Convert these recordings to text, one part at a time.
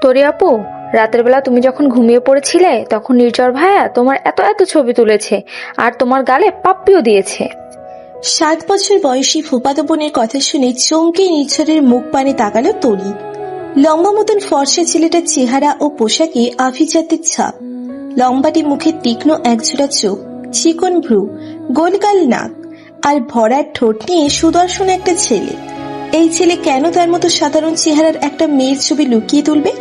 তোরে আপু, রাতের বেলা তুমি যখন ঘুমিয়ে পড়েছিলে তখন নির্ঝর ভাইয়া তোমার এত এত ছবি তুলেছে আর তোমার গালে পাপ্পিও দিয়েছে। 7 বছর বয়সী ফুফাতো বোনের কথা শুনে চমকে নির্ঝরের মুখ পানে তাকালো তরি। লম্বা মতন ফর্সা ছেলেটার চেহারা ও পোশাকে আভিজাত্যের ছাপ। লম্বাটি মুখে তীক্ষ্ণ একজোড়া চোখ, চিকন ভ্রু, গোলগাল নাক আর ভরাট ঠোঁট নিয়ে সুদর্শন একটা ছেলে। এই ছেলে কেন তার মতো সাধারণ চেহারার একটা মেয়ের ছবি লুকিয়ে তুলবে?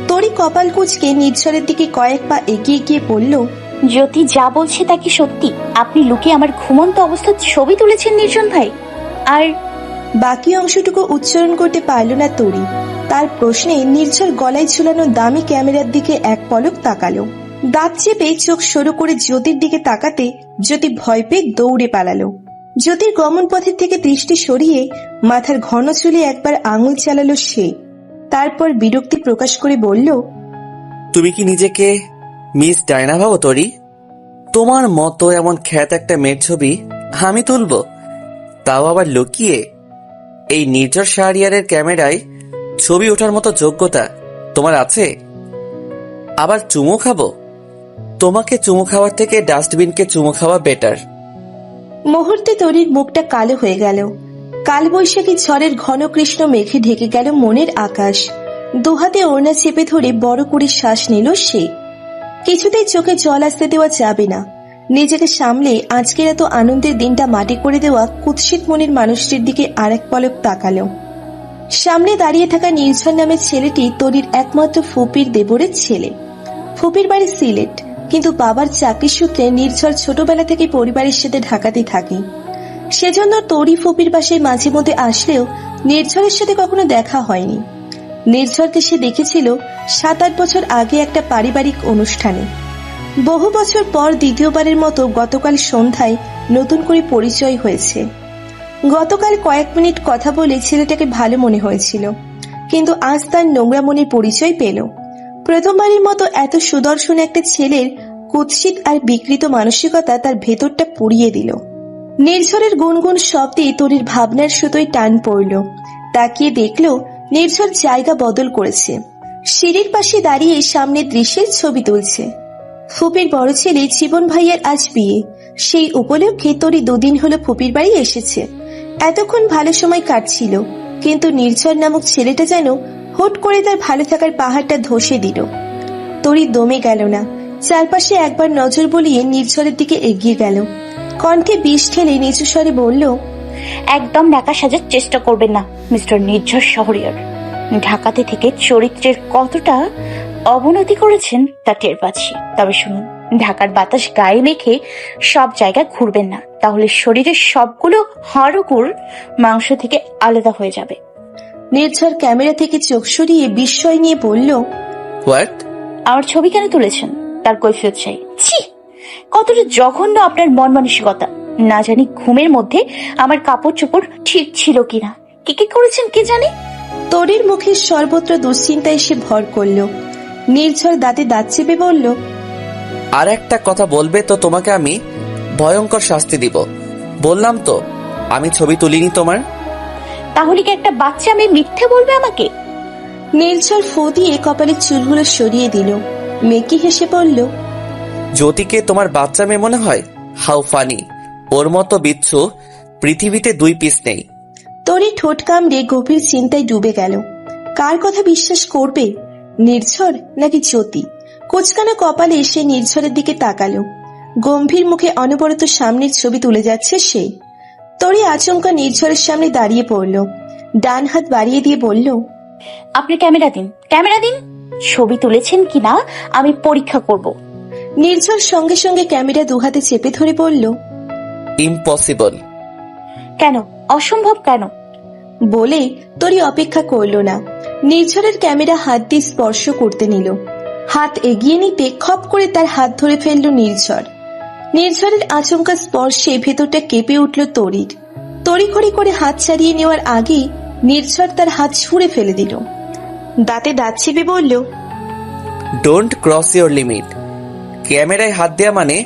তরি কপাল কুঁচকে নির্ঝরের দিকে কয়েক পা এগিয়ে গিয়ে বলল, জ্যোতি যা বলছে তা কি সত্যি? আপনি লুকিয়ে আমার ঘুমন্ত অবস্থার ছবি তুলেছেন নির্জন ভাই? আর বাকি অংশটুকু উচ্চারণ করতে পারল না তরি। তার প্রশ্নে নির্ঝর গলায় ঝুলানো দামি ক্যামেরার দিকে এক পলক তাকালো। দাঁত চেপে চোখ সরু করে জ্যোতির দিকে তাকাতে জ্যোতি ভয় পেয়ে দৌড়ে পালালো। জ্যোতির গমন পথের থেকে দৃষ্টি সরিয়ে মাথার ঘন চুলে একবার আঙুল চালালো সে। তারপর বিরক্তি প্রকাশ করে বলল, তুমি কি নিজেকে মিস ডায়না ভাবো তরি? তোমার মতো এমন খ্যাত একটা মেয়ের ছবি আমি তুলবো, তাও আবার লুকিয়ে? এই নির্ঝর শাহরিয়ারের ক্যামেরায় ছবি ওঠার মতো যোগ্যতা তোমার আছে? আবার চুমু খাবো? তোমাকে চুমু খাওয়ার থেকে ডাস্টবিনকে চুমু খাওয়া বেটার। মুহূর্তে তরির মুখটা কালো হয়ে গেল। কালবৈশাখী ঝড়ের ঘন কৃষ্ণ মেঘে ঢেকে গেল মনের আকাশ। দুহাতে ওড়না চেপে ধরে বড় করে শ্বাস নিল সে। কিছুতেই চোখে জল আসতে দেওয়া যাবে না। নিজেকে সামলে আজকের এত আনন্দের দিনটা মাটি করে দেওয়া কুৎসিত মনের মানুষটির দিকে আর এক পলক তাকালো। সামনে দাঁড়িয়ে থাকা নির্ঝর নামের ছেলেটি তরির একমাত্র ফুপির দেবরের ছেলে। ফুপির বাড়ি সিলেট, কিন্তু বাবার চাকরি সূত্রে নির্ঝর ছোটবেলা থেকে পরিবারের সাথে ঢাকাতেই থাকে। সেজন্য তরি ফুপির বাসায় মাঝে মধ্যে আসলেও নির্ঝরের সাথে কখনো দেখা হয়নি। নির্ঝরকে সে দেখেছিল 7-8 বছর আগে একটা পারিবারিক অনুষ্ঠানে। বহু বছর পর দ্বিতীয়বারের মতো গতকাল সন্ধ্যায় নতুন করে পরিচয় হয়েছে। গতকাল কয়েক মিনিট কথা বলে ছেলেটাকে ভালো মনে হয়েছিল, কিন্তু আজ তার নোংরা মনের পরিচয় পেল। প্রথমবারের মতো এত সুদর্শন একটা ছেলের কুৎসিত আর বিকৃত মানসিকতা তার ভেতরটা পুড়িয়ে দিল। নির্ঝরের গুনগুন শব্দে তরির ভাবনার সুতোয় টান পড়ল। তাকিয়ে দেখল নির্ঝর জায়গা বদল করেছে। সিঁড়ির পাশে দাঁড়িয়ে সামনের দৃশ্যের ছবি তুলছে। ফুপির বড় ছেলে জীবন ভাইয়ের আজ বিয়ে। সেই উপলক্ষে তরি 2 দিন হলো ফুপির বাড়ি এসেছে। এতক্ষণ ভালো সময় কাটছিল, কিন্তু নির্ঝর নামক ছেলেটা যেন হুট করে তার ভালো থাকার পাহাড়টা ধসে দিল। তরি দমে গেল না। চারপাশে একবার নজর বুলিয়ে নির্ঝরের দিকে এগিয়ে গেল। কণ্ঠে বিষ ঠেলে নিচু স্বরে বলল, একদম ঢাকা সাজার চেষ্টা করবেন না মিস্টার নির্ঝর শহরিয়ার। ঢাকাতে থেকে চরিত্রের কতটা অবনতি করেছেন তা টের পাচ্ছি। তবে শুনুন, ঢাকার বাতাস গায়ে মেখে সব জায়গায় ঘুরবেন না, তাহলে শরীরের সবগুলো হাড়গুড় মাংস থেকে আলাদা হয়ে যাবে। নির্ঝর ক্যামেরা থেকে চোখ সরিয়ে বিস্ময় নিয়ে বলল, হোয়াট? আমার ছবি কেন তুলেছেন তার কৈফিয়ত চাই। ছি, কতটা জঘন্য আপনার মন মানসিকতা। না জানি ঘুমের মধ্যে আমার কাপড় চোপড় ঠিক ছিল কিনা, কি কি করেছেন কে জানে। তরির মুখে সর্বত্র দুশ্চিন্তায় সে ভর করল। নির্ঝর দাঁতে দাঁত চেপে বলল, আর একটা কথা বলবে তো তোমাকে আমি ভয়ঙ্কর শাস্তি দিব। বললাম তো আমি ছবি তুলিনি তোমার। তাহলে কি একটা বাচ্চা মেয়ে মিথ্যে বলবে আমাকে? নির্ঝর ফু দিয়ে কপালের চুলগুলো সরিয়ে দিল। মেকি হেসে বলল, জ্যোতিকে তোমার বাচ্চা মেয়ে মনে হয়? How funny! ওর মতো বিচ্ছু পৃথিবীতে 2 পিস নেই। তরি ঠোঁট কামড়ে গভীর চিন্তায় ডুবে গেল। কার কথা বিশ্বাস করবে, নির্ঝর নাকি জ্যোতি? কোচকানা কপালে সে নির্ঝরের দিকে তাকালো। গম্ভীর মুখে অনবরত সামনের ছবি তুলে যাচ্ছে সে। তরি আচমকা নির্ঝরের সামনে দাঁড়িয়ে পড়ল। ডান হাত বাড়িয়ে দিয়ে বলল, আপনি ক্যামেরা দিন, ক্যামেরা দিন। ছবি তুলেছেন কিনা আমি পরীক্ষা করব। নির্ঝর সঙ্গে সঙ্গে ক্যামেরা 2 হাতে চেপে ধরে বলল, ইম্পসিবল। কেন? অসম্ভব কেন? বলে তরি অপেক্ষা করল না। নির্ঝরের ক্যামেরা হাত দিয়ে স্পর্শ করতে নিল। হাত এগিয়ে নিতে খপ করে তার হাত ধরে ফেলল নির্ঝর। নির্ঝরের আচমকা স্পর্শে ভেতরটা কেঁপে উঠল তরির। তড়িঘড়ি করে হাত ছাড়িয়ে নেওয়ার আগেই নির্ঝর তার হাত ছুঁড়ে ফেলে দিল। দাঁতে দাঁত চেপে বলল, ডোন্ট ক্রস ইওর লিমিট। ক্যামেরায় হাত দেয়া মানে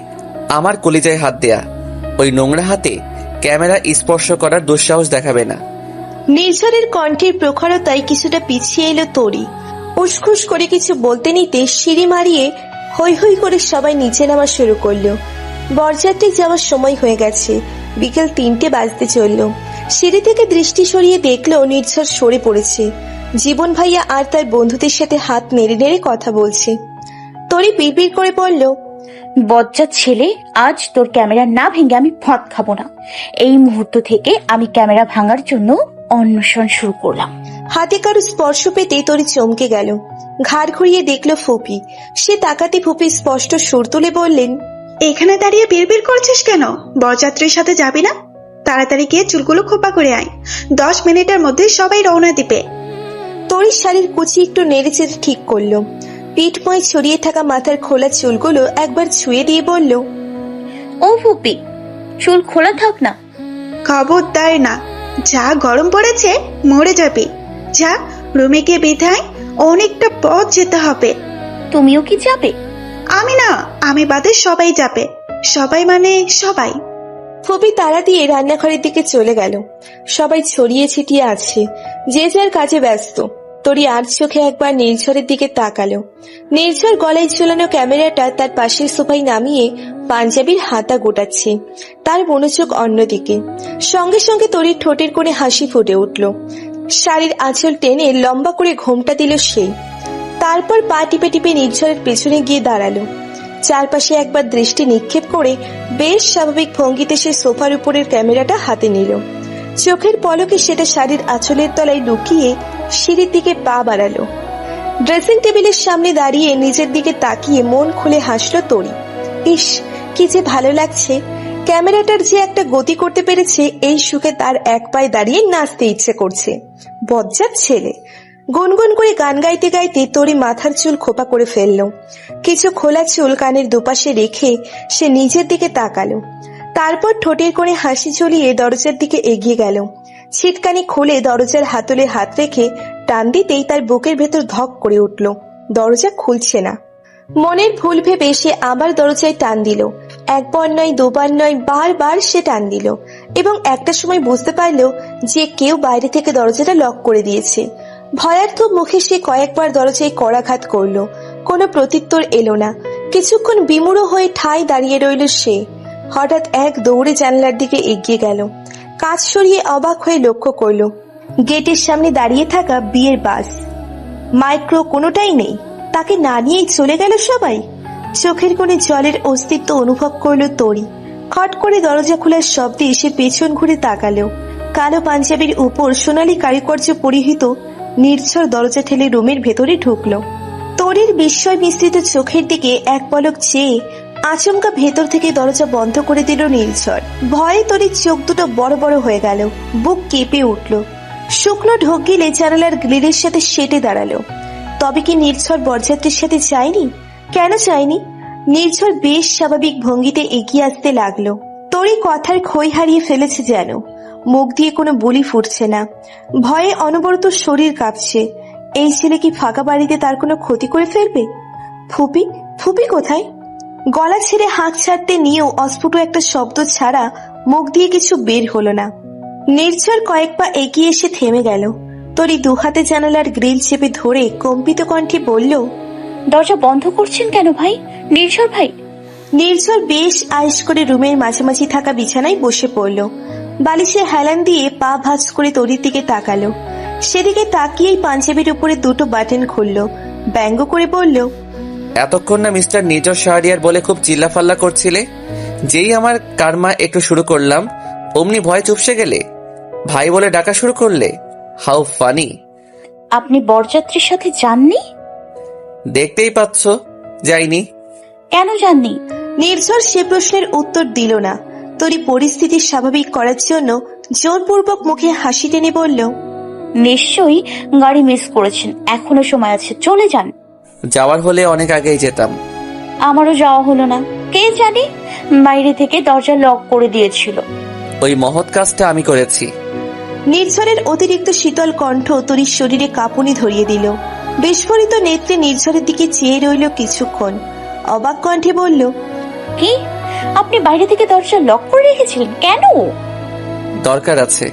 আমার কলিজায় হাত দেয়া। ওই নোংরা হাতে ক্যামেরা স্পর্শ করার দুঃসাহস দেখাবে না। নির্ঝরের কণ্ঠের প্রখরতায় কিছুটা পিছিয়ে এলো তরি। উসখুস করে কিছু বলতে নিতে সিঁড়ি মারিয়ে হৈ হৈ করে সবাই নিচে নামা শুরু করলো। বরযাত্রী যাওয়ার সময় হয়ে গেছে, বিকেল 3টে বাজতে চলল। সিঁড়ি থেকে দৃষ্টি সরিয়ে দেখলো নির্ঝর সরে পড়েছে। জীবন ভাইয়া আর তার বন্ধুদের সাথে হাত নেড়ে নেড়ে কথা বলছে। তরি বিড়বিড় করে বলল, বজ্জাত ছেলে, আজ তোর ক্যামেরা না ভেঙে আমি ভাত খাবো না। এই মুহূর্ত থেকে আমি ক্যামেরা ভাঙার জন্য অন্বেষণ শুরু করলাম। হাতে কারো স্পর্শ পেতে তরি চমকে গেল। ঘাড় ঘুরিয়ে দেখলো ফুপি। সে তাকাতে ফুপি স্পষ্ট সুর তুলে বললেন, এখানে দাঁড়িয়ে বিড়বিড় করছিস কেন? বরযাত্রীর সাথে যাবি না? তাড়াতাড়ি গিয়ে চুলগুলো খোপা করে আয়, 10 মিনিটের মধ্যে সবাই রওনা দিবে। তরির শাড়ির কুচি একটু নেড়েচেড়ে ঠিক করলো। পিঠময় ছড়িয়ে থাকা মাথার খোলা চুলগুলো একবার ছুঁয়ে দিয়ে বলল, ও ফুপি, চুল খোলা থাক না। খবরদার না, যা গরম পড়েছে মরে যাবে। যা রুমে গিয়ে বিধায়, অনেকটা পথ যেতে হবে। তুমিও কি যাবে? আমি না, আমি বাদে সবাই যাবে। সবাই মানে সবাই। ফুপি তাড়া দিয়ে রান্নাঘরের দিকে চলে গেল। সবাই ছড়িয়ে ছিটিয়ে আছে, যে যার কাজে ব্যস্ত। তরি আর চোখে একবার নির্ঝরের দিকে তাকালো। নির্ঝর গলায় ঝুলানো ক্যামেরাটা তার পাশের সোফায় নামিয়ে পাঞ্জাবির হাতা গোটাচ্ছে। তার মনোযোগ অন্যদিকে। সঙ্গে সঙ্গে তরির ঠোঁটের কোণে হাসি ফুটে উঠল। শাড়ির আঁচল টেনে লম্বা করে ঘোমটা দিল সে। তারপর পা টিপে টিপে নির্ঝরের পেছনে গিয়ে দাঁড়ালো। চারপাশে একবার দৃষ্টি নিক্ষেপ করে বেশ স্বাভাবিক ভঙ্গিতে সে সোফার উপরের ক্যামেরাটা হাতে নিল। চোখের পলকে সেটা শাড়ির আঁচলের তলায় লুকিয়ে সিঁড়ির দিকে পা বাড়ালো। ড্রেসিং টেবিলের সামনে দাঁড়িয়ে নিজের দিকে তাকিয়ে মন খুলে হাসলো তরি। ইস, কি যে ভালো লাগছে। ক্যামেরাটার যে একটা গতি করতে পেরেছে, এই সুখে তার এক পায়ে দাঁড়িয়ে নাচতে ইচ্ছে করছে। বজ্জাত ছেলে। গুনগুন করে গান গাইতে গাইতে তরি মাথার চুল খোপা করে ফেলল। কিছু খোলা চুল কানের দুপাশে রেখে সে নিজের দিকে তাকালো। তারপর ঠোঁটের কোণে হাসি ঝুলিয়ে দরজার দিকে এগিয়ে গেল। ছিটকানি খুলে দরজার হাতলে হাত রেখে টান দিতেই তার বুকের ভেতর ধক করে উঠল। দরজা খুলছে না। মনের ভুল ভেবে সে আবার দরজায় টান দিল। একবার নয়, দুবার নয়, বারবার সে টান দিল এবং একটা সময় বুঝতে পারল যে কেউ বাইরে থেকে দরজাটা লক করে দিয়েছে। ভয়ার্থ মুখে সে কয়েকবার দরজায় করাঘাত করল। কোনো প্রত্যুত্তর এলো না। কিছুক্ষণ বিমূঢ় হয়ে ঠায় দাঁড়িয়ে রইল সে। হঠাৎ এক দৌড়ে জানলার দিকে এগিয়ে গেল। কাজ সরিয়ে অবাক হয়ে লক্ষ্য করল গেটের সামনে দাঁড়িয়ে থাকা বিয়ের বাস, মাইক্রো কোনোটাই নেই। তাকে না নিয়েই চলে গেল সবাই। চোখের কোণে জলের অস্তিত্ব অনুভব করলো তরি। খট করে দরজা খোলার শব্দে এসে পেছন ঘুরে তাকালো। কালো পাঞ্জাবির উপর সোনালী কারুকার্য পরিহিত নির্ঝর দরজা ঠেলে রুমের ভেতরে ঢুকলো। তরির বিস্ময় মিশ্রিত চোখের দিকে এক পলক চেয়ে আচমকা ভেতর থেকে দরজা বন্ধ করে দিল নির্ঝর। ভয়ে তরির চোখ দুটো বড় বড় হয়ে গেল, বুক কেঁপে উঠল। শুকনো ঢোক গিলে জানালার গ্রিলের সাথে সেটে দাঁড়ালো। তবে কি নির্ঝর বরযাত্রীর সাথে চায়নি? কেন চায়নি? নির্ঝর বেশ স্বাভাবিক ভঙ্গিতে এগিয়ে আসতে লাগলো। তরি কথার খই হারিয়ে ফেলেছে যেন। মুখ দিয়ে কোনো বুলি ফুটছে না। ভয়ে অনবরত শরীর কাঁপছে। এই ছেলে কি ফাঁকা বাড়িতে তার কোনো ক্ষতি করে ফেলবে? ফুপি, ফুপি কোথায়? গলা ছেড়ে হাঁক ছাড়তে নিয়েও অস্ফুট একটা শব্দ ছাড়া মুখ দিয়ে কিছু বের হলো না। নির্ঝর কয়েক পা এগিয়ে এসে থেমে গেল। তরি দুহাতে জানালার গ্রিল চেপে ধরে কম্পিত কণ্ঠে বলল, দরজা বন্ধ করছেন কেন ভাই? নির্ঝর ভাই। নির্ঝর বেশ আয়েশ করে রুমের মাঝামাঝি থাকা বিছানায় বসে পড়ল। বালিশে হেলান দিয়ে পা ভাঁজ করে তরির দিকে তাকালো। সেদিকে তাকিয়েই পাঞ্জাবির উপরে দুটো বাটন খুলল। ব্যঙ্গ করে বলল, এতক্ষণ না মিস্টার নির্ঝর শাহরিয়ার বলে খুব চিল্লাফাল্লা করছিলে? যেই আমার কারমা একটু শুরু করলাম, অমনি ভয় চুপসে গেলে, ভাই বলে ডাকা শুরু করলে। How funny. আপনি বরযাত্রীর সাথে যাননি? দেখতেই পাচ্ছ, যাইনি। কেন যাননি? নির্ঝর সে প্রশ্নের উত্তর দিল না। তরি পরিস্থিতি স্বাভাবিক করার জন্য জোরপূর্বক মুখে হাসি টেনে বলল, নিশ্চয়ই গাড়ি মিস করেছেন, এখনো সময় আছে, চলে যান। যাওয়ার হলে অনেক আগেই যেতাম। আমারও যাওয়া হলো না। কে জানে, বাইরে থেকে দরজা লক করে দিয়েছিল। ওই মহৎ কাজটা আমি করেছি। নির্ঝরের অতিরিক্ত শীতল কণ্ঠ তরির শরীরে কাঁপুনি ধরিয়ে দিল। বিস্ফোরিত নেত্রে নির্ঝরের দিকে চেয়ে রইল কিছুক্ষণ। অবাক কণ্ঠে বলল, কি? আপনি বাইরে থেকে দরজা লক করে রেখেছিলেন কেন? দরকার আছে।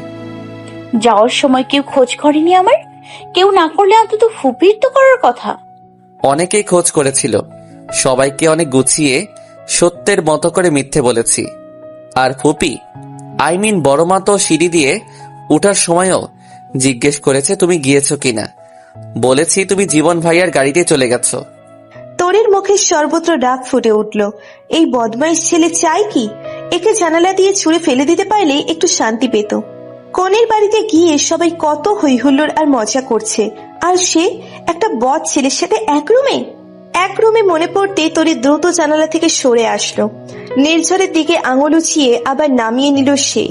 যাওয়ার সময় কেউ খোঁজ করেনি আমার? কেউ না করলে অন্তত ফুপির তো করার কথা। অনেকেই খোঁজ করেছিল, সবাইকে অনেক গুছিয়ে সত্যের মতো করে মিথ্যে বলেছি। আর ফুপি, বড় মা তো সিঁড়ি দিয়ে উঠার সময়ও জিজ্ঞেস করেছে তুমি গিয়েছো কিনা। বলেছি তুমি জীবন ভাইয়ার গাড়িতে চলে গেছো। তরির মুখে সর্বত্র রাগ ফুটে উঠল। এই বদমাইশ ছেলে চাই কি? একে জানালা দিয়ে ছুঁড়ে ফেলে দিতে পারলে একটু শান্তি পেত। কনের বাড়িতে গিয়ে সবাই কত হইহুল্লোড় আর মজা করছে, আর সে একটা বদ ছেলের সাথে এক রুমে মনে পড়তে তরি দ্রুত জানালা থেকে সরে আসলো। নির্ঝরের দিকে আঙুল উঁচিয়ে আবার নামিয়ে নিল সে।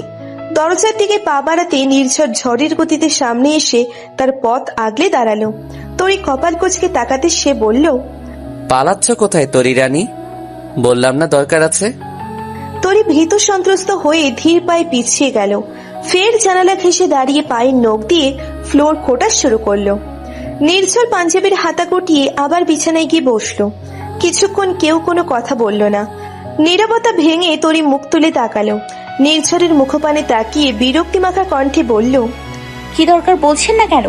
দরজার দিকে পা বাড়াতে নির্ঝর ঝড়ের গতিতে সামনে এসে তার পথ আগলে দাঁড়ালো। তরি কপাল কুঁচকে তাকাতে সে বলল, পালাচ্ছ কোথায় তরি রানী? বললাম না দরকার আছে। তরি ভীত সন্ত্রস্ত হয়ে ধীর পায়ে পিছিয়ে গেল। ফের জানালা ঘেঁষে দাঁড়িয়ে পায়ের নখ দিয়ে ফ্লোর খোঁটা শুরু করলো। নির্ঝর পাঞ্জাবির হাতা গুটিয়ে আবার বিছানায় গিয়ে বসলো। কিছুক্ষণ কেউ কোনো কথা বলল না। নীরবতা ভেঙে তরি মুখ তুলে তাকালো। নির্ঝরের মুখপানে তাকিয়ে বিরক্তি মাখা কণ্ঠে বলল, কি দরকার বলছেন না কেন?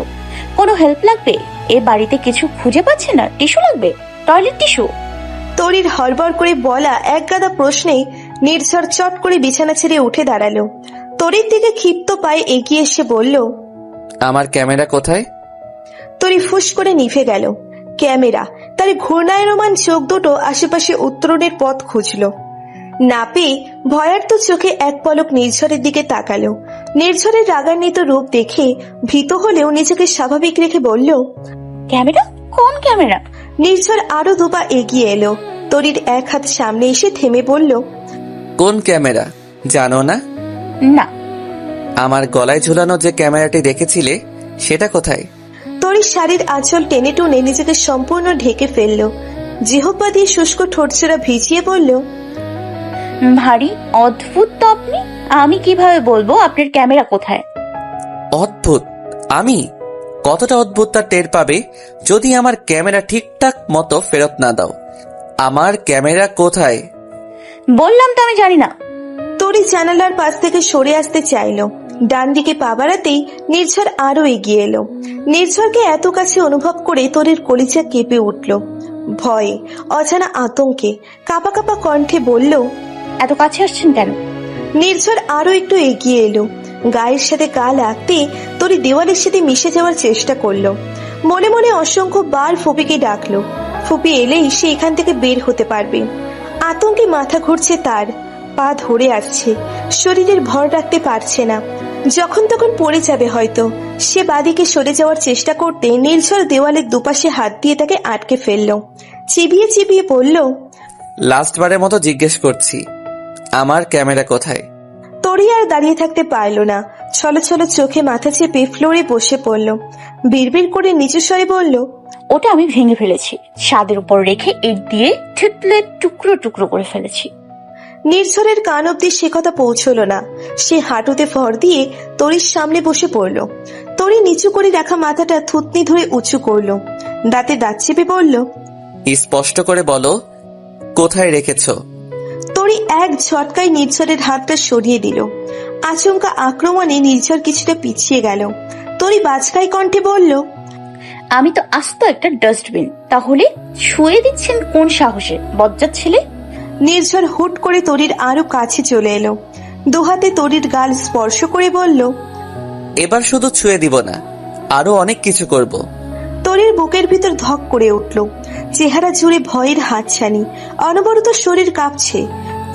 কোনো হেল্প লাগবে? এ বাড়িতে কিছু খুঁজে পাচ্ছেন না? টিস্যু লাগবে? Toilet tissue? তরির হড়বড় করে বলা এক গাদা প্রশ্নে নির্ঝর চট করে বিছানা ছেড়ে উঠে দাঁড়ালো। তরির দিকে ক্ষিপ্ত পায়ে এগিয়ে এসে বলল, আমার ক্যামেরা কোথায়? তরি ফুস করে নিভে গেল। ক্যামেরা? তার ঘূর্ণায়মান চোখ দুটো আশেপাশে উত্তরণের পথ খুঁজল। না পেয়ে ভয়ার্ত চোখে এক পলক নির্ঝরের দিকে তাকালো। নির্ঝরের রাগান্বিত রূপ দেখে ভীত হলেও নিজেকে স্বাভাবিক রেখে বলল, ক্যামেরা? কোন ক্যামেরা? নির্ঝর আরো দুপা এগিয়ে এলো। তরির এক হাত সামনে এসে থেমে বলল, কোন ক্যামেরা জানো না? না। আমার গলায় ঝুলানো যে ক্যামেরাটি দেখেছিলে সেটা কোথায়? তরির শাড়ির আঁচল টেনে টুনে নিজেকে সম্পূর্ণ ঢেকে ফেলল। জিহ্বা দিয়ে শুষ্ক ঠোঁটচোরা ভিজিয়ে বলল, ভারী অদ্ভুত তো আপনি। আমি কিভাবে বলবো আপনার ক্যামেরা কোথায়? অদ্ভুত? আমি কতটা অদ্ভুত তা টের পাবে যদি আমার ক্যামেরা ঠিকঠাক মতো ফেরত না দাও। আমার ক্যামেরা কোথায়? বললাম তো আমি জানি না। তরি জানালার পাশ থেকে সরে আসতে চাইলো। ডান দিকে পা বাড়াতেই নির্ঝর আরো এগিয়ে এলো। নির্ঝরকে এত কাছে অনুভব করে তরির কলিজা কেঁপে উঠল। ভয়ে, অজানা আতঙ্কে কাঁপা কাঁপা কণ্ঠে বলল, এত কাছে আসছেন কেন? নির্ঝর আরো একটু এগিয়ে এলো। গায়ের সাথে গা লাগতে তরি দেওয়ালের সাথে মিশে যাওয়ার চেষ্টা করলো। মনে মনে অসংখ্য বার ফুপিকে ডাকলো। ফুপি এলেই সে এখান থেকে বের হতে পারবে। আতঙ্কে মাথা ঘুরছে তার, পা ধরে আসছে, শরীরের ভর রাখতে পারছে না। যখন তখন পড়ে যাবে হয়তো। সে বাদিকে সরে যাওয়ার চেষ্টা করতে নির্ঝর দেওয়ালের দুপাশে হাত দিয়ে তাকে আটকে ফেললো। চিবিয়ে চিবিয়ে বলল, লাস্টবারের মতো জিজ্ঞেস করছি, আমার ক্যামেরা কোথায়? তরি আর দাঁড়িয়ে থাকতে পারল না। ছলো ছলো চোখে মাথা চেপে ফ্লোরে বসে পড়ল। বিড়বিড় করে নিচু স্বরে বলল, ওটা আমি ভেঙে ফেলেছি, ছাদের উপর রেখে ইট দিয়ে থেতলে টুকরো টুকরো করে ফেলেছি। নির্ঝরের কান অব্দি সে কথা পৌঁছলো না। সে হাঁটুতে ভর দিয়ে তরির সামনে বসে পড়ল। তরি নিচু করে রাখা মাথাটা থুতনি ধরে উঁচু করলো। দাঁতে দাঁত চেপে বলল, স্পষ্ট করে বলো কোথায় রেখেছো। তরি এক ঝটকায় নির্ঝরের হাতটা সরিয়ে দিল। আচমকা আক্রমণে নির্ঝর কিছুটা পিছিয়ে গেল। তরি বাজকাই কণ্ঠে বলল, আমি তো আস্ত একটা ডাস্টবিন, তাহলে ছুঁয়ে দিচ্ছেন কোন সাহসে বজ্জাত ছেলে? নির্ঝর হুট করে তরির আরো কাছে চলে এলো। দুহাতে তরির গাল স্পর্শ করে বলল, এবার শুধু ছুঁয়ে দিব না, আরো অনেক কিছু করব। তরির বুকের ভিতর ধক করে উঠল। চেহারা জুড়ে ভয়ের হাতছানি। অনবরত শরীর কাঁপছে।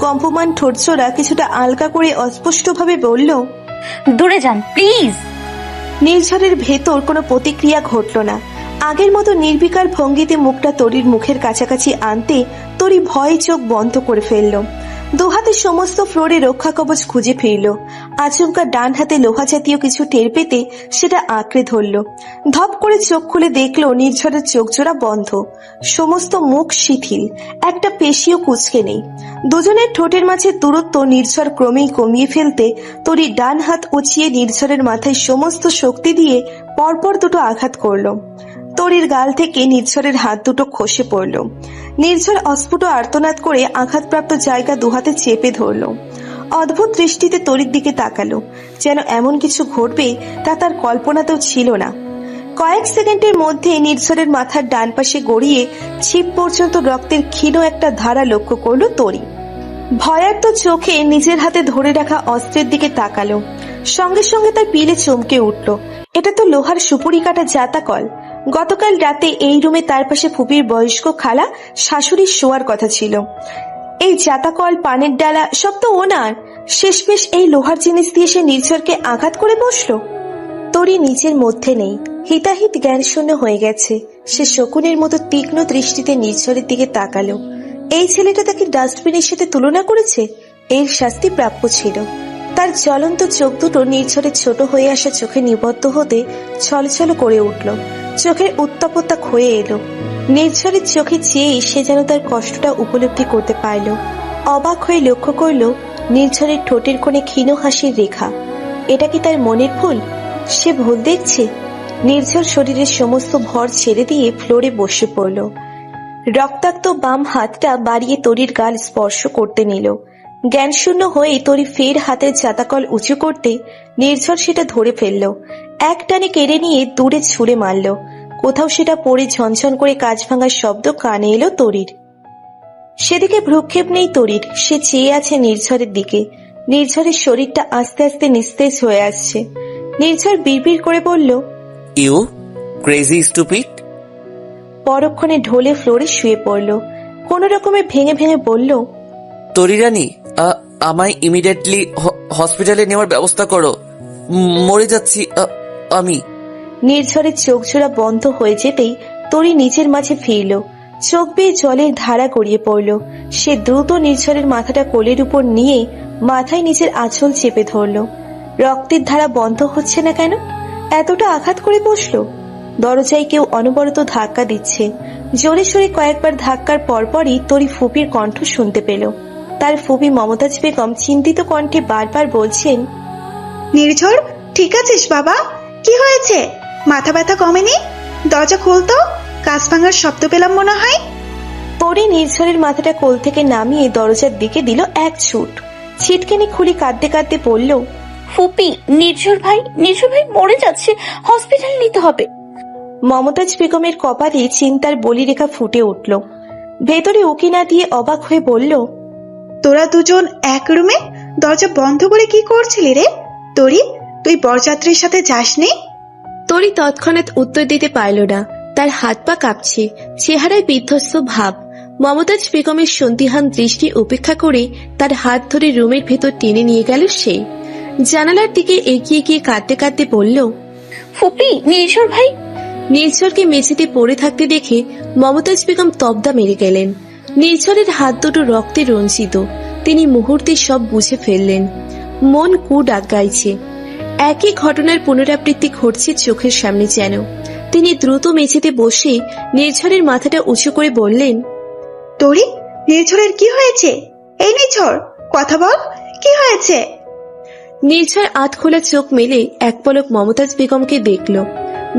কম্পমান ঠোঁটচোরা কিছুটা আলগা করে অস্পষ্টভাবে বলল, দূরে যান প্লিজ। নির্ঝরের ভেতর কোনো প্রতিক্রিয়া ঘটল না। আগের মতো নির্বিকার ভঙ্গিতে মুখটা তরির মুখের কাছাকাছি আনতে তরি ভয়ে চোখ বন্ধ করে ফেলল। দুহাতে সমস্ত ফ্লোরে রক্ষা কবচ খুঁজে ফিরল। আচমকা ডান হাতে লোহা জাতীয় কিছু টের পেতে সেটা আঁকড়ে ধরল। ধপ করে চোখ খুলে দেখল নির্ঝরের চোখ জোড়া বন্ধ, সমস্ত মুখ শিথিল, একটা পেশিও কুঁচকে নেই। দুজনের ঠোঁটের মাঝে দূরত্ব নির্ঝর ক্রমেই কমিয়ে ফেলতে তরি ডান হাত উঁচিয়ে নির্ঝরের মাথায় সমস্ত শক্তি দিয়ে পরপর দুটো আঘাত করল। তরির গাল থেকে নির্ঝরের হাত দুটো খসে পড়ল। নির্ঝর অস্ফুট আর্তনাদ করে আঘাতপ্রাপ্ত জায়গা দুহাতে চেপে ধরল। অদ্ভুত দৃষ্টিতে তরির দিকে তাকালো, যেন এমন কিছু ঘটবে তা তার কল্পনাতেও ছিল না। কয়েক সেকেন্ডের মধ্যে নির্ঝরের মাথার ডান পাশে গড়িয়ে ছিপ পর্যন্ত রক্তের ক্ষীণ একটা ধারা লক্ষ্য করলো তরি। ভয়ার্ত চোখে নিজের হাতে ধরে রাখা অস্ত্রের দিকে তাকালো। সঙ্গে সঙ্গে তার পিলে চমকে উঠল। এটা তো লোহার সুপুরি কাটা জাতাকল। গতকাল রাতে এই রুমে তার পাশে ফুপির বয়স্ক খালা শাশুড়ির শোয়ার কথা ছিল। এই জাতাকল, পানের ডালা সব তো ওনার। শেষমেশ এই লোহার জিনিস দিয়ে সে নির্ঝরকে আঘাত করে বসলো। তরি নিজের মধ্যে নেই, হিতাহিত জ্ঞান শূন্য হয়ে গেছে। সে শকুনের মতো তীক্ষ্ণ দৃষ্টিতে নির্ঝরের দিকে তাকালো। এই ছেলেটা তাকে ডাস্টবিনের সাথে তুলনা করেছে, এর শাস্তি প্রাপ্য ছিল। তার জ্বলন্ত চোখ দুটো নির্ঝরের ছোট হয়ে আসা চোখে নিবদ্ধ হতে ছলছল করে উঠল। চোখের উত্তাপতা ক্ষয়ে এলো। নির্ঝরের চোখে চেয়ে সে যেন তার কষ্টটা উপলব্ধি করতে পারল। অবাক হয়ে লক্ষ্য করল নির্ঝরের ঠোঁটের কোণে ক্ষীণ হাসির রেখা। এটা কি তার মনের ভুল? সে ভুল দেখছে। নির্ঝর শরীরের সমস্ত ভর ছেড়ে দিয়ে ফ্লোরে বসে পড়ল। রক্তাক্ত বাম হাতটা বাড়িয়ে তরির গাল স্পর্শ করতে নিল। জ্ঞানশূন্য হয়ে তরি ফের হাতের জাতাকল উঁচু করতে নির্ঝর সেটা ধরে ফেলল। এক টানে কেড়ে নিয়ে দূরে ছুঁড়ে মারল। কোথাও সেটা পড়ে ঝনঝন করে কাঁচ ভাঙার শব্দ কানে এলো তরির। সেদিকে ভ্রুক্ষেপ নেই তরির। সে চেয়ে আছে নির্ঝরের দিকে। নির্ঝরের শরীরটা আস্তে আস্তে নিস্তেজ হয়ে আসছে। নির্ঝর বিড়বিড় করে বলল, ইউ ক্রেজি স্টুপিড। পরক্ষণে ঢলে ফ্লোরে শুয়ে পড়ল। কোন রকমে ভেঙে ভেঙে বলল, তরি রানী, আমায় ইমিডিয়েটলি হসপিটালে নেওয়ার ব্যবস্থা করো। মরে যাচ্ছি আমি। নির্ঝরের চোখ জোড়া বন্ধ হয়ে যেতেই তরি নিজের মাঝে ফিরল। চোখ বেয়ে জলের ধারা গড়িয়ে পড়ল। সে দ্রুত নির্ঝরের মাথাটা কোলের উপর নিয়ে মাথায় নিজের আঁচল চেপে ধরল। রক্তের ধারা বন্ধ হচ্ছে না কেন? এতটা আঘাত করে বসলো। দরজায় কেউ অনবরত ধাক্কা দিচ্ছে। জোরে সোরে কয়েকবার ধাক্কার পরপরই তরি ফুপির কণ্ঠ শুনতে পেল। তার ফুপি মমতাজ বেগম চিন্তিত কণ্ঠে বারবার বলছেন, নির্ঝর, ঠিক আছিস বাবা? কি হয়েছে? মাথা ব্যথা কমেনি? দরজা খুলতো, কাঁচ ভাঙার শব্দ পেলাম মনে হয়। তরি নির্ঝরের মাথাটা কোল থেকে নামিয়ে দরজার দিকে দিল এক ছুট। ছিটকেনি খুলি কাঁদতে কাঁদতে বলল, ফুপি, নির্ঝর ভাই মরে যাচ্ছে, হসপিটাল নিতে হবে। মমতাজ বেগমের কপালে চিন্তার বলিরেখা ফুটে উঠল। ভেতরে উকি না দিয়ে অবাক হয়ে বলল, তোরা দুজন এক রুমে দরজা বন্ধ করে কি করছিলি রে? তরি, তুই বরযাত্রীর সাথে যাসনি? তরি তৎক্ষণাৎ উত্তর দিতে পারল না। তার হাত পা কাঁপছে, চেহারায় বিধ্বস্ত ভাব। মমতাজ বেগমের সন্দিহান দৃষ্টি উপেক্ষা করে তার হাত ধরে রুমের ভেতর টেনে নিয়ে গেল সে। জানালার দিকে এগিয়ে গিয়ে কাঁদতে কাঁদতে বলল, ফুপি, নির্ঝর ভাই। নির্ঝরকে মেঝেতে পড়ে থাকতে দেখে মমতাজ বেগম তবদা মেরে গেলেন। নির্ঝরের হাত দুটো রক্তে রঞ্জিত। তিনি মুহূর্তে সব বুঝে ফেললেন। মন ডাক গাইছে। একই ঘটনার পুনরাবৃত্তি ঘটছে চোখের সামনে যেন। তিনি দ্রুত মেঝেতে বসে নির্ঝরের মাথাটা উঁচু করে বললেন, তরি, নির্ঝরের কি হয়েছে? এই নির্ঝর, কথা বল, কি হয়েছে? নির্ঝর আধ খোলা চোখ মেলে এক পলক মমতাজ বেগমকে দেখল।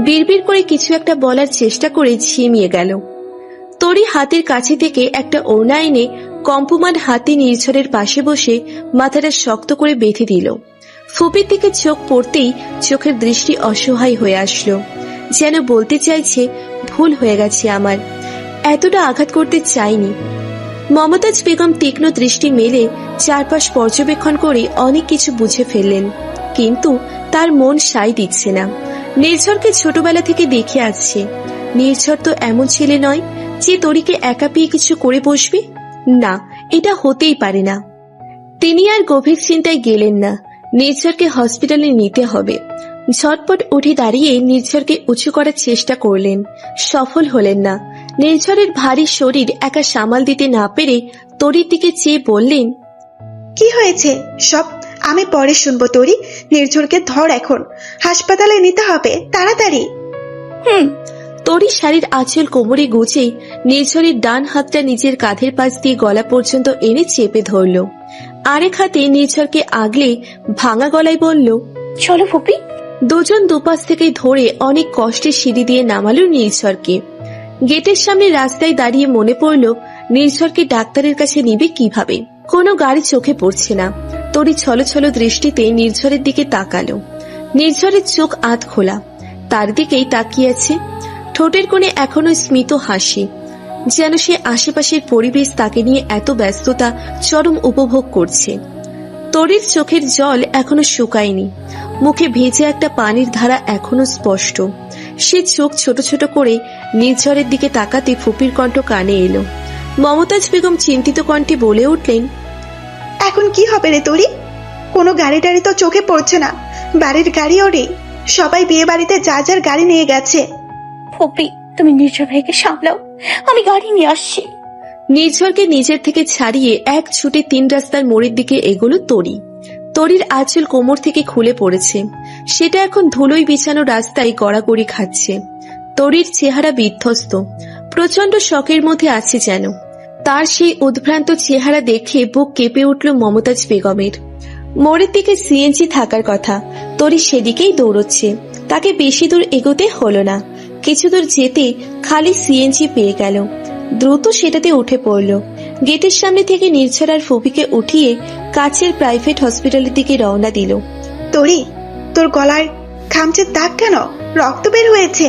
বিড়বিড় করে কিছু একটা বলার চেষ্টা করে ঝিমিয়ে গেল। তরি হাতের কাছে থেকে একটা ওড়না এনে কম্পমান হাতে নির্ঝরের পাশে বসে মাথাটা শক্ত করে বেঁধে দিল। ফুপির দিকে চোখ পড়তেই চোখের দৃষ্টি অসহায় হয়ে আসলো। যেন বলতে চাইছে, ভুল হয়ে গেছে আমার, এতটা আঘাত করতে চাইনি। মমতাজ বেগম তীক্ষ্ণ দৃষ্টি মেলে চারপাশ পর্যবেক্ষণ করে অনেক কিছু বুঝে ফেললেন, কিন্তু তার মন সায় দিচ্ছে না। নির্ঝরকে ছোটবেলা থেকে দেখে আসছে। নির্ঝর তো এমন ছেলে নয় যে তরিকে একা পেয়ে কিছু করে বসবে। না, এটা হতেই পারে না। তিনি আর গভীর চিন্তায় গেলেন না। নির্ঝরকে হসপিটালে নিতে হবে। ঝটপট উঠে দাঁড়িয়ে নির্ঝরকে উঁচু করার চেষ্টা করলেন, সফল হলেন না। নির্ঝরের ভারী শরীর একা সামাল দিতে না পেরে তরির দিকে চেয়ে বললেন, কি হয়েছে সব আমি পরে শুনবো। তরি, নির্ঝরকে ধর, এখন হাসপাতালে নিতে হবে, তাড়াতাড়ি। তরি শাড়ির আঁচল কোমরে গুজে নির্ঝরের ডান হাতটা নিজের কাঁধের পাশ দিয়ে গলা পর্যন্ত এনে চেপে ধরল। আরেক হাতে নির্ঝরকে আগলে ভাঙা গলায় বলল, চলো ফুপি। দুজন দুপাশ থেকে ধরে অনেক কষ্টে সিঁড়ি দিয়ে নামালো নির্ঝরকে। গেটের সামনে রাস্তায় দাঁড়িয়ে মনে পড়ল নির্ঝরকে ডাক্তারের কাছে নিবে কিভাবে। কোনো গাড়ি চোখে পড়ছে না। তরি ছলছল দৃষ্টিতে নির্ঝরের দিকে তাকালো। নির্ঝরের চোখ আধ খোলা। তার দিকেই তাকিয়ে আছে। ঠোঁটের কোণে এখনো স্মিত হাসি, যেন সে আশেপাশের পরিবেশ তাকে নিয়ে এত ব্যস্ততা চরম উপভোগ করছে। তরির চোখের জল এখনো শুকায়নি, মুখে ভেজে একটা পানির ধারা এখনো স্পষ্ট। সে চোখ ছোট ছোট করে নির্ঝরের দিকে তাকাতে ফুপির কণ্ঠ কানে এলো। মমতাজ বেগম চিন্তিত কণ্ঠে বলে উঠলেন, এখন কি হবে রে তরি? কোনো গাড়ি টাড়ি তো চোখে পড়ছে না। বাড়ির গাড়িও রে, সবাই বিয়ে বাড়িতে যার যার গাড়ি নিয়ে গেছে। ফুপি, তুমি নির্ঝর ভাইকে সামলাও, আমি গাড়ি নিয়ে আসছি। নির্ঝরকে নিজের থেকে ছাড়িয়ে এক ছুটে 3 রাস্তার মোড়ের দিকে এগোলো তরি। তরির আঁচল কোমর থেকে খুলে পড়েছে, সেটা এখন ধুলোয় বিছানো রাস্তায় গড়াগড়ি খাচ্ছে। তরির চেহারা বিধ্বস্ত, প্রচন্ড শকের মধ্যে আছে যেন। তার সেই উদ্ভ্রান্ত চেহারা দেখে বুক কেঁপে উঠল মমতাজ বেগমের। মোড়ের দিকে সিএনজি থাকার কথা, তরি সেদিকেই দৌড়চ্ছে। তাকে বেশি দূর এগোতে হলো না, কিছু দূর যেতে খালি সিএনজি পেয়ে গেল। দ্রুত সেটাতে উঠে পড়ল। গেটের সামনে থেকে নির্ঝর আর ফুপিকে উঠিয়ে কাছের প্রাইভেট হসপিটালের দিকে রওনা দিল। তরি, তোর গলায় খামচের দাগ কেন? রক্ত বের হয়েছে।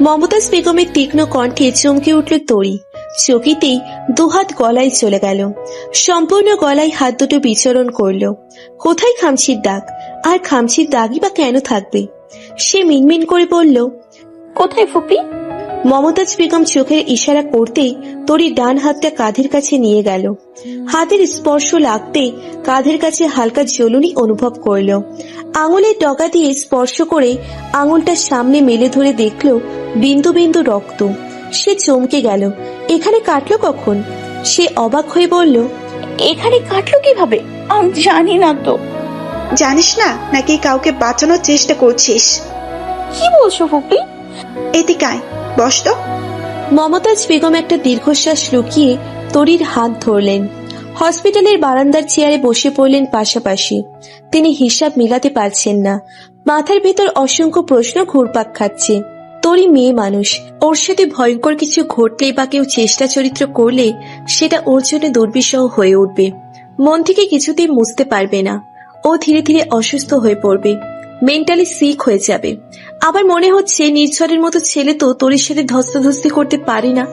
মমতাজ বেগমের তীক্ষ্ণ কণ্ঠে চমকে উঠল তরি। চকিতেই দুহাত গলায় চলে গেল, সম্পূর্ণ গলায় হাত দুটো বিচরণ করল। কোথায় খামচির দাগ? আর খামচির দাগই বা কেন থাকবে? সে মিনমিন করে বলল, কোথায় ফুপি? মমতাজ বেগম চোখের ইশারা করতেই তরির ডান হাতটা কাঁধের কাছে নিয়ে গেল। হাতের স্পর্শ লাগতে কাঁধের কাছে হালকা জ্বলুনি অনুভব করল। আঙুলের ডগা দিয়ে স্পর্শ করে আঙুলটা সামনে মেলে ধরে দেখল বিন্দু বিন্দু রক্ত। সে চমকে গেল, এখানে কাটলো কখন? সে অবাক হয়ে বলল, এখানে কাটলো কিভাবে? আমি জানি না তো। জানিস না নাকি কাউকে বাঁচানোর চেষ্টা করছিস? কি বলছো ফুপি? এদিকায় বস তো। মমতাজ বেগম একটা দীর্ঘশ্বাস লুকিয়ে তরির হাত ধরলেন। হসপিটালের বারান্দার চেয়ারে বসে পড়লেন পাশাপাশি। তিনি হিসাব মিলাতে পারছেন না, মাথার ভেতর অসংখ্য প্রশ্ন ঘুরপাক খাচ্ছে। তরি মেয়ে মানুষ, ওর সাথে ভয়ঙ্কর কিছু ঘটলেই বা কেউ চেষ্টা চরিত্র করলে সেটা ওর জন্য দুর্বিষহ হয়ে উঠবে। মন থেকে কিছুতেই মুছতে পারবে না। ও ধীরে ধীরে অসুস্থ হয়ে পড়বে, মেন্টালি সিক হয়ে যাবে। আবার মনে হচ্ছে নির্ঝরের মতো ছেলে তো তরির সাথে ধস্তাধস্তি করতে পারে না।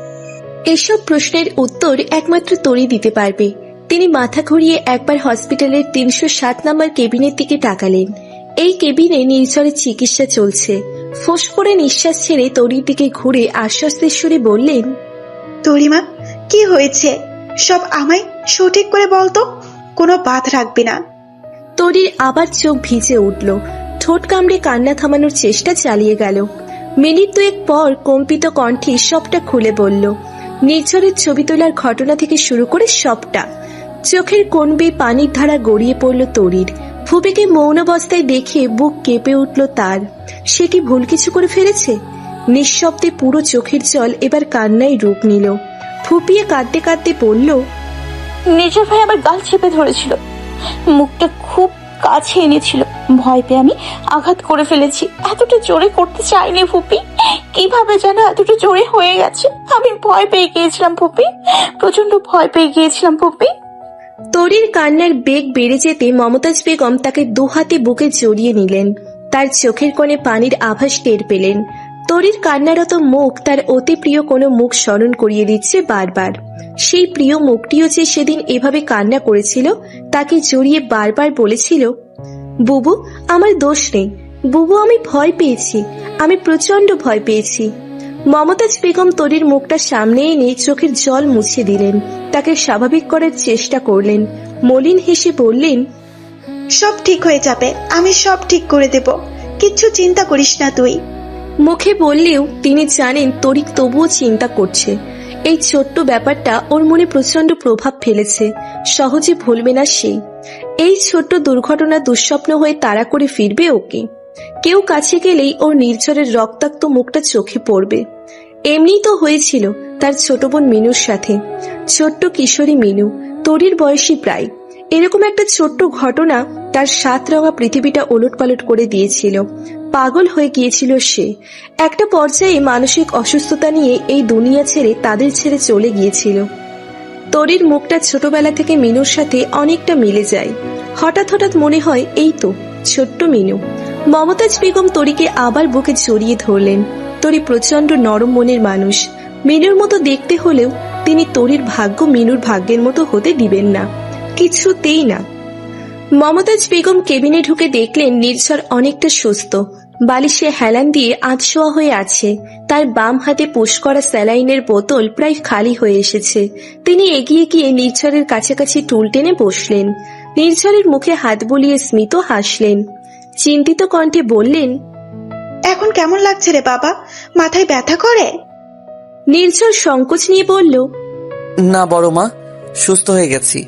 এসব প্রশ্নের উত্তর একমাত্র তরি দিতে পারবে। তিনি মাথা ঘুরিয়ে একবার হসপিটালের 307 নম্বর কেবিনের দিকে তাকালেন। এই কেবিনে নির্ঝরের চিকিৎসা চলছে। ফোঁস করে নিঃশ্বাস ছেড়ে তরির দিকে ঘুরে আশ্বস্তের সুরে বললেন, তরিমা, কি হয়েছে? সব আমায় সঠিক করে বলতো, কোনো বাদ রাখবি না। তরির আবার চোখ ভিজে উঠল, ঠোঁট কামড়ে কান্না থামানোর চেষ্টা চালিয়ে গেল। মিনিট 2 পর কম্পিত কণ্ঠে সবটা খুলে বলল। নির্ঝরের ছবি তোলার ঘটনা থেকে শুরু করে সবটা। চোখের কোণ বেয়ে পানির ধারা গড়িয়ে পড়ল তরির। ফুপিকে মৌনাবস্থায় দেখে বুক কেঁপে উঠল তার। সে কি ভুল কিছু করে ফেলেছে? নিঃশব্দে পুরো চোখের জল এবার কান্নায় রূপ নিল। ফুপিয়ে কাঁদতে কাঁদতে বলল, নির্ঝর ভাই আবার গাল চেপে ধরেছিল, মুখটা খুব কাছে এনেছিল। ভয় পেয়ে আমি আঘাত করে ফেলেছি। এতটা জোরে করতে চাইনি ফুপি, কিভাবে যেন এতটা জোরে হয়ে গেছে। আমি ভয় পেয়ে গিয়েছিলাম ফুপি, প্রচন্ড ভয় পেয়ে গিয়েছিলাম ফুপি। তরির কান্নার বেগ বেড়ে যেতে মমতাজ বেগম তাকে দুহাতে বুকে জড়িয়ে নিলেন। তার চোখের কোণে পানির আভাস টের পেলেন। তরির কান্নারত মুখ তার অতি প্রিয় কোনো মুখ স্মরণ করিয়ে দিচ্ছে বারবার। সেই প্রিয় মুখটিও যে সেদিন এভাবে কান্না করেছিল, তাকে জড়িয়ে বারবার বলেছিল, বুবু আমার দোষ নেই, বুবু আমি ভয় পেয়েছি, আমি প্রচন্ড ভয় পেয়েছি। মমতাজ বেগম তরির মুখটা সামনে এনে চোখের জল মুছে দিলেন, তাকে স্বাভাবিক করার চেষ্টা করলেন। মলিন হেসে বললেন, সব ঠিক হয়ে যাবে, আমি সব ঠিক করে দেব, কিচ্ছু চিন্তা করিস না তুই। মুখে বললেও তিনি জানেন তরি তবুও চিন্তা করছে। এই ছোট্ট ব্যাপারটা ওর মনে প্রচন্ড প্রভাব ফেলেছে, সহজে ভুলবে না সে। এই ছোট্ট দুর্ঘটনা দুঃস্বপ্ন হয়ে তাড়া করে ফিরবে ওকে। কেউ কাছে গেলেই ওর নির্ঝরের রক্তাক্ত মুখটা চোখে পড়বে। এমনি তো হয়েছিল তার ছোট বোন মিনুর সাথে। ছোট্ট কিশোরী মিনু, তরির বয়সী প্রায়। এরকম একটা ছোট্ট ঘটনা তার 7 রঙা পৃথিবীটা ওলটপালট করে দিয়েছিল। পাগল হয়ে গিয়েছিল সে। একটা পর্যায়ে মানসিক অসুস্থতা নিয়ে এই দুনিয়া ছেড়ে তাদের ছেড়ে চলে গিয়েছিল। তরির মুখটা ছোটবেলা থেকে মিনুর সাথে অনেকটা মিলে যায়। হঠাৎ হঠাৎ মনে হয় এই তো ছোট্ট মিনু। মমতাজ বেগম তরিকে আবার বুকে জড়িয়ে ধরলেন। তরি প্রচন্ড নরম মনের মানুষ। মিনুর মতো দেখতে হলেও তিনি তরির ভাগ্য মিনুর ভাগ্যের মতো হতে দিবেন না, কিছুতেই না। মমতাজ বেগম কেবিনে ঢুকে দেখলেন নির্ঝর অনেকটা সুস্থ, বালিশে হেলান দিয়ে আধশোয়া হয়ে আছে। তার বাম হাতে পুশ করা স্যালাইনের বোতল প্রায় খালি হয়ে এসেছে। তিনি এগিয়ে গিয়ে নির্ঝরের কাছাকাছি টুল টেনে বসলেন। নির্ঝরের মুখে হাত বুলিয়ে স্মিত হাসলেন। চিন্তিত কণ্ঠে বললেন, এখন কেমন লাগছে রে বাবা? মাথায় ব্যথা করে? নির্ঝর সংকোচ নিয়ে বলল, না বড় মা, সুস্থ হয়ে গেছি।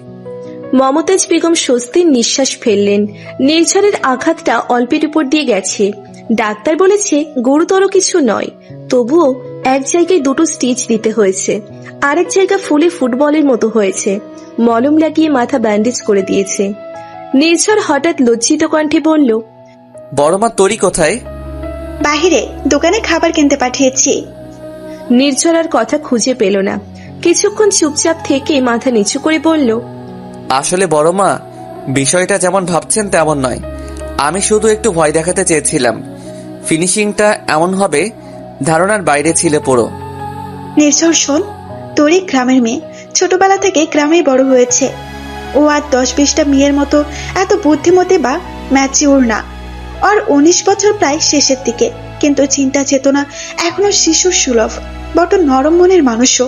মমতাজ বেগম স্বস্তির নিঃশ্বাস ফেললেন। নির্ঝরের আঘাতটা অল্পের উপর দিয়ে গেছে। ডাক্তার বলেছে গুরুতর কিছু নয়, তবুও এক জায়গায় দুটো স্টিচ দিতে হয়েছে, আরেক জায়গা ফুলে ফুটবলের মতো হয়েছে। মলম লাগিয়ে মাথা ব্যান্ডেজ করে দিয়েছে। নির্ঝর হঠাৎ লজ্জিত কণ্ঠে বলল, বড় মা তরি কোথায়? বাহিরে দোকানে খাবার কিনতে পাঠিয়েছি। নির্ঝর আর কথা খুঁজে পেল না। কিছুক্ষণ চুপচাপ থেকে মাথা নিচু করে বলল, আসলে বড় মা, বিষয়টা যেমন ভাবছেন তেমন নয়। আমি শুধু একটু ভয় দেখাতে চেয়েছিলাম। ফিনিশিংটা এমন হবে ধারণার বাইরে ছিল পুরো। নির্ঝর শোন, তোরই গ্রামের মেয়ে, ছোটবেলা থেকে গ্রামেই বড় হয়েছে। ও আর 10-20টা মেয়ের মতো এত বুদ্ধিমতী বা ম্যাচিওর না। আর 19 বছর প্রায় শেষের দিকে, কিন্তু চিন্তা চেতনা এখনো শিশুর সুলভ। বড় নরম মনের মানুষও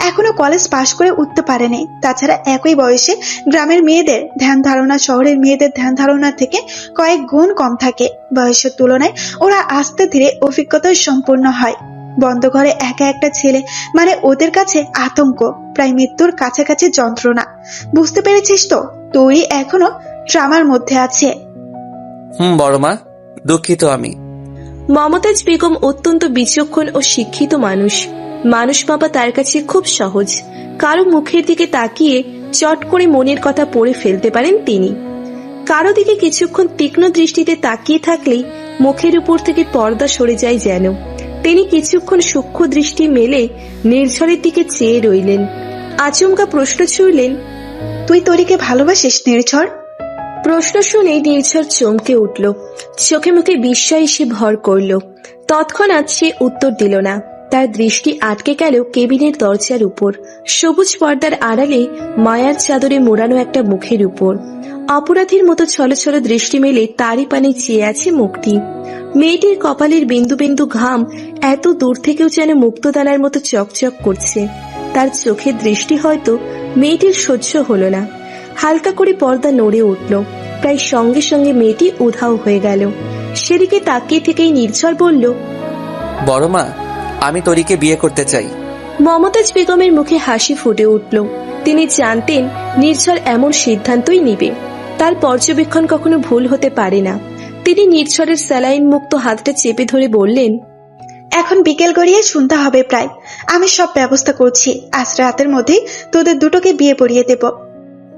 এখনো কলেজ পাশ করে উঠতে পারেনি। তাছাড়া একই বয়সে গ্রামের মেয়েদের ধ্যান ধারণা শহরের মেয়েদের ধ্যান ধারণা থেকে কয়েক গুণ কম থাকে। বয়সের তুলনায় ওরা আস্তে ধীরে অভিজ্ঞতায় সম্পূর্ণ হয়। বন্ধ ঘরে একা একটা ছেলে মানে ওদের কাছে আতঙ্ক, প্রায় মৃত্যুর কাছাকাছি যন্ত্রণা। বুঝতে পেরেছিস তো? তুই এখনো ট্রামার মধ্যে আছে। বড় মা, দুঃখিত আমি। মমতাজ বেগম অত্যন্ত বিচক্ষণ ও শিক্ষিত মানুষ। মানুষ মাপা তার কাছে খুব সহজ। কারো মুখের দিকে তাকিয়ে চট করে মনের কথা পড়ে ফেলতে পারেন তিনি। কারো দিকে কিছুক্ষণ তীক্ষ্ণ দৃষ্টিতে তাকিয়ে থাকলেই মুখের উপর থেকে পর্দা সরে যায় যেন। তিনি কিছুক্ষণ সূক্ষ্ম দৃষ্টি মেলে নির্ঝরের দিকে চেয়ে রইলেন। আচমকা প্রশ্ন ছুড়লেন, তুই তরিকে ভালোবাসিস নির্ঝর? প্রশ্ন শুনে নির্ঝর চমকে উঠল। চোখে মুখে বিস্ময় এসে ভর করল। তৎক্ষণাৎ সে উত্তর দিল না। তার দৃষ্টি আটকে গেল কেবিনের দরজার উপর, সবুজ পর্দার আড়ালে মায়ার চাদরে মোড়ানো একটা মুখের উপর। অপরাধীর মতো ছলছল দৃষ্টি মেলে তারই পানে চেয়ে আছে মুখটি। মেয়েটির কপালের বিন্দু বিন্দু ঘাম এত দূর থেকেও যেন মুক্তদানার মতো চকচক করছে। তার চোখের দৃষ্টি হয়তো মেয়েটির সহ্য হলো না। হালকা করে পর্দা নড়ে উঠল। প্রায় সঙ্গে সঙ্গে মেয়েটি উধাও হয়ে গেল। সেদিকে তাকিয়ে থেকেই নির্ঝর বলল, বড় মা, আমি তরিকে বিয়ে করতে চাই। মমতাজ বেগমের মুখে হাসি ফুটে উঠল। তিনি জানতেন নির্ঝর এমন সিদ্ধান্তই নিবে। তার পর্যবেক্ষণ কখনো ভুল হতে পারে না। তিনি নির্ঝরের স্যালাইন মুক্ত হাতটা চেপে ধরে বললেন, এখন বিকেল গড়িয়ে শুনতে হবে প্রায়। আমি সব ব্যবস্থা করছি। আজ রাতের মধ্যেই তোদের দুটোকে বিয়ে পড়িয়ে দেব।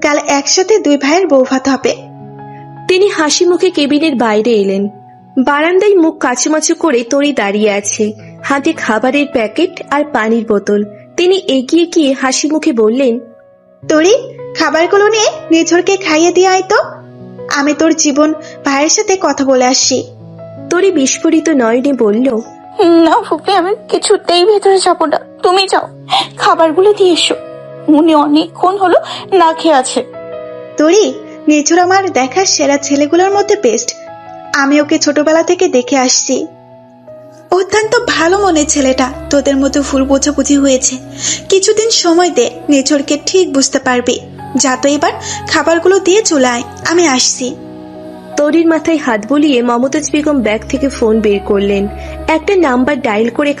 কাল একসাথে 2 ভাইয়ের বউ ভাত হবে। তিনি হাসি মুখে কেবিনের বাইরে এলেন। বারান্দায় মুখ কাচুমাচু করে তরি দাঁড়িয়ে আছে, হাতে খাবারের প্যাকেট আর পানির বোতল। তিনি এগিয়ে গিয়ে হাসি মুখে বললেন, তরি, খাবারগুলো নিয়ে নির্ঝরকে খাইয়ে দিয়ে আয় তো। আমি তোর জীবন ভাইয়ের সাথে কথা বলে আসছি। তরি বিস্ফোরিত নয়নে বলল, না ফুপি, আমি কিছুতেই ভেতরে যাবো না, তুমি যাও, খাবারগুলো দিয়ে এসো। উনি অনেকক্ষণ হলো না খেয়ে আছে। তরি, নির্ঝর আমার দেখা সেরা ছেলেগুলোর মধ্যে বেস্ট। আমি ওকে ছোটবেলা থেকে দেখে আসছি। অত্যন্ত ভালো মনের ছেলেটা। তোদের মতো ফুল বোঝাবুঝি হয়েছে। কিছুদিন সময় দে, নির্ঝরকে ঠিক বুঝতে পারবি। যা তো এবার খাবারগুলো দিয়ে চলে আয়, আমি আসছি। তরির মাথায় হাত বুলিয়ে মমতাজ বেগম ব্যাগ থেকে ফোন বের করলেন। একটা নাম্বার ডায়াল করে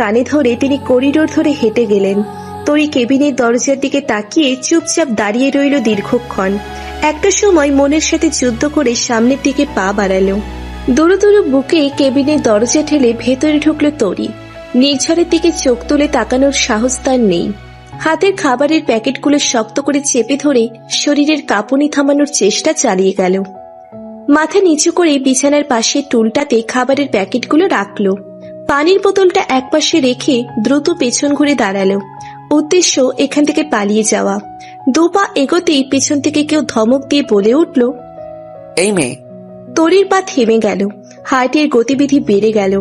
কানে ধরে তিনি করিডোর ধরে হেঁটে গেলেন। তরি কেবিনের দরজার দিকে তাকিয়ে চুপচাপ দাঁড়িয়ে রইল দীর্ঘক্ষণ। একটা সময় মনের সাথে যুদ্ধ করে সামনের দিকে পা বাড়ালো। দুরু দুরু বুকে কেবিনের দরজা ঠেলে ভেতরে ঢুকলো তরি। নির্ঝরের দিকে চোখ তুলে তাকানোর সাহস তার নেই। হাতের খাবারের প্যাকেটগুলো শক্ত করে চেপে ধরে শরীরের কাঁপুনি থামানোর চেষ্টা চালিয়ে গেল। মাথা নিচু করে বিছানার পাশে টুলটাতে খাবারের প্যাকেটগুলো রাখলো। পানির বোতলটা একপাশে রেখে দ্রুত পেছন ঘুরে দাঁড়ালো। উদ্দেশ্য এখান থেকে পালিয়ে যাওয়া। 2 পা এগোতেই পেছন থেকে কেউ ধমক দিয়ে বলে উঠল, এই মেয়ে, তরির পা থেমে গেল, হার্টের গতিবিধি বেড়ে গেল।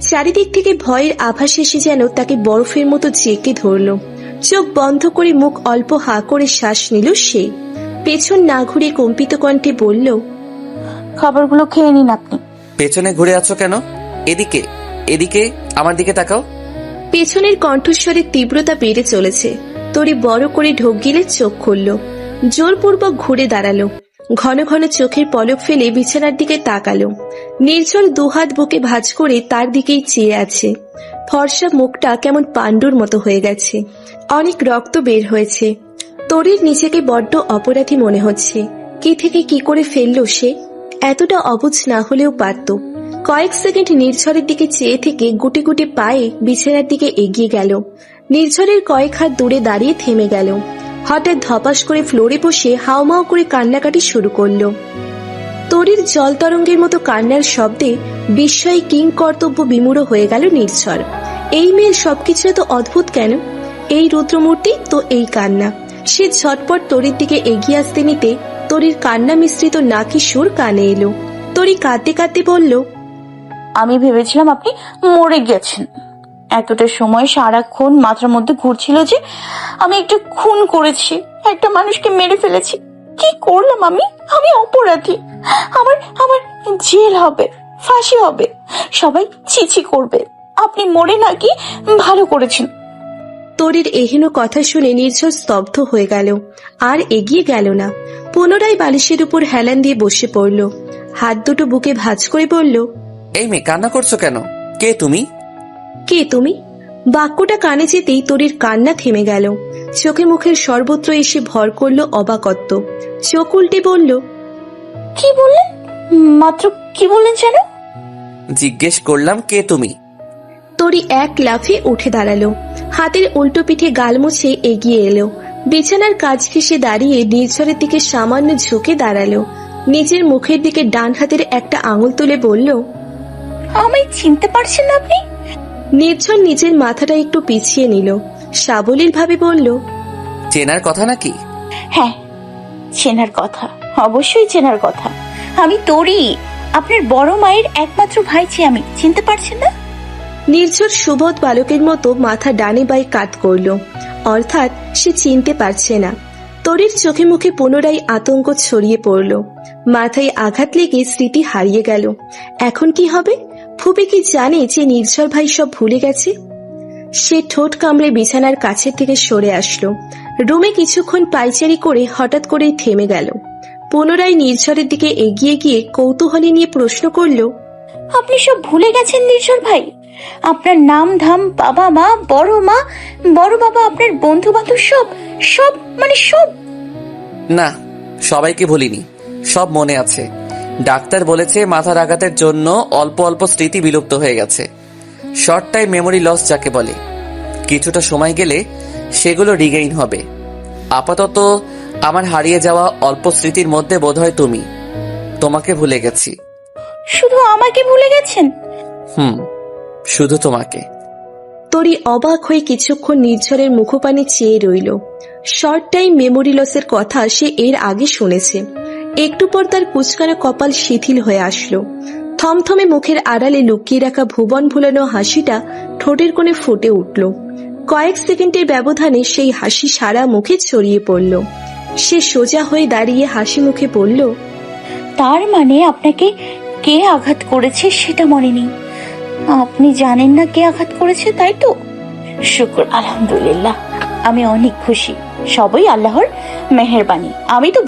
চারিদিক থেকে ভয়ের আভাস এসে যেন তাকে বরফের মতো জেঁকে ধরল। চোখ বন্ধ করে মুখ অল্প হা করে শ্বাস নিল সে। পেছন না ঘুরে কম্পিত কণ্ঠে বলল, খাবারগুলো খেয়ে নিন আপনি। পেছনে ঘুরে আছো কেন? এদিকে, এদিকে, আমার দিকে তাকাও। পেছনের কণ্ঠস্বরের তীব্রতা বেড়ে চলেছে। তরি বড় করে ঢোক গিলে চোখ খুলল, জোরপূর্বক ঘুরে দাঁড়ালো, ঘন ঘন চোখের পলক ফেলে বিছানার দিকে তাকালো। নির্ঝর দুহাত বুকে ভাঁজ করে তার দিকেই চেয়ে আছে। ফর্সা মুখটা কেমন পাণ্ডুর মতো হয়ে গেছে, অনেক রক্ত বের হয়েছে। তরির নিজেকে বড্ড অপরাধী মনে হচ্ছে। কি থেকে কি করে ফেললো সে? এতটা অবুঝ না হলেও পারত। কয়েক সেকেন্ড নির্ঝরের দিকে চেয়ে থেকে গুটি গুটি পায়ে বিছানার দিকে এগিয়ে গেল। নির্ঝরের কয়েক হাত দূরে দাঁড়িয়ে থেমে গেল। হঠাৎ ধপাস করে ফ্লোরে বসে হাউমাউ করে কান্নাকাটি শুরু করলো। তরির জল তরঙ্গের মতো কান্নার শব্দে বিস্ময়ে কিং কর্তব্য বিমূঢ় হয়ে গেল নির্ঝর। এই মেয়ের সবকিছু এত অদ্ভুত কেন? এই রুদ্রমূর্তি তো এই কান্না। সে ঝটপট তরির দিকে এগিয়ে আসতে নিতে তরির কান্না মিশ্রিত নাকি সুর কানে এলো। তরি কাঁদতে কাঁদতে বলল, আমি ভেবেছিলাম আপনি মরে গেছেন। এতটা সময় সারাক্ষণ মাথার মধ্যে ঘুরছিল যে আমি একটা খুন করেছি, একটা মানুষকে মেরে ফেলেছি। কি করলাম আমি? আমি অপরাধী। আমার আমার জেল হবে, ফাঁসি হবে, সবাই ছিছি করবে। আপনি মরে নাকি ভালো করেছেন। তরির এহেন কথা শুনে নির্ঝর স্তব্ধ হয়ে গেল, আর এগিয়ে গেল না। পুনরায় বালিশের উপর হেলান দিয়ে বসে পড়ল, হাত দুটো বুকে ভাঁজ করে বলল, এই মেয়ে, কান্না করছো কেন? কে তুমি? কে তুমি? বাক্যটা কানে যেতেই তরির কান্না থেমে গেল। চোখে মুখের সর্বত্র এসে ভর করল অবাকত্ব। চোখ উল্টে বলল, কি বললেন? মাত্র কি বললেন যেন? জিজ্ঞেস করলাম কে তুমি। তরি এক লাফে উঠে দাঁড়ালো, হাতের উল্টো পিঠে গাল মুছে এগিয়ে এলো। বিছানার কাজ ঘেঁষে দাঁড়িয়ে নির্ঝরের দিকে সামান্য ঝুঁকে দাঁড়ালো। নিজের মুখের দিকে ডান হাতের একটা আঙুল তুলে বলল, আমায় চিনতে পারছেন না আপনি? নির্ঝর নিজের মাথাটা একটু পিছিয়ে নিল, সাবলীল ভাবে বলল, চেনার কথা নাকি? হ্যাঁ, চেনার কথা, অবশ্যই চেনার কথা। আমি তরি, আপনার বড় মায়ের একমাত্র ভাইছি আমি। চিনতে পারছেন না? নির্ঝর সুবোধ বালকের মতো মাথা ডানে বাই কাত করল, অর্থাৎ সে চিনতে পারছে না। তরির চোখে মুখে পুনরায় আতঙ্ক ছড়িয়ে পড়ল। মাথায় আঘাত লেগে স্মৃতি হারিয়ে গেল। এখন কি হবে? ফুপি কি জানে যে নির্ঝর ভাই সব ভুলে গেছে? সে ঠোঁট কামড়ে বিছানার কাছের থেকে সরে আসলো। রুমে কিছুক্ষণ পায়চারি করে হঠাৎ করেই থেমে গেল। পুনরায় নির্ঝরের দিকে এগিয়ে গিয়ে কৌতূহলী নিয়ে প্রশ্ন করল, আপনি সব ভুলে গেছেন নির্ঝর ভাই? আপনার নাম ধাম, বাবা মা, বড় বাবা, আপনার বন্ধু বান্ধব, সব সব মানে সব? না, সবাইকে ভুলিনি, সব মনে আছে। ডাক্তার বলেছে মাথার আঘাতের জন্য অল্প অল্প স্মৃতি বিলুপ্ত হয়ে গেছে। শর্ট টাইম মেমোরি লস যাকে বলে। কিছুটা সময় গেলে সেগুলো রিগেইন হবে। আপাতত আমার হারিয়ে যাওয়া অল্প স্মৃতির মধ্যে বোধহয় তোমাকে ভুলে গেছি। শুধু আমাকে ভুলে গেছেন? শুধু তোমাকে। তরি অবাক হয়ে কিছুক্ষণ নির্ঝরের মুখপানে চেয়ে রইল। শর্ট টাইম মেমোরি লসের কথা সে এর আগে শুনেছে। একটু পর তার কুচকানো কপাল শিথিল হয়ে আসলো। থমথমে মুখের আড়ালে লুকিয়ে রাখা ভুবন ভুলানো হাসিটা ঠোঁটের কোণে ফুটে উঠল। কয়েক সেকেন্ডের ব্যবধানে সেই হাসি সারা মুখে ছড়িয়ে পড়ল। সে সোজা হয়ে দাঁড়িয়ে হাসি মুখে বলল, তার মানে আপনাকে কে আঘাত করেছে সেটা মনে নেই? আপনি জানেন না কে আঘাত করেছে, তাই তো? শুকর, আলহামদুলিল্লাহ, আমি অনেক খুশি। সবই আল্লাহর মেহেরবানি। আমি তো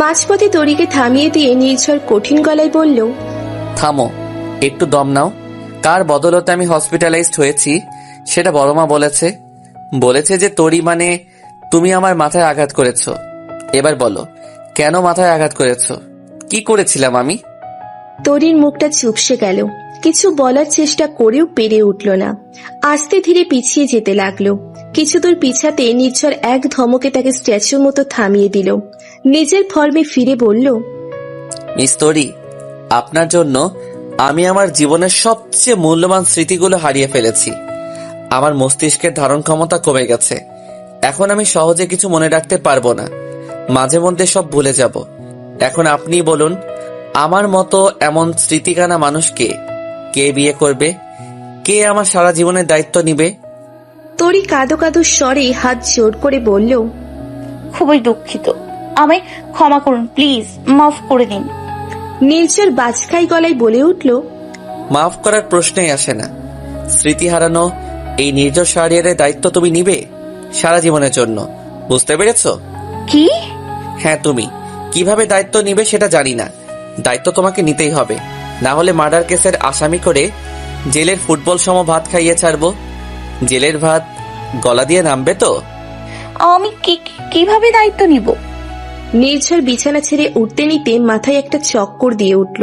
মাঝপথে তরিকে থামিয়ে দিয়ে নির্ঝর কঠিন গলায় বলল, থামো, একটু দম নাও। কার বদলতে আমি হসপিটালাইজড হয়েছি সেটা বড়মা বলেছে যে তরি মানে তুমি আমার মাথায় আঘাত করেছো। এবার বলো, কেন মাথায় আঘাত করেছো? কি করেছিলাম আমি? তরির মুখটা চুপসে গেল। কিছু বলার চেষ্টা করেও পেরে উঠল না। আস্তে ধীরে পিছিয়ে যেতে লাগলো। কিছু দূর পিছাতে নির্ঝর এক ধমকে তাকে স্ট্যাচুর মতো থামিয়ে দিল। নিজের ফর্মে ফিরে বলল, মিস তরি, আপনার জন্য আমি আমার জীবনের সবচেয়ে মূল্যবান স্মৃতিগুলো হারিয়ে ফেলেছি। আমার মস্তিষ্কের ধারণ ক্ষমতা কমে গেছে। এখন আমি সহজে কিছু মনে রাখতে পারবো না। মাঝে মধ্যে সব ভুলে যাব। এখন আপনিই বলুন, আমার মতো এমন স্মৃতিকানা মানুষকে কে বিয়ে করবে? কে আমার সারা জীবনের দায়িত্ব নিবে? তরি কাঁদো কাঁদো স্বরে হাত জোর করে বলল, খুবই দুঃখিত, আমায় ক্ষমা করুন, প্লিজ মাফ করে দিন। নির্ঝর বাজখাই গলায় বলে উঠল, মাফ করার প্রশ্নই আসে না। স্মৃতি হারানো এই নির্জর শাহরিয়ারের দায়িত্ব তুমি নিবে সারা জীবনের জন্য, বুঝতে পেরেছো? কি? হ্যাঁ, তুমি কিভাবে দায়িত্ব নিবে সেটা জানি না, দায়িত্ব তোমাকে নিতেই হবে, না হলে মার্ডার কেসের আসামি করে জেলের ফুটবল সম ভাত খাইয়ে ছাড়বো। জেলের ভাত গলা দিয়ে নামবে তো? আমি কিভাবে দায়িত্ব নিব? নির্ঝর বিছানা ছেড়ে উঠতে নিতে মাথায় একটা চক্কর দিয়ে উঠল।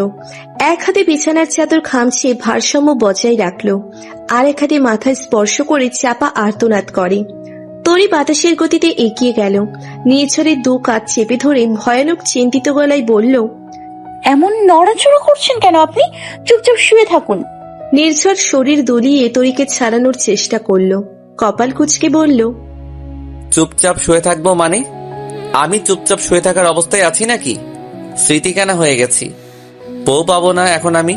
এক হাতে বিছানার চাদর খামছে ভারসাম্য বজায় রাখলো, আর এক হাতে মাথায় স্পর্শ করে চাপা আর্তনাদ করে। তরি বাতাসের গতিতে এগিয়ে গেল, নির্ঝরের দু কাঁধ চেপে ধরে ভয়ানক চিন্তিত গলায় বলল, এমন নড়াচড়া করছেন কেন আপনি? চুপচাপ শুয়ে থাকুন। নির্ঝর শরীর দুলিয়ে তরিকে ছাড়ানোর চেষ্টা করলো, কপাল কুঁচকে বলল, চুপচাপ শুয়ে থাকবো মানে? আমি চুপচাপ শুয়ে থাকার অবস্থায় আছি নাকি? স্মৃতিকানা হয়ে গেছি, বউ পাবো না এখন আমি,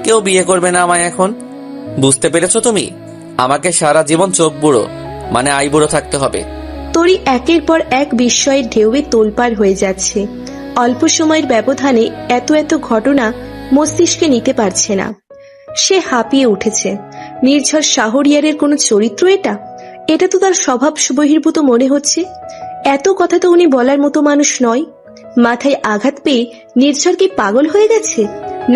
কেউ বিয়ে করবে না আমায় এখন, বুঝতে পেরেছো তুমি? আমাকে সারা জীবন চোখ বুড়ো মানে আই বুড়ো থাকতে হবে। তরি একের পর এক বিস্ময়ের ঢেউয়ে তোলপাড় হয়ে যাচ্ছে। অল্প সময়ের ব্যবধানে এত এত ঘটনা মস্তিষ্কে নিতে পারছে না। সে হাঁপিয়ে উঠেছে। নির্ঝর শাহরিয়ারের কোনো চরিত্র এটা? এটা তো তার স্বভাব বহির্ভূত মনে হচ্ছে। এত কথা তো উনি বলার মতো মানুষ নয়। মাথায় আঘাত পেয়ে নির্ঝর কি পাগল হয়ে গেছে,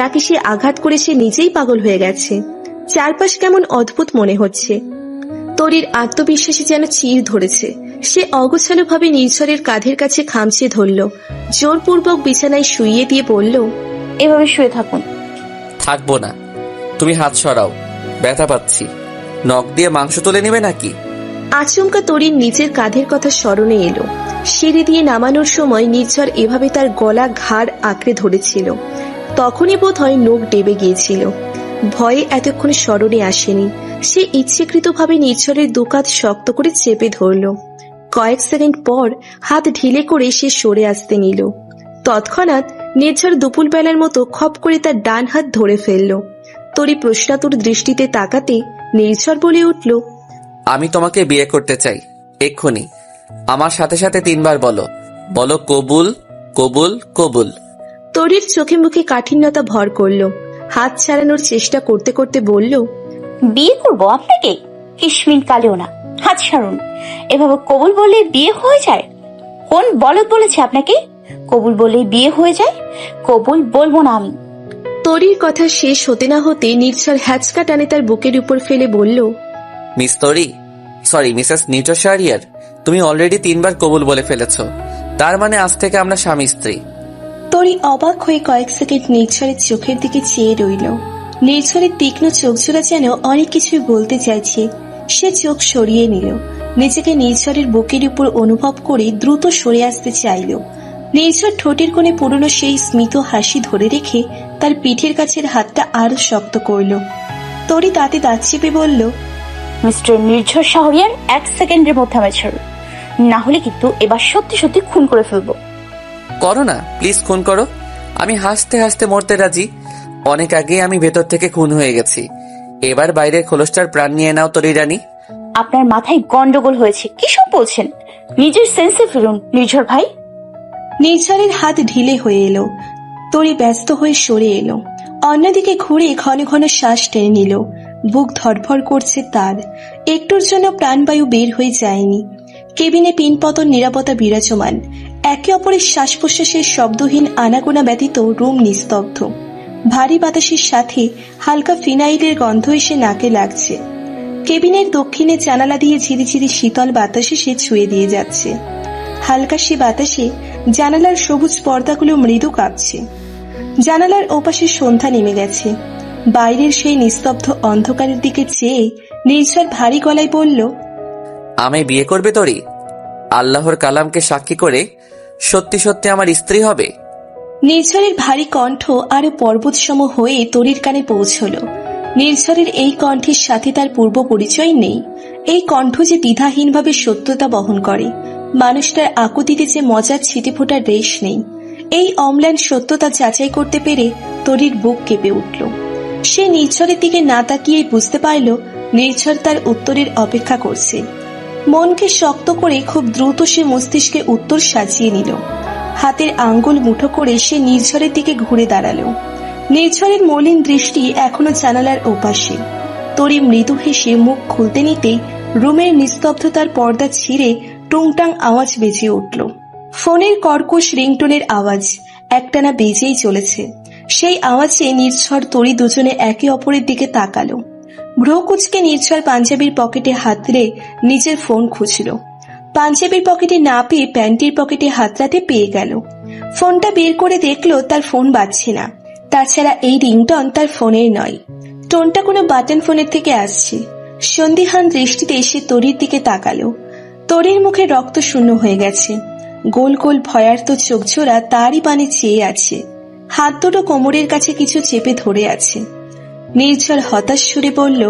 নাকি সে আঘাত করে সে নিজেই পাগল হয়ে গেছে? চারপাশ কেমন অদ্ভুত মনে হচ্ছে। তরির আত্মবিশ্বাসে যেন চির ধরেছে। সে অগোছালো ভাবে নির্ঝরের কাঁধের কাছে খামচে ধরল, জোরপূর্বক বিছানায় শুইয়ে দিয়ে বলল, এভাবে শুয়ে থাকুন। থাকবো না, তুমি হাত সরাও, ব্যথা পাচ্ছি। নখ দিয়ে মাংস তুলে নেবে নাকি? আচমকা তরির নিচের কাঁধের কথা স্মরণে এলো। সিঁড়ি দিয়ে নামানোর সময় নির্ঝর এভাবে তার গলা ঘাড় আঁকড়ে ধরেছিল। তখনই বোধ হয় নখ ডেবে গিয়েছিল। ভয়ে এতক্ষণ স্মরণে আসেনি। সে ইচ্ছেকৃতভাবে নির্ঝরের দুকাত শক্ত করে চেপে ধরল। কয়েক সেকেন্ড পর হাত ঢিলে করে সে সরে আসতে নিল। তৎক্ষণাৎ নির্ঝর দুপুর বেলার মতো খপ করে তার ডান হাত ধরে ফেলল। তরি প্রশ্নাতুর দৃষ্টিতে তাকাতে নির্ঝর বলে উঠল, আমি তোমাকে বিয়ে করতে চাই, এক্ষুনি। আমার সাথে সাথে 3 বার বলো, বলো কবুল কবুল কবুল। তরির চোখে মুখে কাঠিন্যতা ভর করল। হাত ছাড়ানোর চেষ্টা করতে করতে বলল, বিয়ে করব আপনাকে? কিশমিন কালেও না। হাত ছাড়ুন। এভাবে কবুল বলে বিয়ে হয়ে যায়? কোন বলদ বলেছে আপনাকে কবুল বলেই বিয়ে হয়ে যায়? কবুল বলবো না আমি। তরির কথা শেষ হতে না হতে নির্ঝর হ্যাচকা টানে তার বুকের উপর ফেলে বলল, মিস তরি, সরি মিসেস নির্জর শাহরিয়ার, তুমি অলরেডি 3 বার কবুল বলে ফেলেছো। তার মানে আজ থেকে আমরা স্বামী স্ত্রী। তরি অবাক হয়ে কয়েক সেকেন্ড নির্ঝরের চোখের দিকে চেয়ে রইল। নির্ঝরের তীক্ষ্ণ চোখজোড়া যেন অনেক কিছুই বলতে চাইছে। সে চোখ সরিয়ে নিল, নিজেকে নির্ঝরের বুকের উপর অনুভব করে দ্রুত সরে আসতে চাইল। নির্ঝর ঠোঁটের কোণে পুরনো সেই স্মিত হাসি ধরে রেখে তার পিঠের কাছের হাতটা আরো শক্ত করল। তরি দাঁতে দাঁত চেপে বলল, মিস্টার নির্ঝর শাহরিয়ার, 1 সেকেন্ডের মধ্যে আমায় ছাড়ুন, না হলে কিন্তু এবার সত্যি সত্যি খুন করে ফেলবো। করো না, প্লিজ খুন করো। আমি হাসতে হাসতে মরতে রাজি। অনেক আগে আমি ভেতর থেকে খুন হয়ে গেছি। এবার বাইরের খোলসটার প্রাণ নিয়ে নাও তরি রানী। আপনার মাথায় গন্ডগোল হয়েছে, কিসব বলছেন? নিজের সেন্সে ফিরুন নির্ঝর ভাই। নির্ঝরের হাত ঢিলে হয়ে এলো। তরি ব্যস্ত হয়ে সরে এলো, অন্যদিকে ঘুরে ঘন ঘন শ্বাস টেনে নিল। বুক ধড়ফড় করছে তার। একটুর জন্য প্রাণবায়ু বের হয়ে যায়নি। কেবিনে পিনপতন নিরাপত্তা বিরাজমান। একে অপরের শ্বাস প্রশ্বাসের শব্দহীন আনাগোনা ব্যতীত রুম নিস্তব্ধ। ভারী বাতাসের সাথে হালকা ফিনাইলের গন্ধ এসে নাকে লাগছে। কেবিনের দক্ষিণে জানালা দিয়ে ঝিরিঝিরি শীতল বাতাসে সে ছুঁয়ে দিয়ে যাচ্ছে। হালকা সে বাতাসে জানালার সবুজ পর্দাগুলো মৃদু কাঁপছে। জানালার ওপাশে সন্ধ্যা নেমে গেছে। বাইরের সেই নিস্তব্ধ অন্ধকারের দিকে চেয়ে নির্ঝর ভারী গলায় বলল, আমায় বিয়ে করবে তরি? আল্লাহর কালামকে সাক্ষী করে সত্যি সত্যি আমার স্ত্রী হবে? নির্ঝরের ভারী কণ্ঠ আরো পর্বতসম হয়ে তরির কানে পৌঁছল। নির্ঝরের এই কণ্ঠের সাথে তার পূর্ব পরিচয় নেই। এই কণ্ঠ যে দ্বিধাহীনভাবে সত্যতা বহন করে। মানুষটার আকুতিতে যে মজার ছিটে ফোটার রেশ নেই। এই অম্লান সত্যতা যাচাই করতে পেরে তরির বুক কেঁপে উঠল। সে নির্ঝরের দিকে না তাকিয়েই বুঝতে পারল নির্ঝর তার উত্তরের অপেক্ষা করছে। মনকে শক্ত করে খুব দ্রুত সে মস্তিষ্কে উত্তর সাজিয়ে নিল। হাতের আঙ্গুল মুঠো করে সে নির্ঝরের দিকে ঘুরে দাঁড়ালো। নির্ঝরের মলিন দৃষ্টি এখনো জানালার ওপাশে। তরি মৃদু হেসে মুখ খুলতে নিতেই রুমের নিস্তব্ধতার পর্দা ছিঁড়ে টুংটাং আওয়াজ বেজে উঠল। ফোনের কর্কশ রিংটোনের আওয়াজ একটানা বেজেই চলেছে। সেই আওয়াজে নির্ঝর তরি দুজনে একে অপরের দিকে তাকালো। ভ্রু কুচকে নির্ঝর পাঞ্জাবির পকেটে হাত দিলে নিজের ফোন খুঁজল। পাঞ্জাবির পকেটে না পেয়ে প্যান্টির পকেটে হাতড়াতে পেয়ে গেল। ফোনটা বের করে দেখলো তার ফোন বাজছে না। তাছাড়া এই রিংটন তার ফোনের নয়, টোনটা কোনো বাটন ফোনের থেকে আসছে। সন্দিহান দৃষ্টিতে সে তরির দিকে তাকালো। তরির মুখে রক্ত শূন্য হয়ে গেছে। গোল গোল ভয়ার্ত চোখ জোড়া তারই পানে চেয়ে আছে। হাত দুটো কোমরের কাছে কিছু চেপে ধরে আছে। নির্ঝর হতাশ সুরে বলল,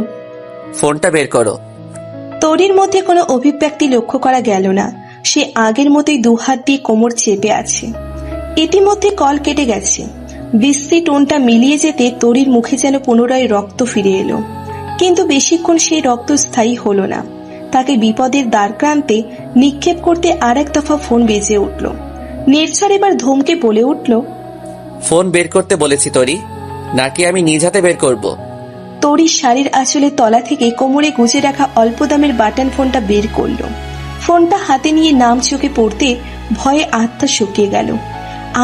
ফোনটা বের করো। তরির মধ্যে কোনো অভিব্যক্তি লক্ষ্য করা গেল না। সে আগের মতোই দুহাত দিয়ে কোমর চেপে আছে। ইতিমধ্যে কল কেটে গেছে। বিশ্রী টোনটা মিলিয়ে যেতে তরির মুখে যেন পুনরায় রক্ত ফিরে এলো। কিন্তু বেশিক্ষণ সেই রক্ত স্থায়ী হলো না। তাকে বিপদের দ্বারক্রান্তে নিক্ষেপ করতে আর এক দফা ফোন বেজে উঠল। নির্ঝর এবার ধমকে বলে উঠল, ফোন বের করতে বলেছি তরি, নাকি আমি নিজ হাতে বের করব? তরি শাড়ির আঁচলের তলা থেকে কোমরে গুজে রাখা অল্প দামের বাটন ফোনটা বের করল। ফোনটা হাতে নিয়ে নাম চোখে পড়তে ভয়ে আত্মা শুকিয়ে গেল।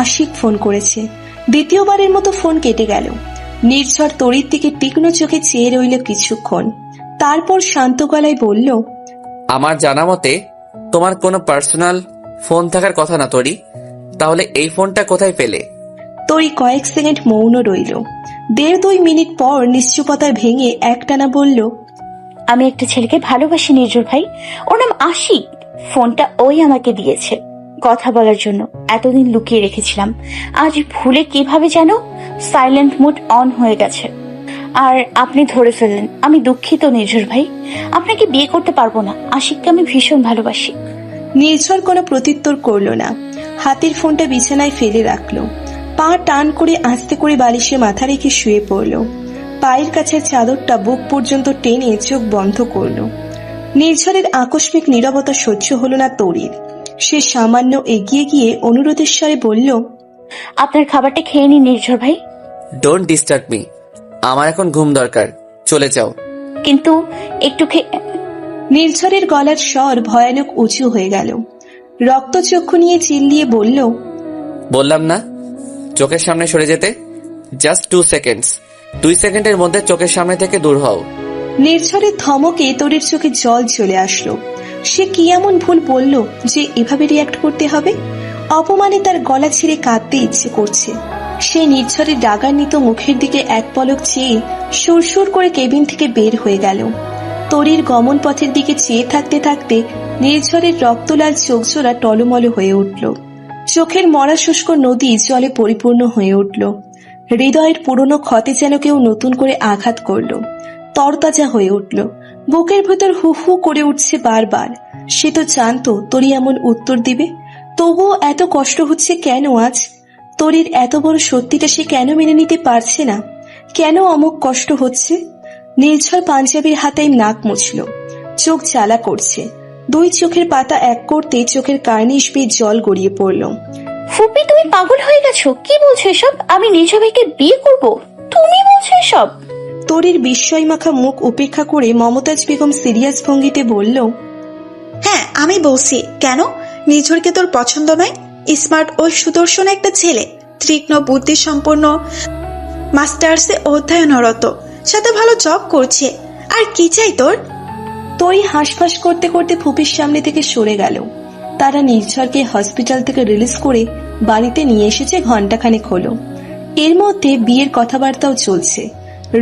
আশিক ফোন করেছে। দ্বিতীয়বারের মতো ফোন কেটে গেল। নির্ঝর তরির দিকে তীক্ষ্ণ চোখে চেয়ে রইল কিছুক্ষণ। তারপর শান্ত গলায় বলল, আমার জানা মতে তোমার কোনো পার্সোনাল ফোন থাকার কথা না তরি, তাহলে এই ফোনটা কোথায় পেলে? তরি কয়েক সেকেন্ড মৌন রইল। 1.5-2 মিনিট পর নিশ্চুপতায় ভেঙে একটানা বলল, আমি একটা ছেলেকে ভালোবাসি নির্ঝর ভাই, ওর নাম আশিক। ফোনটা ওই আমাকে দিয়েছে কথা বলার জন্য। এতদিন লুকিয়ে রেখেছিলাম, আজ ভুলে কিভাবে যেন সাইলেন্ট মোড অন হয়ে গেছে, আর আপনি ধরে ফেললেন। আমি দুঃখিত নির্ঝর ভাই, আপনাকে বিয়ে করতে পারবো না। আশিককে আমি ভীষণ ভালোবাসি। নির্ঝর কোনো প্রত্যুত্তর করল না। হাতের ফোনটা বিছানায় ফেলে রাখলো। পা টান করে আস্তে করে বালিশে মাথা রেখে শুয়ে পড়ল। পায়ের কাছের চাদরটা বুক পর্যন্ত টেনে চোখ বন্ধ করল। নির্ঝরের আকস্মিক নীরবতা সহ্য হলো না তরির। সে সামান্য এগিয়ে গিয়ে অনুরোধের স্বরে বলল, আপনার খাবারটা খেয়ে নিন নির্ঝর ভাই। ডোন্ট ডিস্টার্ব মি, আমার এখন ঘুম দরকার, চলে যাও। কিন্তু একটু নির্ঝরের গলার স্বর ভয়ানক উঁচু হয়ে গেল। রক্তচক্ষু নিয়ে চিল্লিয়ে বলল, বললাম না চোখের সামনে সরে যেতে? Just 2 seconds. 2 সেকেন্ডের মধ্যে চোখের সামনে থেকে দূর হও। নির্ঝরের ধমকে তরির চোখে জল চলে আসলো। সে কি এমন ভুল বলল যে এভাবে রিয়াক্ট করতে হবে? অপমানে তার গলা ছিঁড়ে কাঁদতে ইচ্ছে করছে। সে নির্ঝরের ডাগান্বিত মুখের দিকে এক পলক চেয়ে সুরসুর করে কেবিন থেকে বের হয়ে গেল। তরির গমন পথের দিকে চেয়ে থাকতে থাকতে নির্ঝরের রক্তলাল চোখজোড়া টলমল হয়ে উঠল। চোখের মরা শুষ্ক নদী জলে পরিপূর্ণ হয়ে উঠল। হৃদয়ের পুরনো ক্ষতে যেন কেউ নতুন করে আঘাত করল। তরতাজা হয়ে উঠল। বুকের ভেতর হু হু করে উঠছে বারবার। সে তো জানতো তরি এমন উত্তর দিবে, তবুও এত কষ্ট হচ্ছে কেন আজ? তরির এত বড় সত্যিটা সে কেন মেনে নিতে পারছে না? কেন অমুক কষ্ট হচ্ছে? নির্ঝর পাঞ্জাবির হাতায় নাক মুছল। চোখ জ্বালা করছে। 2 চোখের পাতা এক করতে চোখের কার্নিশ বেয়ে জল গড়িয়ে পড়ল। ফুপি, তুমি পাগল হয়ে গেছো? কি বলছো এসব? আমি নির্ঝর ভাইকে বিয়ে করব? তুমি বলছো এসব? তরির বিস্ময় মাখা মুখ উপেক্ষা করে মমতাজ বেগম সিরিয়াস ভঙ্গিতে বলল, হ্যাঁ আমি বলছি। কেন? নির্ঝরকে তোর পছন্দ নয়? স্মার্ট ও সুদর্শন একটা ছেলে, তীক্ষ্ণ বুদ্ধি সম্পন্ন, মাস্টার্সে অধ্যয়নরত, সাথে ভালো জব করছে। আর কি চাই তোর? তরি হাঁসফাঁস করতে করতে ফুপির সামনে থেকে সরে গেল। তারা নির্ঝরকে হসপিটাল থেকে রিলিজ করে বাড়িতে নিয়ে এসেছে ঘন্টাখানেক হলো। এর মধ্যে বিয়ের কথাবার্তাও চলছে।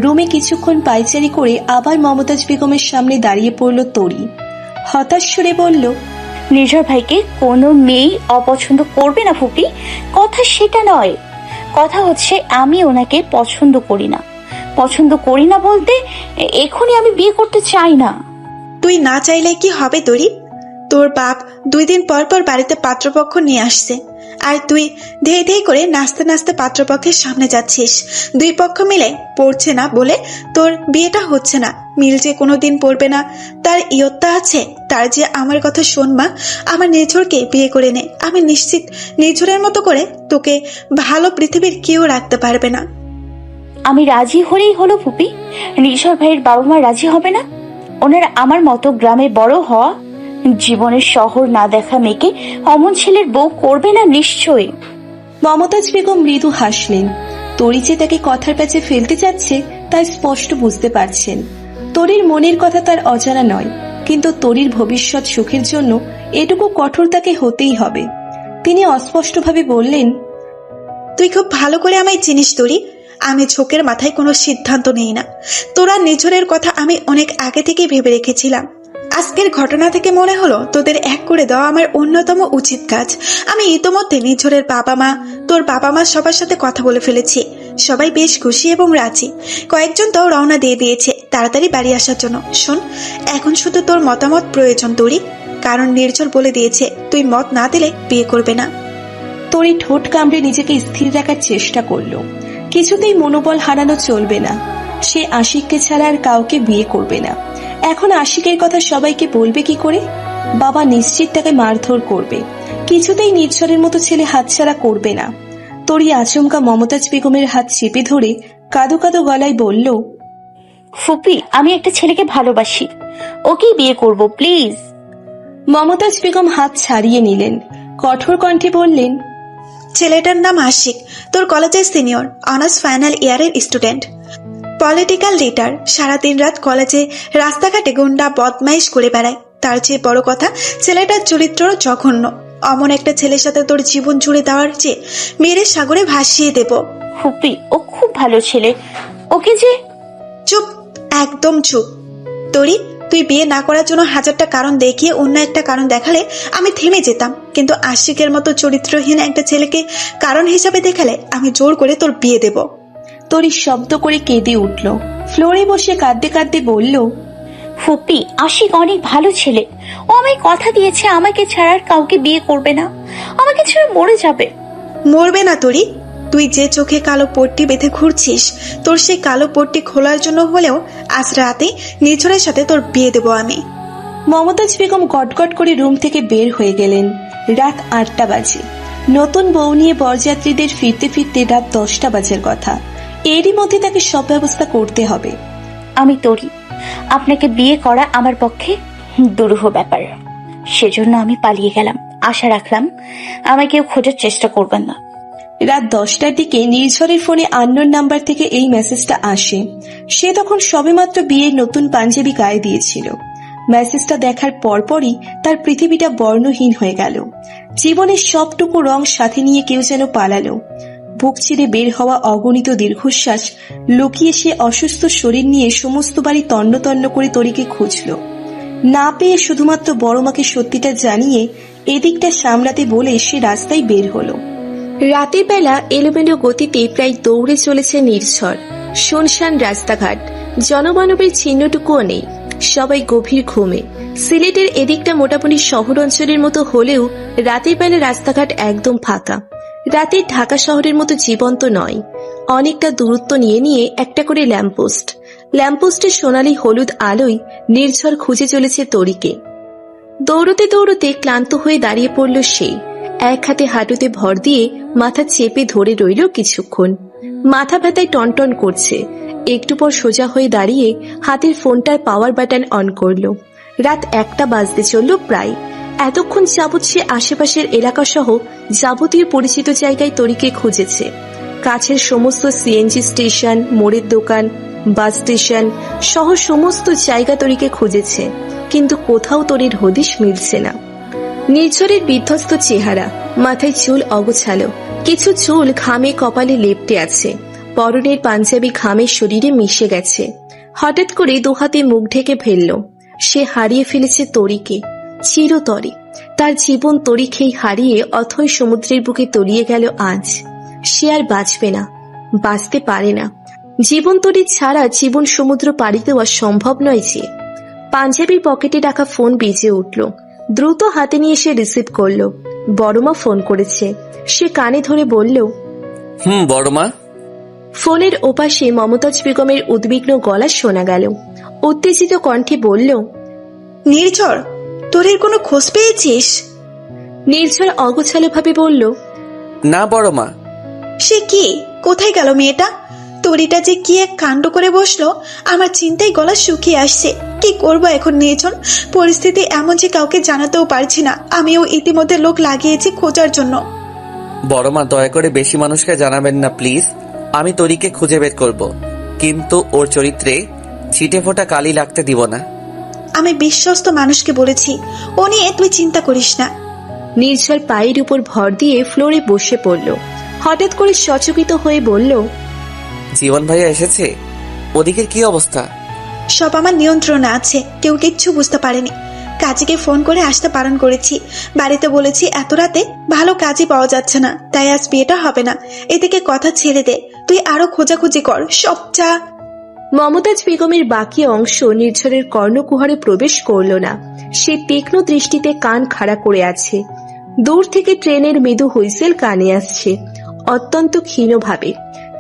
রুমে কিছুক্ষণ পায়চারি করে আবার মমতাজ বেগমের সামনে দাঁড়িয়ে পড়ল তরি। হতাশ সুরে বলল, নির্ঝর ভাইকে কোনো মেয়ে অপছন্দ করবে না ফুপি, কথা সেটা নয়। কথা হচ্ছে আমি ওনাকে পছন্দ করি না। পছন্দ করি না বলতে এখনই আমি বিয়ে করতে চাই না। তুই না চাইলে কি হবে তরি? তোর বাপ 2 দিন পর পর বাড়িতে পাত্রপক্ষ নিয়ে আসছে। আর তুই ধেই ধেই করে নাচতে নাচতে পাত্রপক্ষের সামনে যাচ্ছিস। দুই পক্ষ মিলে পড়ছে না বলে তোর বিয়েটা হচ্ছে না। মিল যে কোনোদিন পড়বে না তার ইয়ত্তা আছে? তার যে আমার কথা শোন মা, আমার নিঝরকে বিয়ে করে নে। আমি নিশ্চিত নিঝরের মতো করে তোকে ভালো পৃথিবীর কেউ রাখতে পারবে না। আমি রাজি হলেই হলো ফুপি। নির্ঝর ভাইয়ের বাবা মা রাজি হবে না? ওনারা আমার মতো গ্রামে বড় হওয়া, জীবনের শহর না দেখা মেয়েকে অমন ছেলের বউ করবে না নিশ্চয়ই। মমতাজ বেগম মৃদু হাসলেন। তরি যে তাকে কথার প্যাচে ফেলতে চাচ্ছে তা স্পষ্ট বুঝতে পারছেন। তরির মনের কথা তার অজানা নয়, কিন্তু তরির ভবিষ্যৎ সুখের জন্য এটুকু কঠোর তাকে হতেই হবে। তিনি অস্পষ্টভাবে বললেন, তুই খুব ভালো করে আমায় চিনিস তরি। আমি ঝোঁকের মাথায় কোনো সিদ্ধান্ত নেই না। তোরা নিঝরের কথা আমি অনেক আগে থেকে ভেবে রেখেছিলাম। আজকের ঘটনা থেকে মনে হলো তোদের এক করে দেওয়া আমার অন্যতম উচিত কাজ। আমি ইতোমধ্যে নিঝরের বাবা মা, তোর বাবা মা সবার সাথে কথা বলে ফেলেছি। সবাই বেশ খুশি এবং রাজি। কয়েকজন তো রওনা দিয়ে দিয়েছে তাড়াতাড়ি বাড়ি আসার জন্য। শোন, এখন শুধু তোর মতামত প্রয়োজন তরি, কারণ নির্ঝর বলে দিয়েছে তুই মত না দিলে বিয়ে করবে না। তরি ঠোঁট কামড়ে নিজেকে স্থির রাখার চেষ্টা করলো। কিছুতেই মনোবল হারানো চলবে না। সে আশিককে ছাড়া আর কাউকে বিয়ে করবে না। এখন আশিকের কথা সবাইকে বলবে কি করে? বাবা নিশ্চিত তাকে মারধর করবে। কিছুতেই নির্ঝরের মতো ছেলে হাতছাড়া করবে না। তরি আচমকা মমতাজ বেগমের হাত চেপে ধরে কাঁদো কাঁদো গলায় বলল, ফুপি, আমি একটা ছেলেকে ভালোবাসি, ওকেই বিয়ে করব প্লিজ। মমতাজ বেগম হাত ছাড়িয়ে নিলেন। কঠোর কণ্ঠে বললেন, ছেলেটার নাম আশিক, তোর কলেজের সিনিয়র, অনার্স ফাইনাল ইয়ারের স্টুডেন্ট, পলিটিক্যাল লিডার। সারাদিন রাত কলেজে রাস্তাঘাটে গুন্ডা বদমাইশ করে বেড়ায়। তার চেয়ে বড় কথা, ছেলেটার চরিত্র জঘন্য। অমন একটা ছেলের সাথে তোর জীবন জুড়ে দেওয়ার চেয়ে মেরে সাগরে ভাসিয়ে দেব। ফুপি, ও খুব ভালো ছেলে, ওকে যে। চুপ, একদম চুপ। তরি, তুই বিয়ে না করার জন্য হাজারটা কারণ দেখিয়ে অন্য একটা কারণ দেখালে আমি থেমে যেতাম, কিন্তু আশিকের মতো চরিত্রহীন একটা ছেলেকে কারণ হিসাবে দেখালে আমি জোর করে তোর বিয়ে দেব। তরি শব্দ করে কেঁদে উঠল। ফ্লোরে বসে কাঁদতে কাঁদতে বলল, ফুপি, আশিক অনেক ভালো ছেলে। ও আমায় কথা দিয়েছে আমাকে ছাড়া আর কাউকে বিয়ে করবে না, আমাকে ছেড়ে মরে যাবে। মরবে না তরি। তুই যে চোখে কালো পট্টি বেঁধে ঘুরছিস, তোর সেই কালো পট্টি খোলার জন্য হলেও আজ রাতে নিঝরের সাথে তোর বিয়ে দেব আমি। মমতাজ বেগম গটগট করে রুম থেকে বের হয়ে গেলেন। রাত 8টা বাজে। নতুন বউ নিয়ে বরযাত্রীদের ফিরতে ফিরতে রাত 10টা বাজের কথা। এরই মধ্যে তাকে সব ব্যবস্থা করতে হবে। আমি তরি, আপনাকে বিয়ে করা আমার পক্ষে দুরূহ ব্যাপার। সেজন্য আমি পালিয়ে গেলাম। আশা রাখলাম আমায় কেউ খোঁজার চেষ্টা করবেন না। রাত 10টার দিকে নির্ঝরের ফোনে আননোন নাম্বার থেকে এই মেসেজটা আসে। সে তখন সবেমাত্র বিয়ের নতুন পাঞ্জাবি গায়ে দিয়েছিল। মেসেজটা দেখার পরপরই তার পৃথিবীটা বর্ণহীন হয়ে গেল। জীবনের সবটুকু রং সাথে নিয়ে কেউ যেন পালালো। বুক চিরে বের হওয়া অগণিত দীর্ঘশ্বাস লুকিয়ে সে অসুস্থ শরীর নিয়ে সমস্ত বাড়ি তন্ন তন্ন করে তরিকে খুঁজল। না পেয়ে শুধুমাত্র বড় মাকে সত্যিটা জানিয়ে এদিকটা সামলাতে বলে সে রাস্তায় বের হলো। রাতের বেলা এলোমেলো গতিতে প্রায় দৌড়ে চলেছে নির্ঝর। শুনশান রাস্তাঘাট, জনমানবের চিহ্নটুকুও নেই। সবাই গভীর ঘুমে। সিলেটের এদিকটা মোটামুটি শহর অঞ্চলের মতো হলেও রাতের বেলা রাস্তাঘাট একদম ফাঁকা। রাতের ঢাকা শহরের মতো জীবন্ত নয়। অনেকটা দূরত্ব নিয়ে নিয়ে একটা করে ল্যাম্পপোস্ট। ল্যাম্পপোস্টের সোনালি হলুদ আলোয় নির্ঝর খুঁজে চলেছে তরিকে। দৌড়তে দৌড়তে ক্লান্ত হয়ে দাঁড়িয়ে পড়ল সে। এক হাতে হাঁটুতে ভর দিয়ে মাথা চেপে ধরে রইল কিছুক্ষণ। মাথা ব্যথায় টনটন করছে। একটু পর সোজা হয়ে দাঁড়িয়ে হাতের ফোনটার পাওয়ার বাটন অন করলো। রাত 1টা বাজতে চলল প্রায়। এতক্ষণ যাবৎ সে আশেপাশের এলাকা সহ যাবতীয় পরিচিত জায়গায় তরিকে খুঁজেছে। কাছের সমস্ত সিএনজি স্টেশন, মোড়ের দোকান, বাস স্টেশন সহ সমস্ত জায়গা তরিকে খুঁজেছে, কিন্তু কোথাও তরির হদিশ মিলছে না। নির্ঝরের বিধ্বস্ত চেহারা, মাথায় চুল অগোছালো, কিছু চুল ঘামে কপালে লেপ্টে আছে। পরনের পাঞ্জাবি ঘামের শরীরে মিশে গেছে। হঠাৎ করে দুহাতে মুখ ঢেকে ফেলল। সে হারিয়ে ফেলেছে তরিকে, চিরতরে। তার জীবন তরি খেই হারিয়ে অথই সমুদ্রের বুকে তলিয়ে গেল আজ। সে আর বাঁচবে না, বাঁচতে পারে না। জীবন তরি ছাড়া জীবন সমুদ্র পাড়ি দেওয়া সম্ভব নয় যে। পাঞ্জাবির পকেটে রাখা ফোন বেজে উঠল। দ্রুত হাতে নিয়ে সে রিসিভ করল। বড়মা ফোন করেছে। সে কানে ধরে বলল, বড় মা। ফোনের ওপাশে মমতাজ বেগমের উদ্বিগ্ন গলা শোনা গেল। উত্তেজিত কণ্ঠে বলল, নির্ঝর, তোর এর কোনো খোঁজ পেয়েছিস? নির্ঝর অগোছালো ভাবে বলল, না বড় মা। সে কি, কোথায় গেল মেয়েটা? তরিটা যে কি এক কাণ্ড করে বসলো, আমার চিন্তায় গলা শুকিয়ে আসছে। কি করবো এখন নির্ঝর? পরিস্থিতি এমন যে কাউকে জানাতেও পারছি না। আমিও ইতিমধ্যে লোক লাগিয়েছি খোঁজার জন্য। বড় মা, দয়া করে বেশি মানুষকে জানাবেন না প্লিজ। আমি তরিকে খুঁজে বের করব, কিন্তু ওর চরিত্রে ছিটে ফোটা কালি লাগতে দিব না। আমি বিশ্বস্ত মানুষকে বলেছি, ও নিয়ে তুই চিন্তা করিস না। নির্ঝর পায়ের উপর ভর দিয়ে ফ্লোরে বসে পড়ল। হঠাৎ করে সচকিত হয়ে বলল, জীবন ভাইয়া এসেছে? ওদিকের কি অবস্থা? সব আমার নিয়ন্ত্রণে আছে, কেউ কিচ্ছু বুঝতে পারেনি। কাজীকে ফোন করে আসতে বারণ করেছি। বাড়িতে বলেছি এত রাতে ভালো কাজই পাওয়া যাচ্ছে না, তাই আজ বিয়েটা হবে না। এদিকে কথা ছেড়ে দে, তুই আরো খোঁজাখুঁজি কর সব চা। মমতাজ বেগমের বাকি অংশ নির্ঝরের কর্ণকুহরে প্রবেশ করল না। সে তীক্ষ্ণ দৃষ্টিতে কান খাড়া করে আছে। দূর থেকে ট্রেনের মৃদু হুইসেল কানে আসছে, অত্যন্ত ক্ষীণভাবে।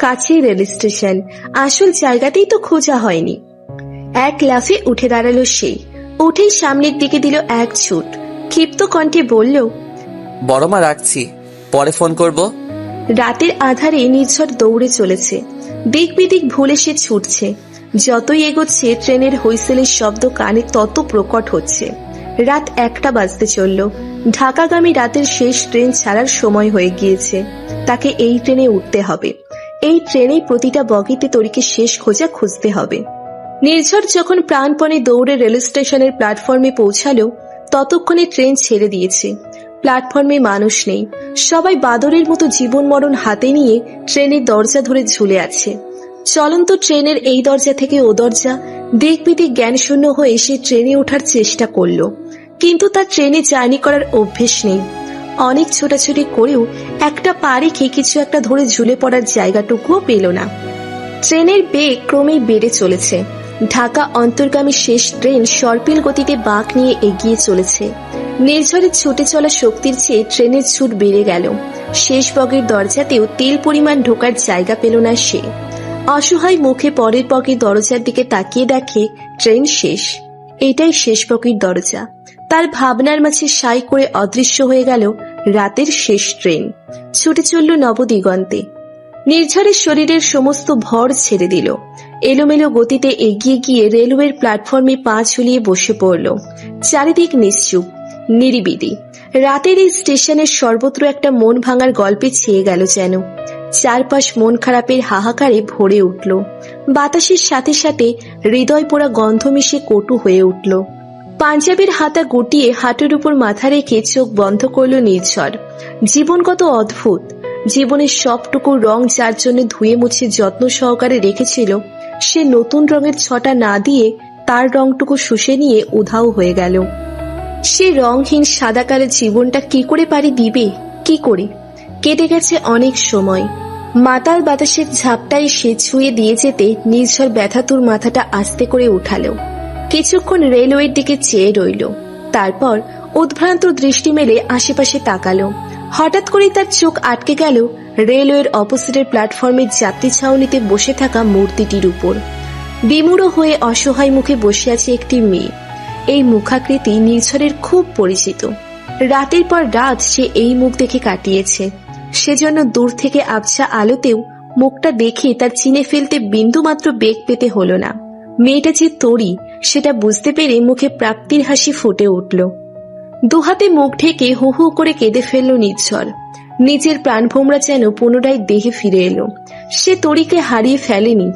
কাছে রেল স্টেশন, আসল জায়গাতেই তো খোঁজা হয়নি। এক লাফে উঠে দাঁড়ালো সে। উঠেই সামনের দিকে দিল এক ছুট। ক্ষিপ্ত কণ্ঠে বলল, বড় মা রাখছি, পরে ফোন করব। রাতের আধারে নির্ঝর দৌড়ে চলেছে। দিক বিদিক ভুলে সে ছুটছে। যতই এগোচ্ছে ট্রেনের হুইসেলের শব্দ কানে তত প্রকট হচ্ছে। রাত 1টা বাজতে চলল। ঢাকাগামী রাতের শেষ ট্রেন ছাড়ার সময় হয়ে গিয়েছে। তাকে এই ট্রেনে উঠতে হবে। এই ট্রেনেই প্রতিটা বগিতে তরিকে শেষ খোঁজা খুঁজতে হবে। নির্ঝর যখন প্রাণপণে দৌড়ে রেল স্টেশনের প্ল্যাটফর্মে পৌঁছালো, ততক্ষণে ট্রেন ছেড়ে দিয়েছে। প্ল্যাটফর্মে মানুষ নেই। সবাই বাদরের মতো জীবন মরণ হাতে নিয়ে ট্রেনের দরজা ধরে ঝুলে আছে। চলন্ত ট্রেনের এই দরজা থেকে ও দরজা, দিক বিদিক জ্ঞানশূন্য হয়ে সে ট্রেনে ওঠার চেষ্টা করলো, কিন্তু তার ট্রেনে জার্নি করার অভ্যেস নেই। অনেক ছোটাছুটি করেও একটা পা রেখে কিছু একটা ধরে ঝুলে পড়ার জায়গাটুকুও পেল না। ট্রেনের বেগ ক্রমেই বেড়ে চলেছে। ঢাকা অন্তর্গামী শেষ ট্রেন সর্পিল গতিতে বাঁক নিয়ে এগিয়ে চলেছে। নির্ঝরের ছুটে চলা শক্তির চেয়ে ট্রেনের ছুট বেড়ে গেল। শেষ বগের দরজাতেও তেল পরিমাণ ঢোকার জায়গা পেল না সে। অসহায় মুখে পরের বগের দরজার দিকে তাকিয়ে দেখে ট্রেন শেষ। এটাই শেষ বগের দরজা। তার ভাবনার মাঝে সাই করে অদৃশ্য হয়ে গেল রাতের শেষ ট্রেন। ছুটে চলল নবদিগন্তে। নির্ঝরের শরীরের সমস্ত ভর ছেড়ে দিল। এলোমেলো গতিতে এগিয়ে গিয়ে রেলওয়ের প্ল্যাটফর্মে পা ঝুলিয়ে বসে পড়ল। চারিদিক নিশ্চুপ, নিরিবিলি। রাতের এই স্টেশনের সর্বত্র একটা মন ভাঙার গল্পে ছেয়ে গেল যেন। চারপাশ মন খারাপের হাহাকারে ভরে উঠল। বাতাসের সাথে সাথে হৃদয় পোড়া গন্ধ মিশে কটু হয়ে উঠল। পাঞ্জাবের হাতা গুটিয়ে হাঁটুর উপর মাথা রেখে চোখ বন্ধ করল নির্ঝর। জীবন কত অদ্ভুত। জীবনের সবটুকু রং যার জন্য ধুয়ে মুছে যত্ন সহকারে রেখেছিল, সে নতুন রঙের ছটা না দিয়ে তার রংটুকু শুষে নিয়ে উধাও হয়ে গেল। সে রংহীন সাদা কালো জীবনটা কি করে পাড়ি দিবে? কি করে? কেটে গেছে অনেক সময়। মাতাল বাতাসের ঝাপটাই সে ছুঁয়ে দিয়ে যেতে নির্ঝর ব্যথাতুর মাথাটা আস্তে করে উঠালো। কিছুক্ষণ রেলওয়ের দিকে চেয়ে রইল। তারপর উদ্ভ্রান্ত দৃষ্টি মেলে আশেপাশে তাকালো। হঠাৎ করেই তার চোখ আটকে গেল রেলওয়ের অপোজিটের প্ল্যাটফর্মের যাত্রী ছাউনিতে বসে থাকা মূর্তিটির উপর। বিমূঢ় হয়ে অসহায় মুখে বসে আছে একটি মেয়ে। এই মুখাকৃতি নির্ঝরের খুব পরিচিত। রাতের পর রাত সে এই মুখ দেখে কাটিয়েছে। সেজন্য দূর থেকে আবছা আলোতেও মুখটা দেখে তার চিনে ফেলতে বিন্দুমাত্র বেগ পেতে হলো না। মেয়েটা যে তরি সেটা বুঝতে পেরে মুখে প্রাপ্তির হাসি ফুটে উঠল। দুহাতে মুখ ঢেকে হু হু করে কেঁদে ফেলল নির্ঝর। নিজের প্রাণভোমরা যেন পুনরায় দেহে ফিরে এলো। সে তরিকে হারিয়ে ফেলেনি,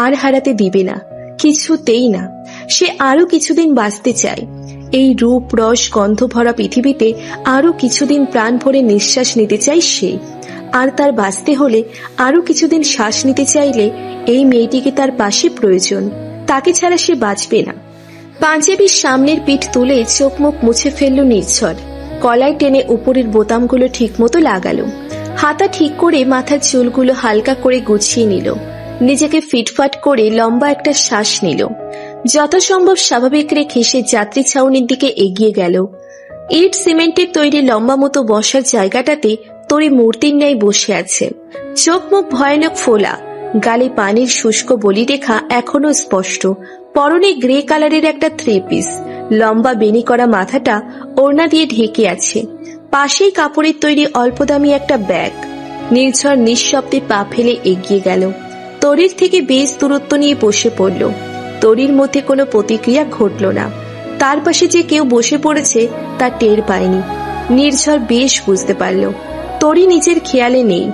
আর হারাতে দিবে না, কিছুতেই না। সে আরো কিছুদিন বাঁচতে চায়। এই রূপ রস গন্ধ ভরা পৃথিবীতে আরো কিছুদিন প্রাণ ভরে নিঃশ্বাস নিতে চাই সে। আর তার বাঁচতে হলে আরো কিছুদিন শ্বাস নিতে চাইলে এই মেয়েটিকে তার পাশে প্রয়োজন। তাকে ছাড়া সে বাঁচবে না। পাঞ্জাবির সামনের পিঠ তুলে চোখ মুখ মুছে ফেলল নির্ঝর। কলায় টেনে উপরের বোতামগুলো ঠিক মতো লাগালো। হাতা ঠিক করে মাথার চুলগুলো হালকা করে গুছিয়ে নিল। নিজেকে ফিটফাট করে লম্বা একটা শ্বাস নিল। যথাসম্ভব স্বাভাবিক রেখে সে যাত্রী ছাউনির দিকে এগিয়ে গেল। ইট সিমেন্টের তৈরি লম্বা মতো বসার জায়গাটাতে তরি মূর্তির ন্যায় বসে আছে। চোখ মুখ ভয়ানক ফোলা, গালে পানির শুষ্ক বলিরেখা এখনো স্পষ্ট। পরনে গ্রে কালারের একটা থ্রি পিস, লম্বা বেনি করা মাথাটা ওড়না দিয়ে ঢেকে আছে। পাশেই কাপড়ের তৈরি অল্প দামি একটা ব্যাগ। নির্ঝর নিঃশব্দে পা ফেলে এগিয়ে গেল। তরির থেকে বেশ দূরত্ব নিয়ে বসে পড়ল। তরির মধ্যে কোনো প্রতিক্রিয়া ঘটল না। তার পাশে যে কেউ বসে পড়েছে তা টের পায়নি। নির্ঝর বেশ বুঝতে পারল তরি নিজের খেয়ালে নেই।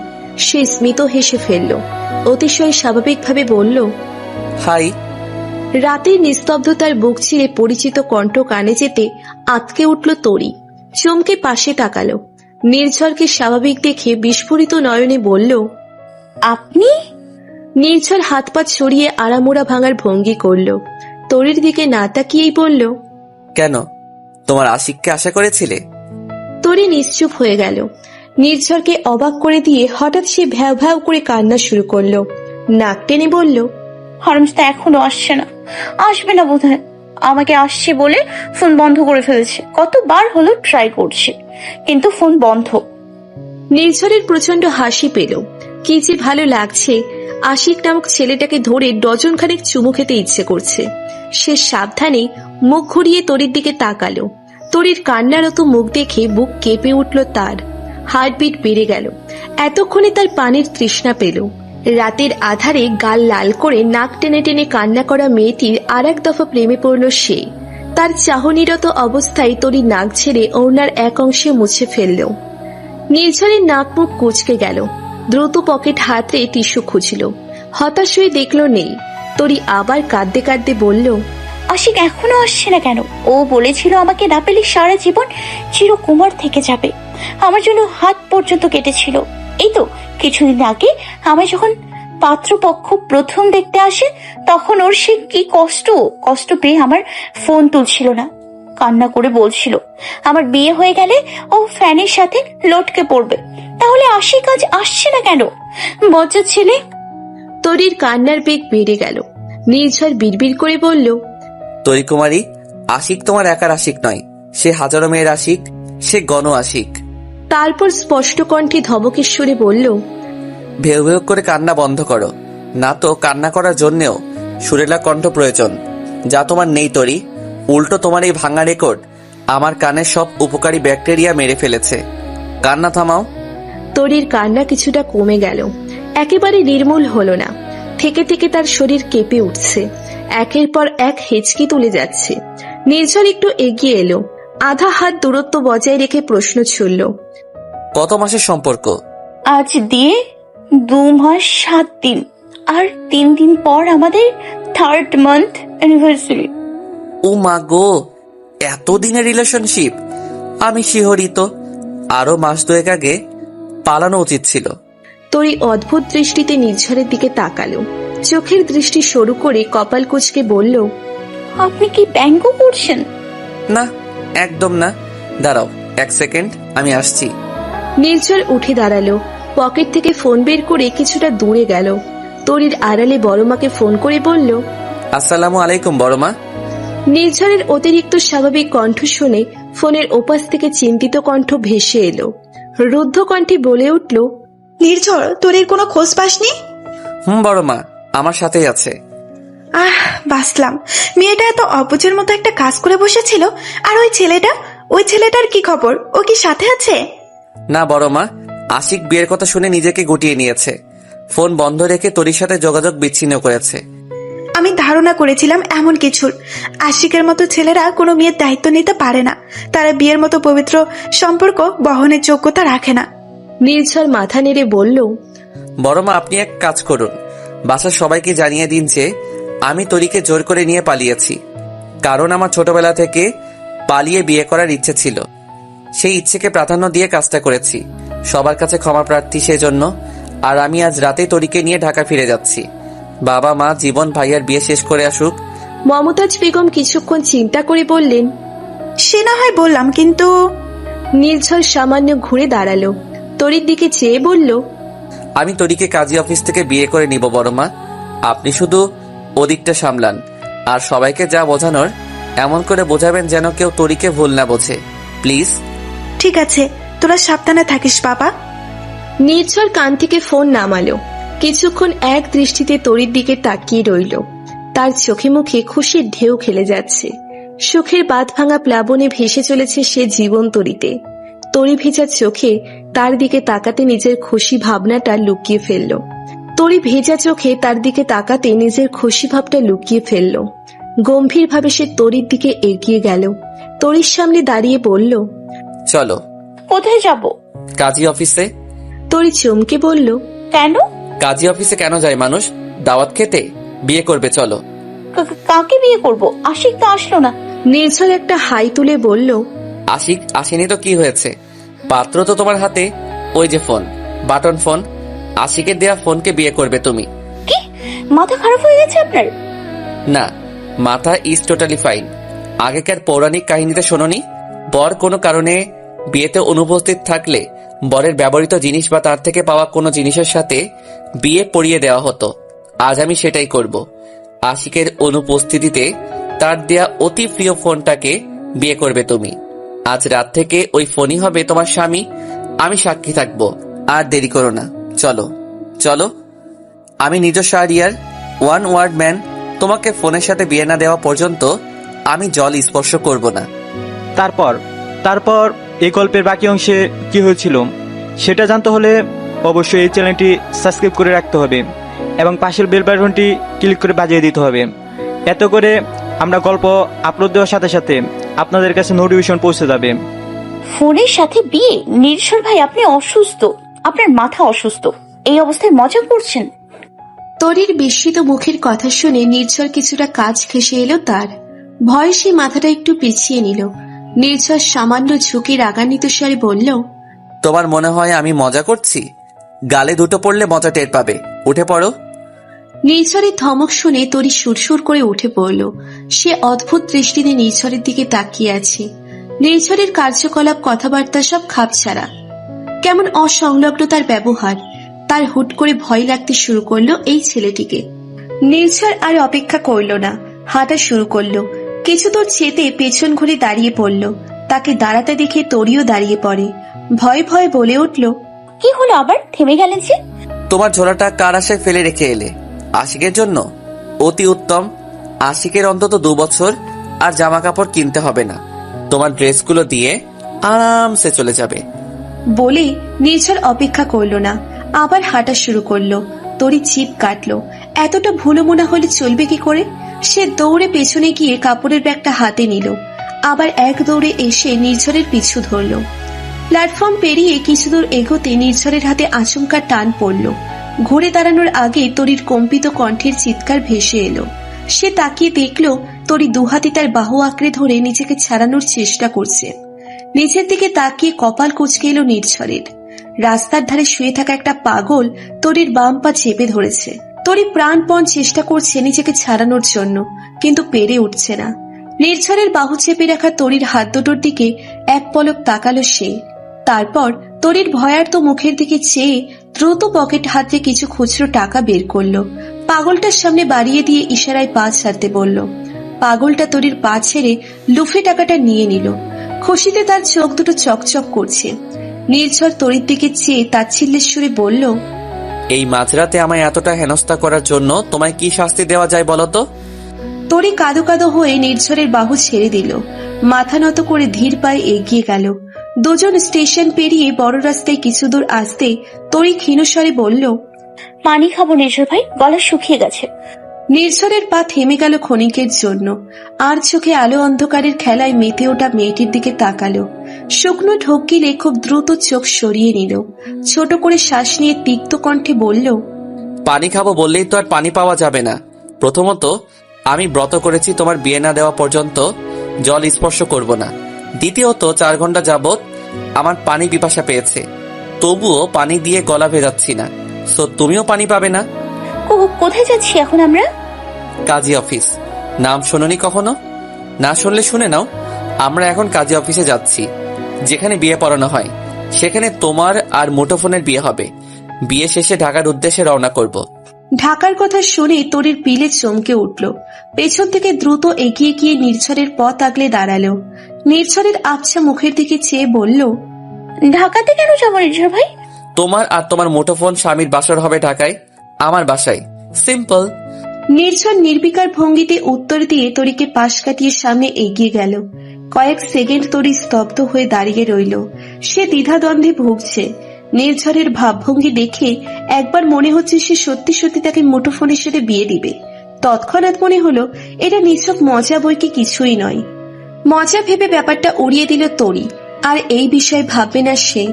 সে স্মিত হেসে ফেলল, অতিশয় স্বাভাবিকভাবে বলল, হাই। রাতের নিস্তব্ধতার বুক ছিঁড়ে পরিচিত কণ্ঠ কানে যেতে আঁতকে উঠল তরি। চমকে পাশে তাকালো। নির্ঝরকে স্বাভাবিক দেখে বিস্ফোরিত নয়নে বলল, আপনি? নির্ঝর হাত পা ছড়িয়ে আড়ামোড়া ভাঙার ভঙ্গি করল। তরির দিকে না তাকিয়েই বলল, কেন, তোমার আশিককে আশা করেছিলে? তরি নিশ্চুপ হয়ে গেল। নির্ঝরকে অবাক করে দিয়ে হঠাৎ সে ভ্যাও ভ্যাও করে কান্না শুরু করলো। নাক টেনে বলল, হারামজাদা এখনো আসছে না, আসবে না বোধহয়। আমাকে আসছে বলে ফোন বন্ধ করে ফেলেছে। কতবার হলো ট্রাই করছে, কিন্তু ফোন বন্ধ। নির্ঝরের প্রচন্ড হাসি পেল। কি যে ভালো লাগছে। আশিক নামক ছেলেটাকে ধরে ডজন খানেক চুমু খেতে ইচ্ছে করছে। সে সাবধানে মুখ ঘুরিয়ে তরির দিকে তাকালো। তরির কান্নারত মুখ দেখে বুক কেঁপে উঠল তার। হার্টবিট বেড়ে গেল। এতক্ষণে তার পানির তৃষ্ণা পেল। রাতের আধারে গাল লাল করে নাক টেনে টেনে কান্না করা মেয়েটির আর এক দফা প্রেমে পড়ল সে। তার চাহনিরত অবস্থায় তরি নাক ছেড়ে ওড়নার এক অংশে মুছে ফেলল। নির্ঝরের নাক মুখ কুঁচকে গেল। দ্রুত পকেট হাতে টিস্যু খুঁজল। হতাশ হয়ে দেখল নেই। তরি আবার কাঁদতে কাঁদতে বলল, আশিক এখনো আসছে না কেন? ও বলেছিল আমাকে না পেলে সারা জীবন চিরকুমার থেকে যাবে। আমার জন্য হাত পর্যন্ত কেটেছিল। এই তো কিছুদিন আগে আমায় যখন পাত্রপক্ষ প্রথম দেখতে আসে, তখন ওর সে কি কষ্ট পেয়ে আমার ফোন তুলছিল না। কান্না করে বলছিল আমার বিয়ে হয়ে গেলে ও ফ্যানের সাথে লটকে পড়বে। তাহলে আশিক আজ আসছে না কেন? বজ্জাত ছেলে। তরির কান্নার বেগ বেড়ে গেল। নির্ঝর বিড়বিড় করে বলল, তরি কুমারী, আশিক তোমার একার আশিক নয়, সে হাজারো মেয়ের আশিক, সে গণ আশিক। তারপর স্পষ্ট কণ্ঠে ধমকের সুরে বলল, ভেউ ভেউ করে কান্না বন্ধ করো, না তো কান্না করার জন্যেও সুরেলা কণ্ঠ প্রয়োজন, যা তোমার নেই তরি। উল্টো তোমার এই ভাঙা রেকর্ড আমার কানের সব উপকারী ব্যাকটেরিয়া মেরে ফেলেছে। কান্না থামাও। তরির কান্না কিছুটা কমে গেল, একেবারে নির্মূল হলো না। থেকে থেকে তার শরীর কেঁপে উঠছে। একের পর এক হেঁচকি তুলে যাচ্ছে। নির্ঝর একটু এগিয়ে এলো। আধা হাত দূরত্ব বজায় রেখে প্রশ্ন ছুড়ল, কত মাসের সম্পর্ক? আজ দিয়ে 2 মাস 7 দিন, আর 3 দিন পর আমাদের 3rd month অ্যানিভার্সারি। ও মা গো, এতদিনের রিলেশনশিপ! আমি শিহরিত। আরো মাস 2 আগে পালানো উচিত ছিল। তরি অদ্ভুত দৃষ্টিতে নির্ঝরের দিকে তাকালো। চোখের দৃষ্টি সরু করে কপাল কুঁচকে বলল, আপনি কি ব্যঙ্গ করছেন? না, একদম না। দাঁড়াও 1 সেকেন্ড, আমি আসছি। নির্ঝর উঠে দাঁড়ালো। পকেট থেকে ফোন বের করে কিছুটা দূরে গেল। তরির আড়ালে বড়মাকে ফোন করে বলল, আসসালামু আলাইকুম বড়মা। নির্ঝরের অতিরিক্ত স্বাভাবিক কণ্ঠ শুনে ফোনের ওপাশ থেকে চিন্তিত কণ্ঠ ভেসে এলো। রুদ্ধ কণ্ঠে বলে উঠল, নির্ঝর, তোর কোনো খোঁজ পাসনি? বড়মা আমার সাথেই আছে। বাসলাম। মেয়েটা এত অবুঝের মতো একটা কাজ করে বসেছিল। আর ওই ছেলেটার কি খবর? ও কি সাথে আছে? না বড়মা, আশিক বিয়ের কথা শুনে নিজেকে গুটিয়ে নিয়েছে। ফোন বন্ধ রেখে তরির সাথে যোগাযোগ বিচ্ছিন্ন করেছে। আমি ধারণা করেছিলাম এমন কিছুর। আশিকের মতো ছেলেরা কোনো মেয়ের দায়িত্ব নিতে পারে না। তারা বিয়ের মতো পবিত্র সম্পর্ক বহনের যোগ্যতা রাখে না। নির্ঝর মাথা নেড়ে বলল, বড়মা আপনি এক কাজ করুন, বাসার সবাইকে জানিয়ে দিন যে আমি তরিকে জোর করে নিয়ে পালিয়েছি। কারণ আমার ছোটবেলা থেকে পালিয়ে বিয়ে করার ইচ্ছে ছিল। সেই ইচ্ছেকে প্রাধান্য দিয়ে কাজটা করেছি। সবার কাছে ক্ষমা প্রার্থী সেজন্য। আর আমি আজ রাতেই তরিকে নিয়ে ঢাকা ফিরে যাচ্ছি। বাবা মা জীবন ভাইয়ার বিয়ে শেষ করে আসুক। মমতাজ বেগম কিছুক্ষণ চিন্তা করে বললেন, সে না হয় বললাম, কিন্তু। নির্ঝর সামান্য ঘুরে দাঁড়ালো। তরির দিকে চেয়ে বলল, আমি তরিকে কাজী অফিস থেকে বিয়ে করে নিব বড়মা। আপনি শুধু ওদিকটা সামলান। আর সবাইকে যা বোঝানোর এমন করে বোঝাবেন যেন কেউ তরিকে ভুল না বোঝে। প্লিজ। ঠিক আছে, তোরা সাবধানে থাকিস বাবা। নির্ঝর কান থেকে ফোন নামালো। কিছুক্ষণ এক দৃষ্টিতে তরির দিকে তাকিয়ে রইল। তার চোখে মুখে খুশির ঢেউ খেলে যাচ্ছে। সুখের বাঁধ ভাঙা প্লাবনে ভেসে চলেছে সে জীবন তরিতে। তরি ভেজা চোখে তার দিকে তাকাতে নিজের খুশি ভাবনাটা লুকিয়ে ফেলল। তরি ভেজা চোখে তার দিকে তাকাতে নিজের খুশি ভাবটা লুকিয়ে ফেলল। গম্ভীরভাবে সে তরির দিকে এগিয়ে গেল। তরির সামনে দাঁড়িয়ে বলল, চলো। কোথায় যাব? কাজী অফিসে। তরি চমকে বলল, কেন? কাজী অফিসে কেন যায় মানুষ? দাওয়াত খেতে? বিয়ে করবে, চলো। কাকে বিয়ে করব? আশিক তো আসলো না। নির্ঝর একটা হাই তুলে বলল, আশিক আসেনি তো কি হয়েছে? পাত্র তো তোমার হাতে। ওই যে ফোন, বাটন ফোন। আশিকের দেয়া ফোনকে বিয়ে করবে তুমি। কি মাথা খারাপ হয়ে গেছে আপনার? না, মাথা ইজ টোটালি ফাইন। আগেকার পৌরাণিক কাহিনীতে শোনোনি, বর কোনো কারণে বিয়েতে অনুপস্থিত থাকলে বরের ব্যবহৃত জিনিস বা তার থেকে পাওয়া কোনো জিনিসের সাথে বিয়ে পড়িয়ে দেওয়া হতো। আজ আমি সেটাই করব। আশিকের অনুপস্থিতিতে তার দেয়া অতি প্রিয় ফোনটাকে বিয়ে করবে তুমি। আজ রাত থেকে ওই ফোনই হবে তোমার স্বামী। আমি সাক্ষী থাকবো। আর দেরি করো না, চলো চলো। আমি নিজস্ব শাহরিয়ার, ওয়ান ওয়ার্ড ম্যান। তোমাকে ফোনের সাথে বিয়ে না দেওয়া পর্যন্ত আমি জল স্পর্শ করব না। তারপর এই গল্পের বাকি অংশে কি হয়েছিল সেটা জানতে হলে অবশ্যই এই চ্যানেলটি সাবস্ক্রাইব করে রাখতে হবে এবং পাশের বেল বাটনটি ক্লিক করে বাজিয়ে দিতে হবে। এত করে আমরা গল্প আপলোড দেওয়ার সাথে সাথে আপনাদের কাছে নোটিফিকেশন পৌঁছে যাবে। ফোনের সাথে বিয়ে? নির্ঝর ভাই, আপনি অসুস্থ। আপনার মাথা অসুস্থ। এই অবস্থায় মজা করছেন? তরির বিস্মিত মুখের কথা শুনে নির্ঝর কিছুটা কাজ ঘেঁষে এলো তার। ভয়ে সে মাথাটা একটু পিছিয়ে নিল। নির্ঝর সামান্য ঝুঁকে রাগান্বিত স্বরে বলল, তোমার মনে হয় আমি মজা করছি? গালে দুটো পড়লে মজা টের পাবে। উঠে পড়ো। নির্ঝরের ধমক শুনে তরি সুরসুর করে উঠে পড়ল। সে অদ্ভুত দৃষ্টিতে নির্ঝরের দিকে তাকিয়ে আছে। নির্ঝরের কার্যকলাপ, কথাবার্তা সব খাপছাড়া। কেমন অসংলগ্ন তার ব্যবহার। তার হুট করে ভয় লাগতে শুরু করলো এই ছেলেটিকে। নির্ঝর আর অপেক্ষা করল না, হাঁটা শুরু করলো। কিছু দূর যেতে পেছন ঘুরে দাঁড়িয়ে পড়ল। তাকে দাঁড়াতে দেখে তরিও দাঁড়িয়ে পড়ে। ভয়ে ভয়ে বলে উঠল, কি হলো আবার? থেমে গেলেন যে? তোমার ঝোলাটা কার আশায় ফেলে রেখে এলে? আশিকের জন্য? অতি উত্তম। আশিকের অন্তত 2 বছর আর জামা কাপড় কিনতে হবে না। তোমার ড্রেসগুলো দিয়ে আরামসে চলে যাবে। বলে নির্ঝর অপেক্ষা করল না, আবার হাঁটা শুরু করলো। তরি জিভ কাটলো। এতটা ভুলো মনে হলে চলবে কি করে? সে দৌড়ে পেছনে গিয়ে কাপড়ের ব্যাগটা হাতে নিল। আবার এক দৌড়ে এসে নির্ঝরের পিছু ধরল। প্ল্যাটফর্ম পেরিয়ে কিছু দূর এগোতে নির্ঝরের হাতে আচমকা টান পড়ল। ঘুরে দাঁড়ানোর আগে তরির কম্পিত কণ্ঠের চিৎকার ভেসে এলো। সে তাকিয়ে দেখল তরি দুহাতে তার বাহু আঁকড়ে ধরে নিজেকে ছাড়ানোর চেষ্টা করছে। নিচের দিকে তাকিয়ে কপাল কুঁচকে এলো নির্ঝরের। রাস্তার ধারে শুয়ে থাকা একটা পাগল তরির বাম পা চেপে ধরেছে। তরি প্রাণপণ চেষ্টা করছে নিজেকে ছাড়ানোর জন্য, কিন্তু পেরে উঠছে না। নির্ঝরের বাহু চেপে রাখা তরির হাত দুটোর দিকে এক পলক তাকালো সে। তারপর তরির ভয়ার্ত মুখের দিকে চেয়ে দ্রুত পকেট হাতে কিছু খুচরো টাকা বের করলো। পাগলটার সামনে বাড়িয়ে দিয়ে ইশারায় পা ছাড়তে বলল। পাগলটা তরির পা ছেড়ে লুফে টাকাটা নিয়ে নিল। খুশিতে তার চোখ দুটো চকচক করছে। নির্ঝর তরির দিকে চেয়ে তাচ্ছিল্যের সুরে বলল, এই মাঝরাতে আমায় এতটা হেনস্থা করার জন্য তোমায় কি শাস্তি দেওয়া যায় বলো তো? তরি কাঁদো কাঁদো হয়ে নির্ঝরের বাহু ছেড়ে দিল। মাথা নত করে ধীর পায়ে এগিয়ে গেল। দুজন স্টেশন পেরিয়ে বড় রাস্তায় কিছু দূর আসতে তরি ক্ষীণস্বরে বলল, পানি খাবো নির্ঝর ভাই, গলা শুকিয়ে গেছে। নির্ঝরের পা থেমে গেল ক্ষণিকের জন্য। আর চোখে আলো অন্ধকারের খেলায় মেতে ওঠা মেয়েটির দিকে তাকালো। শুকনো ঢোক গিলে খুব দ্রুত চোখ সরিয়ে নিল। ছোট করে শ্বাস নিয়ে তিক্ত কণ্ঠে বলল, পানি খাবো বললেই তো আর পানি পাওয়া যাবে না। প্রথমত আমি ব্রত করেছি তোমার বিয়ে না দেওয়া পর্যন্ত জল স্পর্শ করব না। দ্বিতীয়ত 4 ঘন্টা যাবত আমার পানি পিপাসা পেয়েছে, তবুও পানি দিয়ে গলা ভেজাচ্ছি না। সো তুমিও পানি পাবে না। কোথায় যাচ্ছি এখন আমরা? কাজী অফিস। নাম শোনোনি কখনো? না শুনলে শুনে নাও। আমরা এখন কাজী অফিসে যাচ্ছি, যেখানে বিয়ে পড়ানো হয়। সেখানে তোমার আর মুঠোফোনের বিয়ে হবে। বিয়ে শেষে ঢাকার উদ্দেশ্যে রওনা করব। ঢাকার কথা শুনে তরির পিলে চমকে উঠল। পেছন থেকে দ্রুত এগিয়ে গিয়ে নির্ঝরের পথ আগলে দাঁড়ালো। নির্ঝরের আবছা মুখের দিকে চেয়ে বলল, ঢাকাতে কেন যাবো নির্ঝর ভাই? তোমার আর তোমার মুঠোফোন স্বামীর বাসর হবে ঢাকায়, আমার বাসায়, সিম্পল। নির্ঝর নির্বিকার ভঙ্গিতে উত্তর দিয়ে তরিকে পাশ কাটিয়ে সামনে এগিয়ে গেল। কয়েক সেকেন্ড তরি স্তব্ধ হয়ে দাঁড়িয়ে রইল। সে দ্বিধাদ্বন্দ্বে ভুগছে। নির্ঝরের ভাবভঙ্গি দেখে একবার মনে হচ্ছে সে সত্যি সত্যি তাকে মুঠোফোনের সাথে বিয়ে দিবে, তৎক্ষণাৎ মনে হলো এটা নিছক মজা বই কি কিছুই নয়। মজা ভেবে ব্যাপারটা উড়িয়ে দিল তরি। আর এই বিষয়ে ভাববে না সে।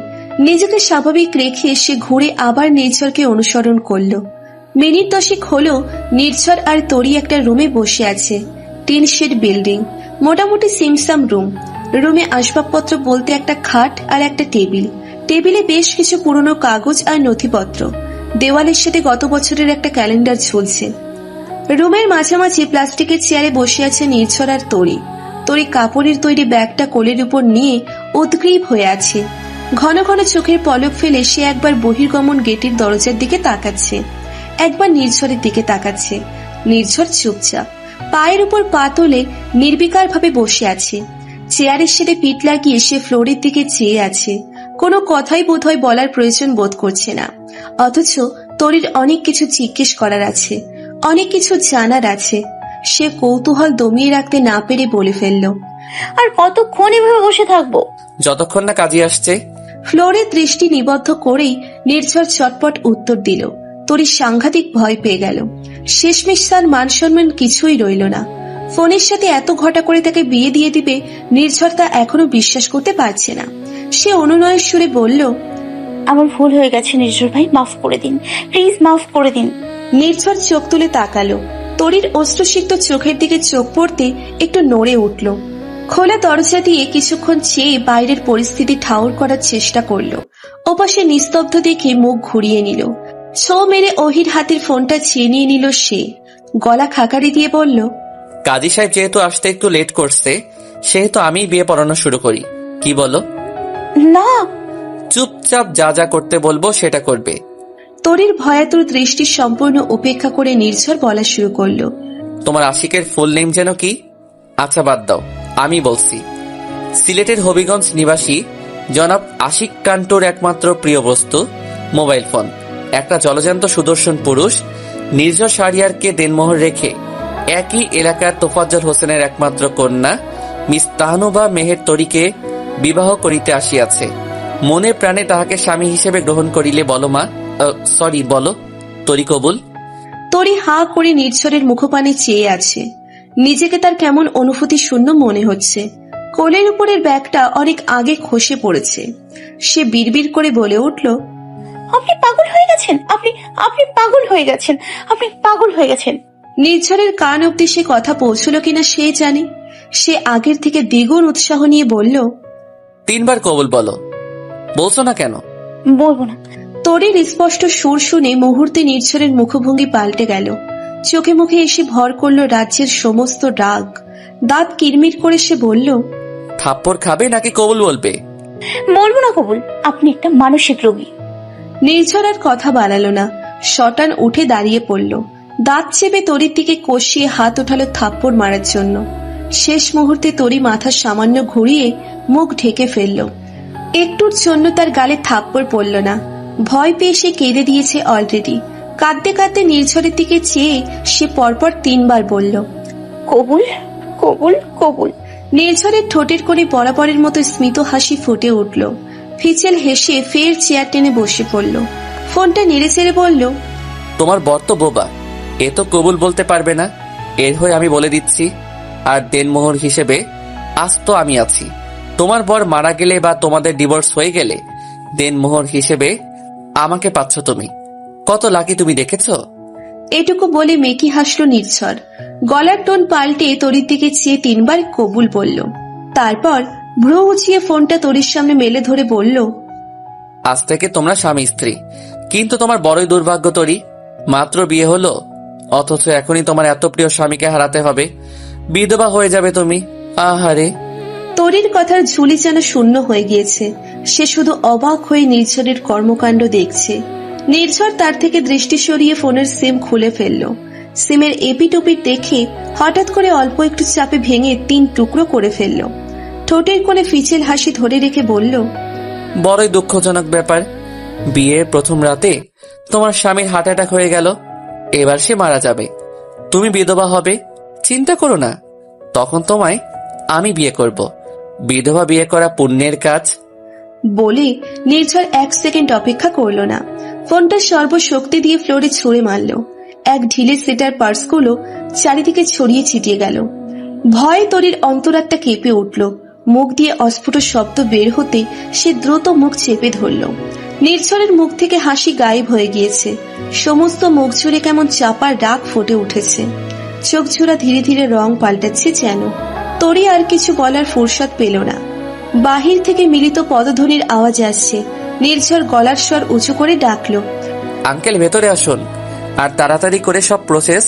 নিজেকে স্বাভাবিক রেখে সে ঘুরে আবার নির্ঝরকে অনুসরণ করলো। মিনিট 10 হলো নির্ঝর আর তরি একটা রুমে বসে আছে। 3 শেড বিল্ডিং, মোটামুটি সিমসাম রুম। রুমে আসবাবপত্র বলতে একটা খাট আর একটা টেবিল। টেবিলে বেশ কিছু পুরনো কাগজ আর নথিপত্র। দেওয়ালের সাথে গত বছরের একটা ক্যালেন্ডার ঝুলছে। রুমের মাঝামাঝি প্লাস্টিকের চেয়ারে বসে আছে নির্ঝর আর তরি। তরি কাপড়ের তৈরি ব্যাগটা কোলের উপর নিয়ে উদ্গ্রীব হয়ে আছে। ঘন ঘন চোখের পলক ফেলে সে একবার বহির্গমন গেটের দরজার দিকে তাকাচ্ছে, একবার নির্ঝরের দিকে তাকাচ্ছে। নির্ঝর চুপচাপ পায়ের উপর পা তুলে নির্বিকার ভাবে বসে আছে। চেয়ারের সাথে পিঠ লাগিয়ে সে ফ্লোরের দিকে চেয়ে আছে। কোনো কথাই বোধহয় বলার প্রয়োজন বোধ করছে না। অথচ তরির অনেক কিছু জিজ্ঞেস করার আছে, অনেক কিছু জানার আছে। সে কৌতূহল দমিয়ে রাখতে না পেরে বলে ফেলল, আর কতক্ষণ এভাবে বসে থাকবো? যতক্ষণ না কাজে আসছে। ফ্লোরে দৃষ্টি নিবদ্ধ করেই নির্ঝর চটপট উত্তর দিল। তরি সাংঘাতিক ভয় পেয়ে গেল। শেষমেশ তার মান সম্মান কিছুই রইল না। ফোনের সাথে এত ঘটা করে তাকে বিয়ে দিয়ে দিবে নির্ঝর তা এখনো বিশ্বাস করতে পারছে না। সে অনুনয়ের সুরে বলল, আমার ভুল হয়ে গেছে নির্ঝর ভাই, মাফ করে দিন, প্লিজ মাফ করে দিন। নির্ঝর চোখ তুলে তাকালো। তরির অশ্রুসিক্ত চোখের দিকে চোখ পড়তে একটু নড়ে উঠল। খোলা দরজা দিয়ে কিছুক্ষণ চেয়ে বাইরের পরিস্থিতি ঠাউর করার চেষ্টা করলো। ওপাশে নিস্তব্ধ দেখে মুখ ঘুরিয়ে নিল। ছো মেরে ওহির হাতের ফোনটা ছিনিয়ে নিল সে। গলা খাকারি দিয়ে বলল, কাজী সাহেব যেহেতু আসতে একটু লেট করছে, সেহেতু আমি বিয়ে পড়ানো শুরু করি, কি বলো? না। চুপচাপ যা যা করতে বলবো সেটা করবে। তরির ভয়াতুর দৃষ্টি সম্পূর্ণ উপেক্ষা করে নির্ঝর বলা শুরু করলো, তোমার আশিকের ফুল নেম যেন কি? আচ্ছা বাদ দাও, আমি বলছি। সিলেটের হবিগঞ্জ নিবাসী জনাব আশিক কান্টোর একমাত্র প্রিয় বস্তু মোবাইল ফোন। একটা জলজান্ত সুদর্শন পুরুষ নির্ঝর শাহরিয়ারকে দেনমোহর রেখে একই এলাকার তোফাজ্জল হোসেনের একমাত্র কন্যা মিস তাহনুবা মেহের তরিকে বিবাহ করিতে আসিয়াছে। মনে প্রাণে তাহাকে স্বামী হিসেবে গ্রহণ করিলে বলো মা, সরি বলো তরি কবুল। তরি হাঁ করে নির্ঝরের মুখপানে চেয়ে আছে। নিজেকে তার কেমন অনুভূতি শূন্য মনে হচ্ছে। কোলের উপরের ব্যাগটা অনেক আগে খসে পড়েছে। সে বিড়বিড় করে বলে উঠল, আপনি পাগল হয়ে গেছেন, আপনি আপনি পাগল হয়ে গেছেন, আপনি পাগল হয়ে গেছেন। নির্ঝরের কান অব্দি সে কথা পৌঁছল কিনা সে জানে। সে আগের থেকে দ্বিগুণ উৎসাহ নিয়ে বলল, 3 বার কবুল বলো। বলছো না কেন? বলবো না। তরির স্পষ্ট সুর শুনে মুহূর্তে নির্ঝরের মুখভঙ্গি পাল্টে গেল। চোখে মুখে এসে ভর করল রাজ্যের সমস্ত রাগ। দাঁত কিরমির করে সে বলল, থাপ্পড় খাবে নাকি কবুল বলবে? বলবো না কবুল, আপনি একটা মানসিক রোগী। নির্ঝর আর কথা বাড়ালো না। শটান উঠে দাঁড়িয়ে পড়ল। দাঁত চেপে তরির দিকে কষিয়ে হাত ওঠালো থাপ্পড় মারার জন্য। শেষ মুহূর্তে তরি মাথা সামান্য ঘুরিয়ে মুখ ঢেকে ফেলল। একটুর জন্য তার গালে থাপ্পড় পড়ল না। ভয় পেয়ে সে কেঁদে দিয়েছে অলরেডি। কাঁদতে কাঁদতে নির্ঝরের দিকে চেয়ে সে পরপর 3 বার বলল, কবুল কবুল কবুল। নির্ঝরের ঠোঁটের কোণে বরাবরের মতো স্মিত হাসি ফুটে উঠল। ফিচেল হেসে ফের চেয়ার টেনে বসে পড়ল। ফোনটা নেড়ে চেড়ে বলল, তোমার বর তো বোবা, এ তো কবুল বলতে পারবে না। এর হয়ে আমি বলে দিচ্ছি, আর দেনমোহর হিসেবে আজ তো আমি আছি। তোমার বর মারা গেলে বা তোমাদের ডিভোর্স হয়ে গেলে দেনমোহর হিসেবে আমাকে পাচ্ছ তুমি। কত লাকি তুমি দেখেছো? এটুকু বলে মেকি হাসল নির্ঝর। গলার টোন পাল্টে তরির দিকে চেয়ে 3 বার কবুল বলল। তারপর ভ্রু উঁচিয়ে ফোনটা তরির সামনে মেলে ধরে বলল, আজ থেকে তোমরা স্বামী স্ত্রী। কিন্তু তোমার বড়ই দুর্ভাগ্য তরি, মাত্র বিয়ে হলো অথচ এখনই তোমার এত প্রিয় স্বামীকে হারাতে হবে। বিধবা হয়ে যাবে তুমি। আহারে। তরির কথার ঝুলি যেন শূন্য হয়ে গিয়েছে। সে শুধু অবাক হয়ে নির্ঝরের কর্মকাণ্ড দেখছে। নির্ঝর তার থেকে দৃষ্টি সরিয়ে ফোনের সিম খুলে ফেলল। সিমের এপিট ওপিট দেখে হঠাৎ করে অল্প একটু চাপে ভেঙে 3 টুকরো করে ফেলল। ঠোঁটের কোণে ফিচেল হাসি ধরে রেখে বলল, বড়ই দুঃখজনক ব্যাপার। বিয়ের প্রথম রাতে তোমার স্বামীর হার্ট অ্যাটাক হয়ে গেল। এবার সে মারা যাবে, তুমি বিধবা হবে। চিন্তা করো না, তখন তোমায় আমি বিয়ে করব। বিধবা বিয়ে করা পুণ্যের কাজ। বলে নির্ঝর 1 সেকেন্ড অপেক্ষা করল না, ফোনটা সর্বশক্তি দিয়ে ফ্লোরে ছুঁড়ে মারল। এক ঢিলে সেটার পার্সগুলো চারিদিকে ছড়িয়ে ছিটিয়ে গেল। ভয়ে তরির অন্তরাত্মা কেঁপে উঠল। মুখ দিয়ে অস্ফুট শব্দ বের হতে সে দ্রুত মুখ চেপে ধরল। নির্ঝরের মুখ থেকে হাসি গায়েব হয়ে গিয়েছে। সমস্ত মুখ জুড়ে কেমন চাপা রাগ ফুটে উঠেছে। চোখ জোড়া ধীরে ধীরে রং পাল্টাচ্ছে যেন। তরি আর কিছু বলার ফুরসত পেল না। বাহির থেকে মিলিত পদধ্বনির আওয়াজ আসছে। নির্ঝর গলার স্বর উঁচু করে ডাকলো, আঙ্কেল ভেতরে আসুন, আর তাড়াতাড়ি করে সব প্রসেস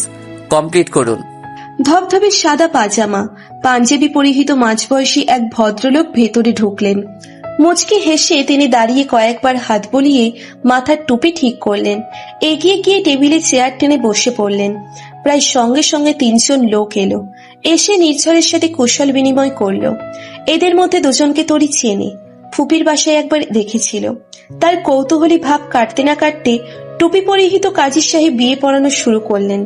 কমপ্লিট করুন। ধবধবে সাদা পাজামা, পাঞ্জাবি পরিহিত মাঝবয়সী এক ভদ্রলোক ভেতরে ঢুকলেন। মুচকি হেসে তিনি দাঁড়িয়ে কয়েকবার হাত বলিয়ে মাথার টুপি ঠিক করলেন। এগিয়ে গিয়ে টেবিলে চেয়ার টেনে বসে পড়লেন। প্রায় সঙ্গে সঙ্গে 3 জন লোক এলো। এসে নির্ঝরের সাথে কুশল বিনিময় করলো। এদের মধ্যে 2 জনকে তরি চেনে, ফুপির বাসায় একবার দেখেছিল। তার কৌতূহলী ভাব কাটতে না কাটতে টুপি পরিহিত কাজী সাহেব বিয়ে পড়ানো শুরু করলেন।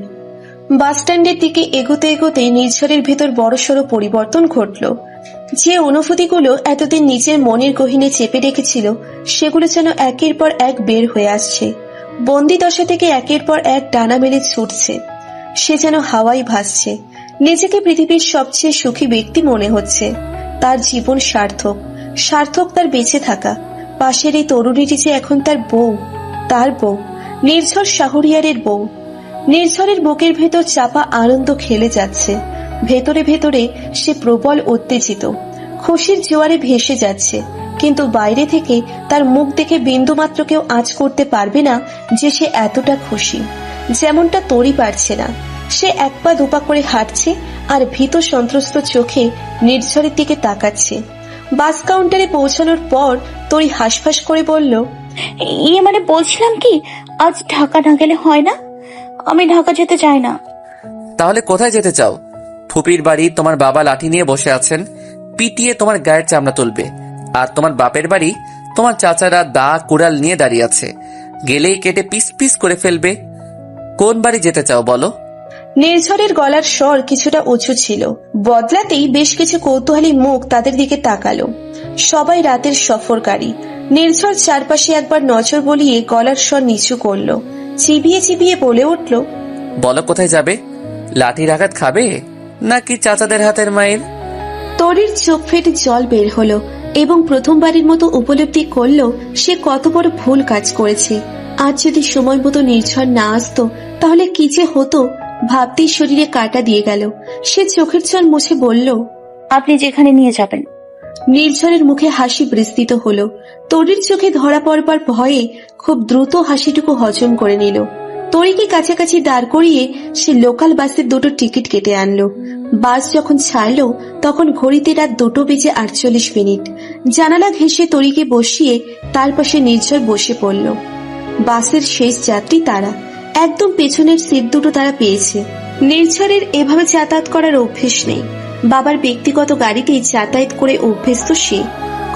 বাসস্ট্যান্ডের দিকে এগোতে এগোতে নির্ঝরের ভেতর বড়সড় পরিবর্তন ঘটল। যে অনুভূতিগুলো এতদিন নিজের মনের গহীনে চেপে রেখেছিল সেগুলো যেন একের পর এক বের হয়ে আসছে। বন্দি দশা থেকে একের পর এক ডানা মেলে ছুটছে। সে যেন হাওয়ায় ভাসছে। নিজেকে পৃথিবীর সবচেয়ে সুখী ব্যক্তি মনে হচ্ছে। তার জীবন সার্থক, সার্থক তার বেঁচে থাকা। পাশের এই তরুণীটি যে এখন তার বউ, তার বউ, নির্ঝর শাহরিয়ারের বউ। নির্ঝরের বুকের ভেতর চাপা আনন্দ খেলে যাচ্ছে। ভেতরে ভেতরে সে প্রবল উত্তেজিত, খুশির জোয়ারে ভেসে যাচ্ছে। কিন্তু বাইরে থেকে তার মুখ দেখে বিন্দুমাত্র কেউ আঁচ করতে পারবে না যে সে এতটা খুশি। যেমনটা তরি পারছে না। সে 1 পা 2 পা করে হাঁটছে আর ভীত সন্ত্রস্ত চোখে নির্ঝরের দিকে তাকাচ্ছে। বাস কাউন্টারে পৌঁছানোর পর তরি হাঁসফাঁস করে বলল, মানে বলছিলাম কি, আজ ঢাকা না গেলে হয় না? আমি ঢাকা যেতে চাই না। তাহলে কোথায় যেতে চাও? ফুপির বাড়ি তোমার বাবা লাঠি নিয়ে বসে আছেন, পিটিয়ে তোমার গায়ের চামড়া তুলবে। আর তোমার বাপের বাড়ি তোমার চাচারা দা কুড়াল নিয়ে দাঁড়িয়ে আছে, গেলেই কেটে পিস পিস করে ফেলবে। কোন বাড়ি যেতে চাও বলো? নির্ঝরের গলার স্বর কিছুটা উঁচু ছিল। বদলাতেই বেশ কিছু কৌতূহলী মুখ তাদের দিকে তাকালো। সবাই রাতের সফরকারী। নির্ঝর চারপাশে একবার নজর বলিয়ে গলার স্বর নিচু করলো। চিবিয়ে চিবিয়ে বলে উঠল, বলো কোথায় যাবে? লাঠির আঘাত খাবে নাকি চাচাদের হাতের মায়ের? তরির চোখ ফেটে জল বের হলো এবং প্রথমবারের মতো উপলব্ধি করলো সে কত বড় ভুল কাজ করেছে। আজ যদি সময় মতো নির্ঝর না আসতো তাহলে কি যে হতো ভাবতেই শরীরে কাঁটা দিয়ে গেল। সে চোখের জল মুছে বলল, আপনি যেখানে নিয়ে যাবেন। নির্ঝরের মুখে হাসি বিস্তৃত হলো। তরির চোখে ধরা পড়বার ভয়ে খুব দ্রুত হাসিটুকু হজম করে নিল। তরিকে কাছাকাছি দাঁড় করিয়ে সে লোকাল বাসের 2টো টিকিট কেটে আনলো। বাস যখন ছাড়লো তখন ঘড়িতে রাত 2:48। জানালা ঘেঁষে তরিকে বসিয়ে তার পাশে নির্ঝর বসে পড়ল। বাসের শেষ যাত্রী তারা। একদম পেছনের সিট 2টো তারা পেয়েছে। নির্ঝরের এভাবে যাতায়াত করার অভ্যেস নেই। বাবার ব্যক্তিগত গাড়িতেই যাতায়াত করে অভ্যস্ত সে।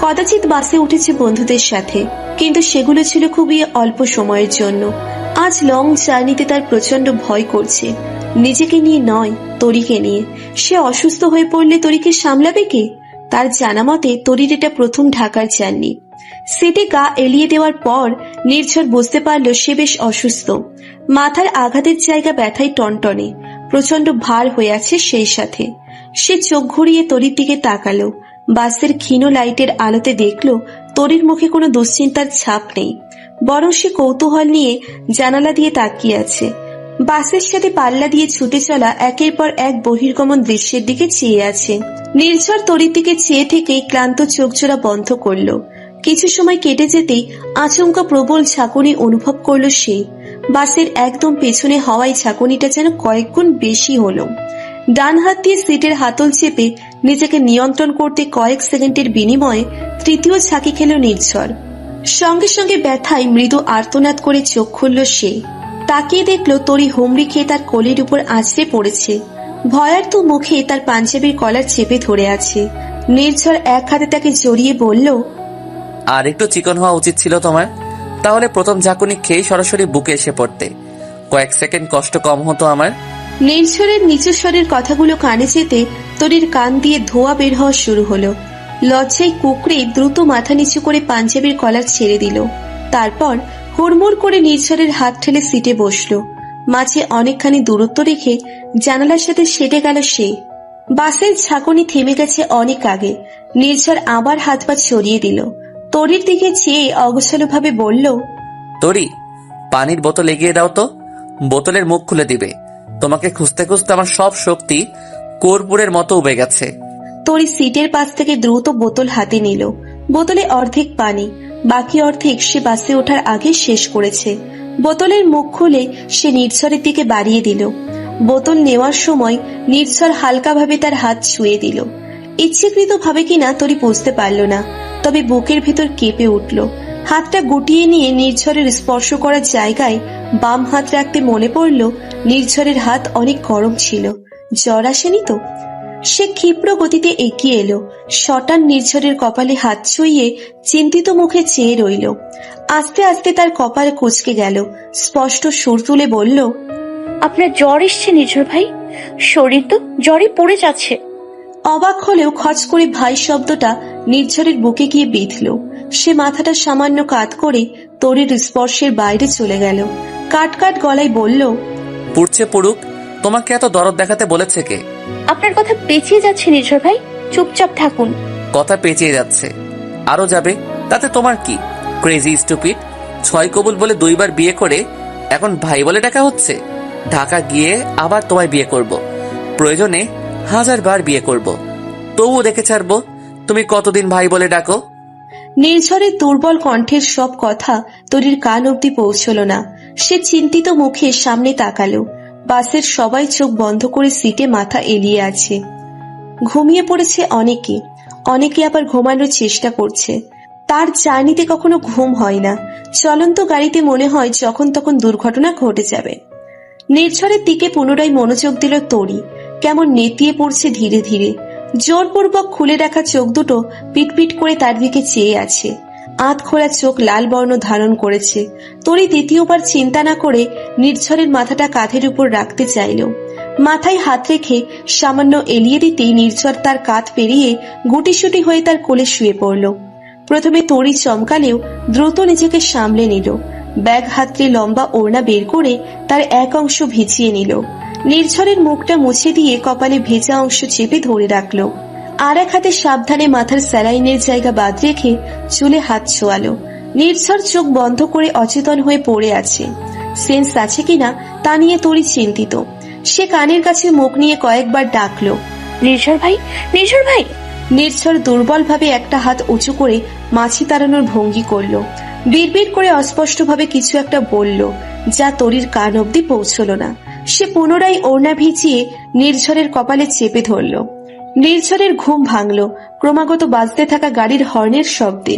কদাচিৎ বাসে উঠেছে বন্ধুদের সাথে, কিন্তু সেগুলো ছিল খুবই অল্প সময়ের জন্য। আজ লং জার্নিতে তার প্রচন্ড ভয় করছে। নিজেকে নিয়ে নয়, তরিকে নিয়ে। সে অসুস্থ হয়ে পড়লে তরিকে সামলাবে কে? তার জানা মতে তরির এটা প্রথম ঢাকার জার্নি। সিটে গা এলিয়ে দেওয়ার পর নির্ঝর বুঝতে পারল সে বেশ অসুস্থ। মাথার আঘাতের জায়গা ব্যথায় টনটনে, প্রচন্ড ভার হয়ে আছে সেই সাথে। সে চোখ ঘুরিয়ে তরির দিকে তাকালো। বাসের ক্ষীণ লাইটের আলোতে দেখল তরির মুখে কোনো দুশ্চিন্তার ছাপ নেই, বরং সে কৌতূহল নিয়ে জানালা দিয়ে তাকিয়ে আছে। বাসের সাথে পাল্লা দিয়ে ছুটে চলা একের পর এক বহির্গমন দৃশ্যের দিকে চেয়ে আছে। নির্ঝর তরির দিকে চেয়ে থেকেই ক্লান্ত চোখজোড়া বন্ধ করলো। কিছু সময় কেটে যেতেই আচমকা প্রবল ঝাঁকুনি অনুভব করলো সে। বাসের একদম পেছনে হওয়ায় ঝাঁকুনিটা যেন কয়েক গুণ বেশি হলো। ডান হাত দিয়ে সিটের হাতল চেপে নিজেকে নিয়ন্ত্রণ করতে কয়েক সেকেন্ডের বিনিময়ে তৃতীয় ঝাঁকি খেল নির্ঝর। সঙ্গে সঙ্গে ব্যথায় মৃদু আর্তনাদ করে চোখ খুলল সে। তাকিয়ে দেখল তরি হুমড়ি খেয়ে তার কোলের উপর আছড়ে পড়েছে। ভয়ার্ত মুখে তার পাঞ্জাবির কলার চেপে ধরে আছে। নির্ঝর এক হাতে তাকে জড়িয়ে বলল, আর একটু চিকন হওয়া উচিত ছিল তোমার, তাহলে প্রথম ঝাঁকুনি খেয়ে সরাসরি বুকে এসে পড়তে, কয়েক সেকেন্ড কষ্ট কম হতো আমার। নির্ঝরের নিচু স্বরের কথাগুলো কানে যেতে তরির কান দিয়ে ধোঁয়া বের হওয়া শুরু হলো। লজ্জায় কুকড়ে দ্রুত মাথা নিচু করে পাঞ্জাবির কলার ছেড়ে দিল। তারপর হুড়মুড় করে নির্ঝরের হাত ঠেলে সিটে বসলো। মাঝে অনেকখানি দূরত্ব রেখে জানালার সাথে সেটে গেল সে। বাসের ঝাঁকুনি থেমে গেছে অনেক আগে। নির্ঝর আবার হাত পা ছড়িয়ে দিল। তরির দিকে চেয়ে অগোছালো ভাবে বলল, তরি, পানির বোতল এগিয়ে দাও তো। বোতলের মুখ খুলে দিবে। তোমাকে খুঁজতে খুঁজতে আমার সব শক্তি কর্পূরের মতো উবে গেছে। তরি সিটের পাশ থেকে দ্রুত বোতল হাতে নিল। বোতলে অর্ধেক পানি, বাকি অর্ধেক সে বাসে ওঠার আগে শেষ করেছে। বোতলের মুখ খুলে সে নির্ঝরের দিকে বাড়িয়ে দিল। বোতল নেওয়ার সময় নির্ঝর হালকাভাবে তার হাত ছুঁয়ে দিল। ইচ্ছাকৃত ভাবে কিনা তরি বুঝতে পারল না, তবে বুকের ভেতর কেঁপে উঠল। হাতটা গুটিয়ে নিয়ে নির্ঝরের স্পর্শ করার জায়গায় বাম হাত রাখতে মনে পড়ল নির্ঝরের হাত অনেক গরম ছিল। জ্বর আসেনি তো? সে ক্ষিপ্র গতিতে এগিয়ে এলো। শটান নির্ঝরের কপালে হাত ছুঁয়ে চিন্তিত মুখে চেয়ে রইল। আস্তে আস্তে তার কপাল কুঁচকে গেল। স্পষ্ট সুর তুলে বলল, আপনার জ্বর এসছে নির্ঝর ভাই, শরীর তো জ্বরে পড়ে যাচ্ছে। অবাক হলেও খচ করে ভাই শব্দটা নির্ঝরের বুকে গিয়ে বিঁধল। সে মাথাটা সামান্য কাত করে তরির স্পর্শের বাইরে চলে গেল। কাট কাট গলায় বলল, পুড়ছে পুড়ুক, তোমাকে এত দরদ দেখাতে বলেছে কে? আপনার কথা পেঁচিয়ে যাচ্ছে নির্ঝর ভাই, চুপচাপ থাকুন। কথা পেঁচিয়ে যাচ্ছে, আরো যাবে, তাতে তোমার কি? ক্রেজি স্টুপিড, 6 কবুল বলে 2 বার বিয়ে করে এখন ভাই বলে ডাকা হচ্ছে। ঢাকা গিয়ে আবার তোমায় বিয়ে করব, প্রয়োজনে 1000 বার বিয়ে করব, তবুও দেখে ছাড়বো তুমি কতদিন ভাই বলে ডাকো। নির্ঝরের দুর্বল কণ্ঠের সব কথা তরির কান অব্দি পৌঁছল না। সে চিন্তিত মুখে সামনে তাকালো। বাসের সবাই চোখ বন্ধ করে সিটে মাথা এলিয়ে আছে। ঘুমিয়ে পড়েছে অনেকে, অনেকে আবার ঘুমানোর চেষ্টা করছে। তার জার্নিতে কখনো ঘুম হয় না। চলন্ত গাড়িতে মনে হয় যখন তখন দুর্ঘটনা ঘটে যাবে। নির্ঝরের দিকে পুনরায় মনোযোগ দিল তরি। কেমন নেতিয়ে পড়ছে ধীরে ধীরে। জোরপূর্বক খুলে রাখা চোখ দুটো পিটপিট করে তার দিকে চেয়ে আছে। আধ খোলা চোখ লাল বর্ণ ধারণ করেছে। তরি দ্বিতীয়বার চিন্তা না করে নির্ঝরের মাথাটা কাঁধের উপর রাখতে চাইল। মাথায় হাত রেখে সামান্য এলিয়ে দিতেই নির্ঝর তার কাঁধ পেরিয়ে গুটিসুটি হয়ে তার কোলে শুয়ে পড়ল। প্রথমে তরি চমকালেও দ্রুত নিজেকে সামলে নিল। ব্যাগ হাতড়ে লম্বা ওড়না বের করে তার এক অংশ ভিজিয়ে নিল। নির্ঝরের মুখটা মুছে দিয়ে কপালে ভেজা অংশ চেপে ধরে রাখল। আর এক হাতে সাবধানে মাথার স্যালাইনের জায়গা বাদ রেখে চুলে হাত ছোয়ালো। নির্ঝর চোখ বন্ধ করে অচেতন হয়ে পড়ে আছে। সেন্স আছে কিনা তা নিয়ে তরি চিন্তিত। সে কানের কাছে মুখ নিয়ে কয়েকবার ডাকলো, নির্ঝর ভাই, নির্ঝর ভাই। নির্ঝর দুর্বলভাবে একটা হাত উঁচু করে মাছি তাড়ানোর ভঙ্গি করলো। বিড়বিড় করে অস্পষ্টভাবে কিছু একটা বলল, যা তরির কান অব্দি পৌঁছল না। সে পুনরায় ওড়না ভিজিয়ে নির্ঝরের কপালে চেপে ধরল। নির্ঝরের ঘুম ভাঙল ক্রমাগত বাজতে থাকা গাড়ির হর্নের শব্দে।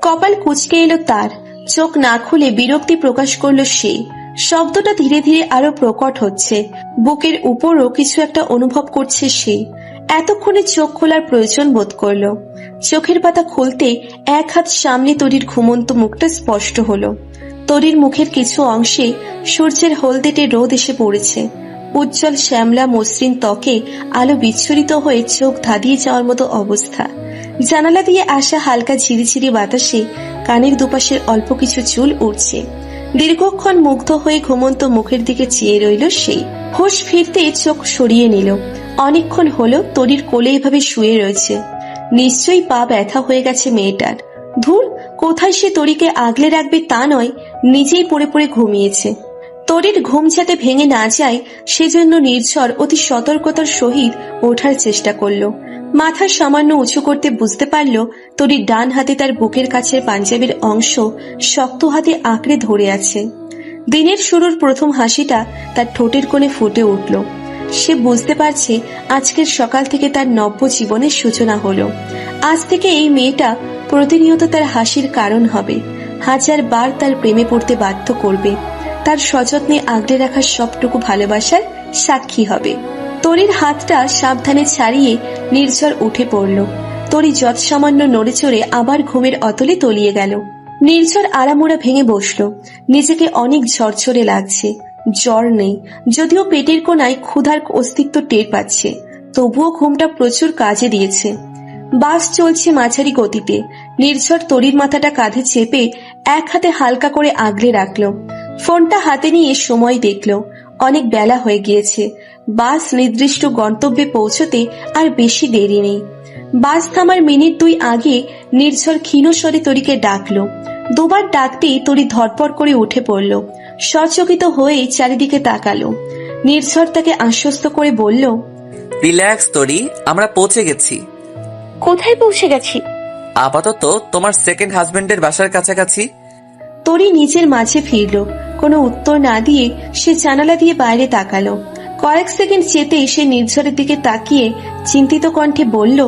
কপাল কুঁচকে এলো তার। চোখ না খুলে বিরক্তি প্রকাশ করলো সে। শব্দটা ধীরে ধীরে আরো প্রকট হচ্ছে। বুকের উপরও কিছু একটা অনুভব করছে সে। এতক্ষণে চোখ খোলার প্রয়োজন বোধ করলো। চোখের পাতা খুলতে এক হাত সামনে তরির ঘুমন্ত মুখটা স্পষ্ট হলো। তরির মুখের কিছু অংশে সূর্যের হলদেটে রোদ এসে পড়েছে। উজ্জ্বল শ্যামলা মসৃণ ত্বকে আলো বিচ্ছুরিত হয়ে চোখ ধাঁধিয়ে যাওয়ার মতো অবস্থা। জানালা দিয়ে আসা হালকা ঝিরিঝিরি বাতাসে কানের দুপাশের অল্প কিছু চুল উড়ছে। দীর্ঘক্ষণ মুগ্ধ হয়ে ঘুমন্ত মুখের দিকে চেয়ে রইল সেই। হুঁশ ফিরতে চোখ সরিয়ে নিল। অনেকক্ষণ হলো তরির কোলে এভাবে শুয়ে রয়েছে। নিশ্চয়ই পা ব্যথা হয়ে গেছে মেয়েটার। ধুর, কোথায় সে তরিকে আগলে রাখবে তা নয়, নিজেই পড়ে পড়ে ঘুমিয়েছে। তরির ঘুম যাতে ভেঙে না যায় সেজন্য নির্ঝর অতি সতর্কতার সহিত ওঠার চেষ্টা করলো। মাথা সামান্য উঁচু করতে বুঝতে পারল তরির ডান হাতে তার বুকের কাছের পাঞ্জাবির অংশ শক্ত হাতে আঁকড়ে ধরে আছে। দিনের শুরুর প্রথম হাসিটা তার ঠোঁটের কোণে ফুটে উঠল। সে বুঝতে পারছে আজকের সকাল থেকে তার নব্য জীবনের সূচনা হলো। আজ থেকে এই মেয়েটা প্রতিনিয়ত তার হাসির কারণ হবে। 1000 বার তার প্রেমে পড়তে বাধ্য করবে। তার সযত্নে আগলে রাখা সবটুকু ভালোবাসার সাক্ষী হবে। তরির হাতটা সাবধানে ছাড়িয়ে নির্ঝর উঠে পড়ল। তরি যৎসামান্য নড়ে চড়ে আবার ঘুমের অতলে তলিয়ে গেল। নির্ঝর আড়ামোড়া ভেঙে বসলো। নিজেকে অনেক ঝরঝরে লাগছে। জ্বর নেই, যদিও পেটের কোনায় ক্ষুধার অস্তিত্ব টের পাচ্ছে। তবুও ঘুমটা প্রচুর কাজে দিয়েছে। বাস চলছে মাঝারি গতিতে। নির্ঝর তরির মাথাটা কাঁধে চেপে এক হাতে হালকা করে আগলে রাখলো। ফোনটা হাতে নিয়ে সময় দেখলো। অনেক বেলা হয়ে গিয়েছে। বাস নির্দিষ্ট গন্তব্যে পৌঁছতে আর বেশি দেরি নেই। বাস থামার মিনিট 2 আগে নির্ঝর ক্ষীণ স্বরে তরিকে ডাকলো। দুবার ডাকতেই তরি ধরপড় করে উঠে পড়ল। সচকিত হয়ে চারিদিকে তাকালো। নির্ঝর তাকে আশ্বস্ত করে বলল, রিল্যাক্স তরি, আমরা পৌঁছে গেছি। কোথায় পৌঁছে গেছি? আপাতত তোমার সেকেন্ড হাজবেন্ডের বাসার কাছাকাছি। তরি নিজের মাঝে ফিরল। কোনো উত্তর না দিয়ে সে জানালা দিয়ে বাইরে তাকালো। কয়েক সেকেন্ড যেতেই সে নির্ঝরের দিকে তাকিয়ে চিন্তিত কণ্ঠে বলল,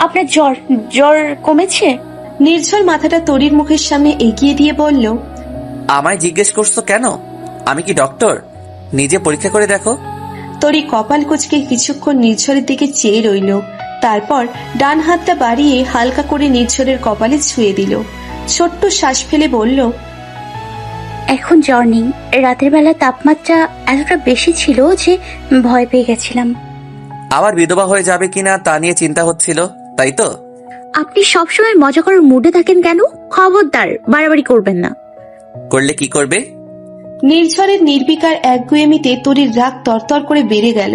আপনার জ্বর জ্বর কমেছে? নির্ঝর মাথাটা তরির মুখের সামনে এগিয়ে দিয়ে বলল, আমায় জিজ্ঞেস করছো কেন? আমি কি ডক্টর? নিজে পরীক্ষা করে দেখো। তরি কপাল কুঁচকে কিছুক্ষণ নির্ঝরের দিকে চেয়ে রইল। তারপর ডান হাতটা বাড়িয়ে হালকা করে নির্ঝরের কপালে ছুঁয়ে দিল। ছোট্ট শ্বাস ফেলে বলল, এখন জ্বর নেই। রাতের বেলা তাপমাত্রা এতটা বেশি ছিল যে ভয় পেয়ে গেছিলাম। আবার বিধবা হয়ে যাবে কিনা তা নিয়ে চিন্তা হচ্ছিল, তাই তো? আপনি সবসময় মজা করার মুডে থাকেন কেন? খবরদার বাড়াবাড়ি করবেন না। করলে কি করবে? নির্ঝরের নির্বিকার একগুয়েমিতে তরির রাগ তরতর করে বেড়ে গেল।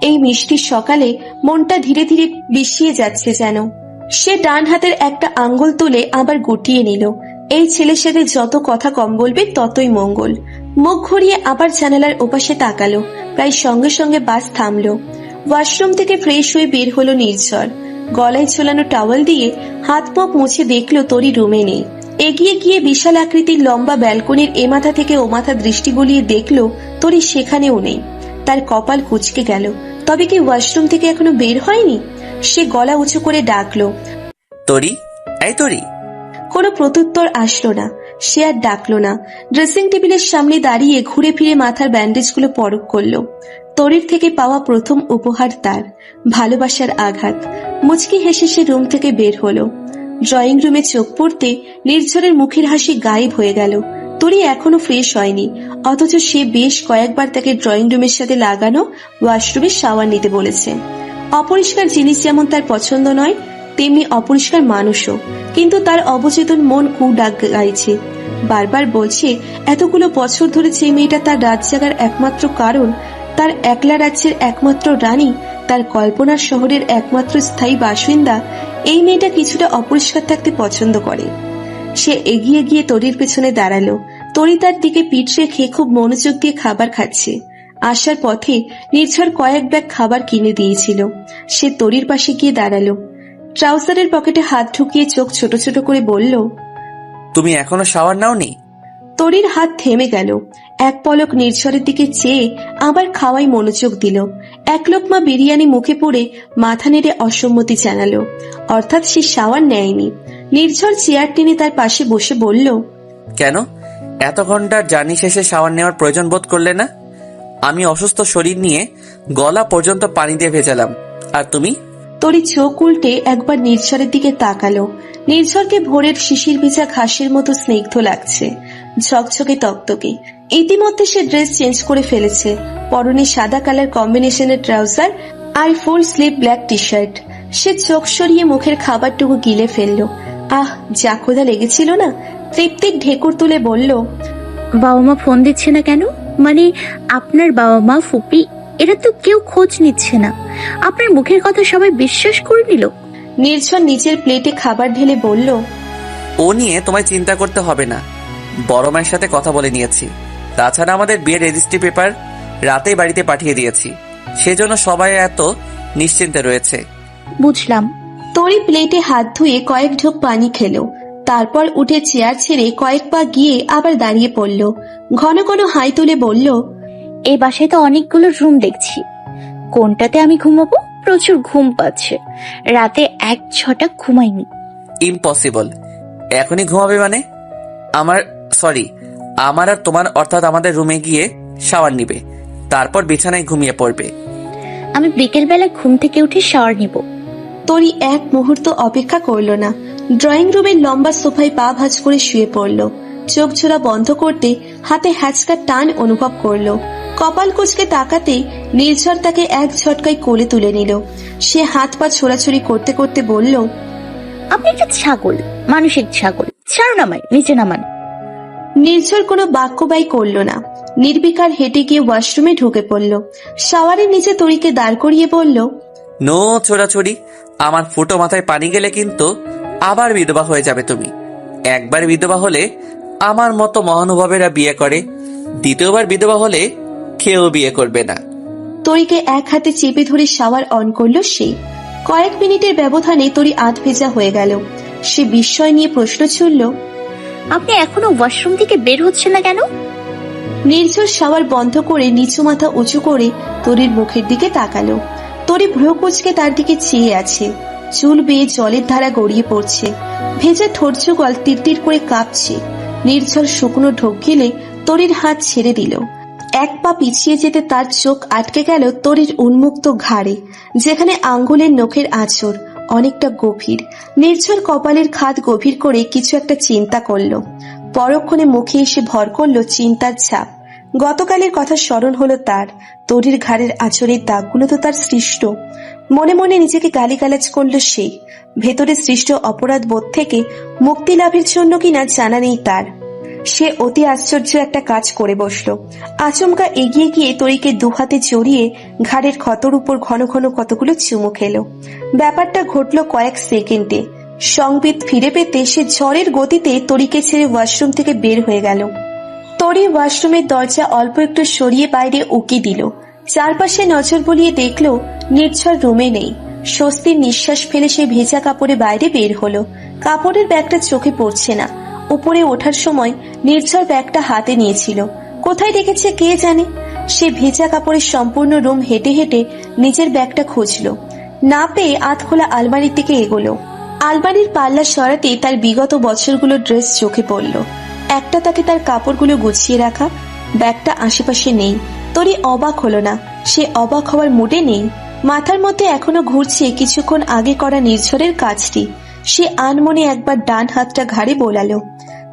এই মিষ্টির সকালে মনটা ধীরে ধীরে বিষিয়ে যাচ্ছে যেন। সে ডান হাতের একটা আঙ্গুল তুলে আবার গুটিয়ে নিল। এই ছেলের সাথে যত কথা কম বলবে ততই মঙ্গল। মুখ ঘুরিয়ে আবার জানালার ওপাশে তাকালো। প্রায় সঙ্গে সঙ্গে বাস থামলো। ওয়াশরুম থেকে ফ্রেশ হয়ে বের হলো নির্ঝর। গলায় ঝোলানো টাওয়াল দিয়ে হাত মুখ মুছে দেখলো তরি রুমে নেই। এগিয়ে গিয়ে বিশাল আকৃতির লম্বা ব্যালকনির এ মাথা থেকে ও মাথা দৃষ্টি গলিয়ে দেখলো তরি সেখানেও নেই। তার কপাল কুঁচকে গেল। তবে কি ওয়াশরুম থেকে এখনো বের হয়নি? সে গলা উঁচু করে ডাকলো, তরি, এই তরি। কোনো প্রত্যুত্তর আসলো না। সে আর ডাকলো না। ড্রেসিং টেবিলের সামনে দাঁড়িয়ে ঘুরে ফিরে মাথার ব্যান্ডেজগুলো পরখ করলো। তরির থেকে পাওয়া প্রথম উপহার তার ভালোবাসার আঘাত। মুচকি হেসে সে রুম থেকে বের হলো। ড্রয়িং রুমে চোখ পড়তে নির্ঝরের মুখের হাসি গায়েব হয়ে গেল। তরি এখনো ফ্রেশ হয়নি, অথচ সে বেশ কয়েকবার তাকে ড্রয়িং রুমের সাথে লাগানো ওয়াশরুমে শাওয়ার নিতে বলেছে। অপরিষ্কার জিনিস যেমন তার পছন্দ নয়, তেমনি অপরিষ্কার মানুষও। কিন্তু তার অবচেতন মন ডাক গাইছে, বারবার বলছে এতগুলো বছর ধরে যে মেয়েটা তার রাত জাগার একমাত্র কারণ, তার একলা রাজ্যের একমাত্র রানী, তার কল্পনার শহরের একমাত্র স্থায়ী বাসিন্দা, এই মেয়েটা কিছুটা অপরিষ্কার থাকতে পছন্দ করে। সে এগিয়ে গিয়ে তরির পেছনে দাঁড়ালো। তরি তার দিকে পিঠ রেখে খুব মনোযোগ দিয়ে খাবার খাচ্ছে। আসার পথে নির্ঝর কয়েক ব্যাগ খাবার কিনে দিয়েছিল। সে তরির পাশে গিয়ে দাঁড়ালো। ট্রাউজারের পকেটে হাত ঢুকিয়ে চোখ ছোট ছোট করে বলল, তুমি এখনো শাওয়ার নাওনি? তরির হাত থেমে গেল। এক পলক নির্ঝরের দিকে চেয়ে আবার খাওয়াই মনোযোগ দিল। এক লোকমা বিরিয়ানি মুখে পড়ে মাথা নেড়ে অসম্মতি জানালো, অর্থাৎ সে শাওয়ার নেয়নি। নির্ঝর চেয়ার টেনে তার পাশে বসে বলল, কেন এত ঘন্টার জার্নি শেষে শাওয়ার নেওয়ার প্রয়োজন বোধ করলে না? আমি অসুস্থ শরীর নিয়ে গলা পর্যন্ত পানি দিয়ে ভেজালাম, আর তুমি? তরি চোখ উল্টে একবার নির্ঝরের দিকে তাকালো। নির্ঝরকে ভোরের শিশির ভেজা ঘাসের মতো স্নিগ্ধ লাগছে, ঝকঝকে তকতকে। ইতিমধ্যে সে ড্রেস চেঞ্জ করে ফেলেছে। পরনে সাদা কালার কম্বিনেশনের ট্রাউজার আর full sleeve black T shirt. সে চোখ সরিয়ে মুখের খাবারটুকু গিলে ফেললো। আহ, যা ক্ষুধা লেগেছিল না! তৃপ্তির ঢেকুর তুলে বলল, বাবা মা ফোন দিচ্ছে না কেন? মানে আপনার বাবা মা, ফুপি, এরা তো কেউ খোঁজ নিচ্ছে না। আপনার মুখের কথা সবাই বিশ্বাস করে নিল। নির্ঝর নিজের প্লেটে খাবার ঢেলে বলল, ও নিয়ে তোমায় চিন্তা করতে হবে না, বড় মায়ের সাথে কথা বলে নিয়েছি। তাছাড়া আমাদের বিয়ের রেজিস্ট্রি পেপার রাতেই বাড়িতে পাঠিয়ে দিয়েছি, সেজন্য সবাই এত নিশ্চিন্তে রয়েছে। বুঝলাম। তরি প্লেটে হাত ধুয়ে কয়েক ঢোক পানি খেলো। তারপর উঠে চেয়ার ছেড়ে কয়েক পা গিয়ে আবার দাঁড়িয়ে পড়ল। ঘন ঘন হাই তুলে বলল, এই বাসায় তো অনেকগুলো রুম দেখছি, কোনটাতে আমি ঘুমাবো? প্রচুর ঘুম পাচ্ছে, রাতে 1-6টা ঘুমাইনি। ইম্পসিবল। এখনই ঘুমাবে মানে? আমার আর তোমার, অর্থাৎ আমাদের রুমে গিয়ে শাওয়ার নিবে, তারপর বিছানায় ঘুমিয়ে পড়বে। আমি বিকেল বেলা ঘুম থেকে উঠে শাওয়ার নিব। তরি এক মুহূর্ত অপেক্ষা করল না, ড্রয়িং রুমের লম্বা সোফায় পা ভাঁজ করে শুয়ে পড়ল। চোখ ঝোলা বন্ধ করতে হাতে হ্যাচকা টান অনুভব করলো। কপাল কুঁচকে তাকাতে নির্ঝর তাকে এক ঝটকায় কোলে তুলে নিল। সে হাত পা ছোড়াছুড়ি করতে করতে বলল, আপনি একটা ছাগল, মানসিক ছাগল। ছাড়ুন আমায়, নিচে নামান। নির্ঝর কোনো বাক্য ব্যয় করল না, নির্বিকার হেঁটে গিয়ে ওয়াশরুমে ঢুকে পড়ল। শাওয়ারের নিচে তরিকে দাঁড় করিয়ে বলল, নো ছোড়াছড়ি। আমার ফুটো মাথায় পানি গেলে কিন্তু আবার বিধবা হয়ে যাবে তুমি। একবার বিধবা হলে আমার মতো মহানুভবেরা বিয়ে করে, দ্বিতীয়বার বিধবা হলে কেউ বিয়ে করবে না। তরিকে এক হাতে চেপে ধরে শাওয়ার অন করলো সে। কয়েক মিনিটের ব্যবধানে তরি আধ ভেজা হয়ে গেল। সে বিস্ময় নিয়ে প্রশ্ন ছুড়ল, আপনি এখনো ওয়াশরুম থেকে বের হচ্ছেন না কেন? নির্ঝর শাওয়ার বন্ধ করে নিচু মাথা উঁচু করে তরির মুখের দিকে তাকালো। তরি ভ্রু কুঁচকে তার দিকে চেয়ে আছে। চুল বেয়ে জলের ধারা গড়িয়ে পড়ছে, ভেজা ঠোঁট যুগল তীর করে কাঁপছে। নির্ঝর শুকনো ঢোক গিলে তরির হাত ছেড়ে দিল। এক পা পিছিয়ে যেতে তার চোখ আটকে গেল তরির উন্মুক্ত ঘাড়ে, যেখানে আঙ্গুলের নখের আঁচড় অনেকটা গভীর। নির্ঝর কপালের খাদ গভীর করে কিছু একটা চিন্তা করলো। পরক্ষণে মুখে এসে ভর করলো চিন্তার ছাপ। গতকালের কথা স্মরণ হলো তার। তরির ঘাড়ের আঁচড়ের দাগগুলো তো তার সৃষ্ট। মনে মনে নিজেকে গালিগালাজ করলো সে। ভেতরে সৃষ্ট অপরাধ বোধ থেকে মুক্তি লাভের জন্য কিনা জানা নেই তার। সে অতি আশ্চর্য একটা কাজ করে বসলো। আচমকা এগিয়ে গিয়ে তরিকে দুহাতে জড়িয়ে ঘাড়ের ক্ষতর উপর ঘন ঘন কতগুলো চুমু খেলো। ব্যাপারটা ঘটলো কয়েক সেকেন্ডে। সংবিত ফিরে পেতে সে ঝড়ের গতিতে তরিকে ছেড়ে ওয়াশরুম থেকে বের হয়ে গেল। তরি ওয়াশরুমের দরজা অল্প একটু সরিয়ে বাইরে উকি দিল। চারপাশে নজর বুলিয়ে দেখলো নির্ঝর রুমে নেই। স্বস্তির নিঃশ্বাস ফেলে সে ভেজা কাপড়ে বাইরে বের হলো। কাপড়ের ব্যাগটা চোখে পড়ছে না। উপরে ওঠার সময় নির্ঝর ব্যাগটা হাতে নিয়েছিল, কোথায় রেখেছে কে জানে। সে ভেজা কাপড়ের সম্পূর্ণ রুম হেঁটে হেঁটে নিজের ব্যাগটা খুঁজলো। না পেয়ে আধখোলা আলমারির দিকে এগোলো। আলমারির পাল্লা সরাতে তার বিগত বছরগুলোর ড্রেস চোখে পড়ল। একটা তাকে তার কাপড়গুলো গুছিয়ে রাখা। ব্যাগটা আশেপাশে নেই। তরি অবাক হলো না, সে অবাক হওয়ার মুডে নেই। মাথার মধ্যে এখনো ঘুরছে কিছুক্ষণ আগে করা নির্ঝরের কাজটি। সে আনমনে একবার ডান হাতটা ঘাড়ে বোলালো।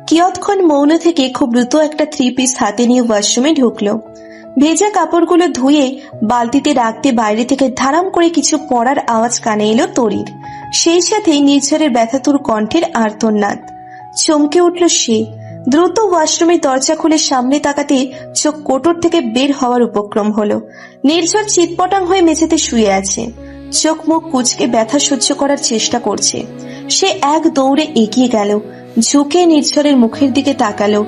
কিয়ৎক্ষণ মৌন থেকে খুব দ্রুত একটা 3 পিস হাতে নিয়ে ওয়াশরুমে ঢুকলো। ভেজা কাপড়গুলো ধুয়ে বালতিতে রাখতে বাইরে থেকে ধারাম করে কিছু পড়ার আওয়াজ কানে এলো তরির। সেই সাথেই নির্ঝরের ব্যথাতুর কণ্ঠের আর্তনাদ। চমকে উঠল সে। দ্রুত ওয়াশরুমের দরজা খুলে সামনে তাকাতে চোখ কোটর থেকে বের হওয়ার উপক্রম হলো। নির্ঝর চিৎপটাং হয়ে মেঝেতে শুয়ে আছে। চোখ মুখ কুঁচকে ব্যথা সহ্য করার চেষ্টা করছে। সে এক দৌড়ে এগিয়ে গেল, ঝুঁকে নির্ঝরের মুখের দিকে তাকালো।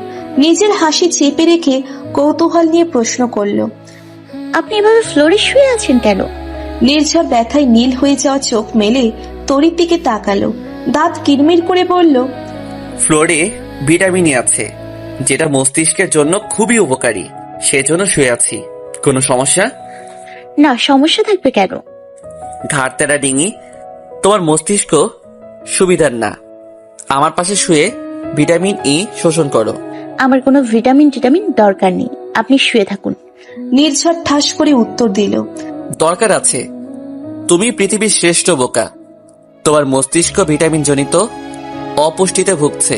নিজের হাসি চেপে রেখে কৌতূহল নিয়ে প্রশ্ন করল, আপনি এভাবে ফ্লোরে শুয়ে আছেন কেন? নির্ঝর ব্যথায় নীল হয়ে যাওয়া চোখ মেলে তরির দিকে তাকালো। দাঁত কিরমির করে বলল, ফ্লোরে ভিটামিনই আছে, যেটা মস্তিষ্কের জন্য খুবই উপকারী, সেজন্য শুয়ে আছি। কোনো সমস্যা? না, সমস্যা থাকবে কেন? ঘাড়তেরা ডিঙি, তোমার মস্তিষ্ক সুবিধার না। আমার পাশে শুয়ে ভিটামিন ই শোষণ করো। আমার কোনো ভিটামিন দরকার নেই, আপনি শুয়ে থাকুন। নির্ঝর ঠাস করে উত্তর দিল, দরকার আছে। তুমি পৃথিবীর শ্রেষ্ঠ বোকা। তোমার মস্তিষ্ক ভিটামিন জনিত অপুষ্টিতে ভুগছে।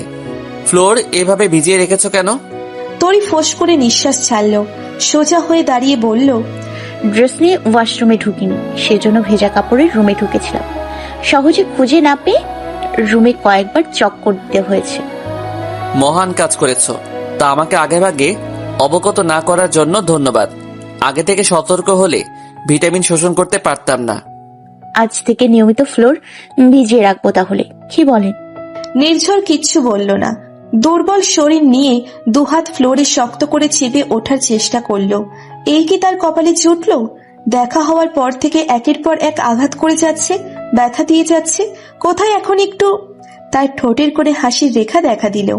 ফ্লোর এভাবে ভিজিয়ে রেখেছো কেন? তরি ফোঁস করে নিঃশ্বাস ছাড়ল। সোজা হয়ে দাঁড়িয়ে বলল, ড্রেস নিয়ে ওয়াশরুমে ঢুকিনি, সেজন্য ভেজা কাপড়ের রুমে ঢুকেছিলাম। সহজে খুঁজে না পেয়ে রুমে কয়েকবার চক্কর দিতে হয়েছে। মহান কাজ করেছো। তা আমাকে আগেভাগে অবগত না করার জন্য ধন্যবাদ। আগে থেকে সতর্ক হলে ভিটামিন শোষণ করতে পারতাম না। আজ থেকে নিয়মিত ফ্লোর ভিজিয়ে রাখবো তাহলে, কি বলেন? নির্ঝর কিচ্ছু বলল না। দুর্বল শরীর নিয়ে দুহাত ফ্লোরে শক্ত করে চেপে ওঠার চেষ্টা করলো। এই কি তার কপালে জুটল? দেখা হওয়ার পর থেকে একের পর এক আঘাত করে যাচ্ছে, ব্যথা দিয়ে যাচ্ছে। কোথায় এখন একটু? তার ঠোঁটের করে হাসির রেখা দেখা দিল।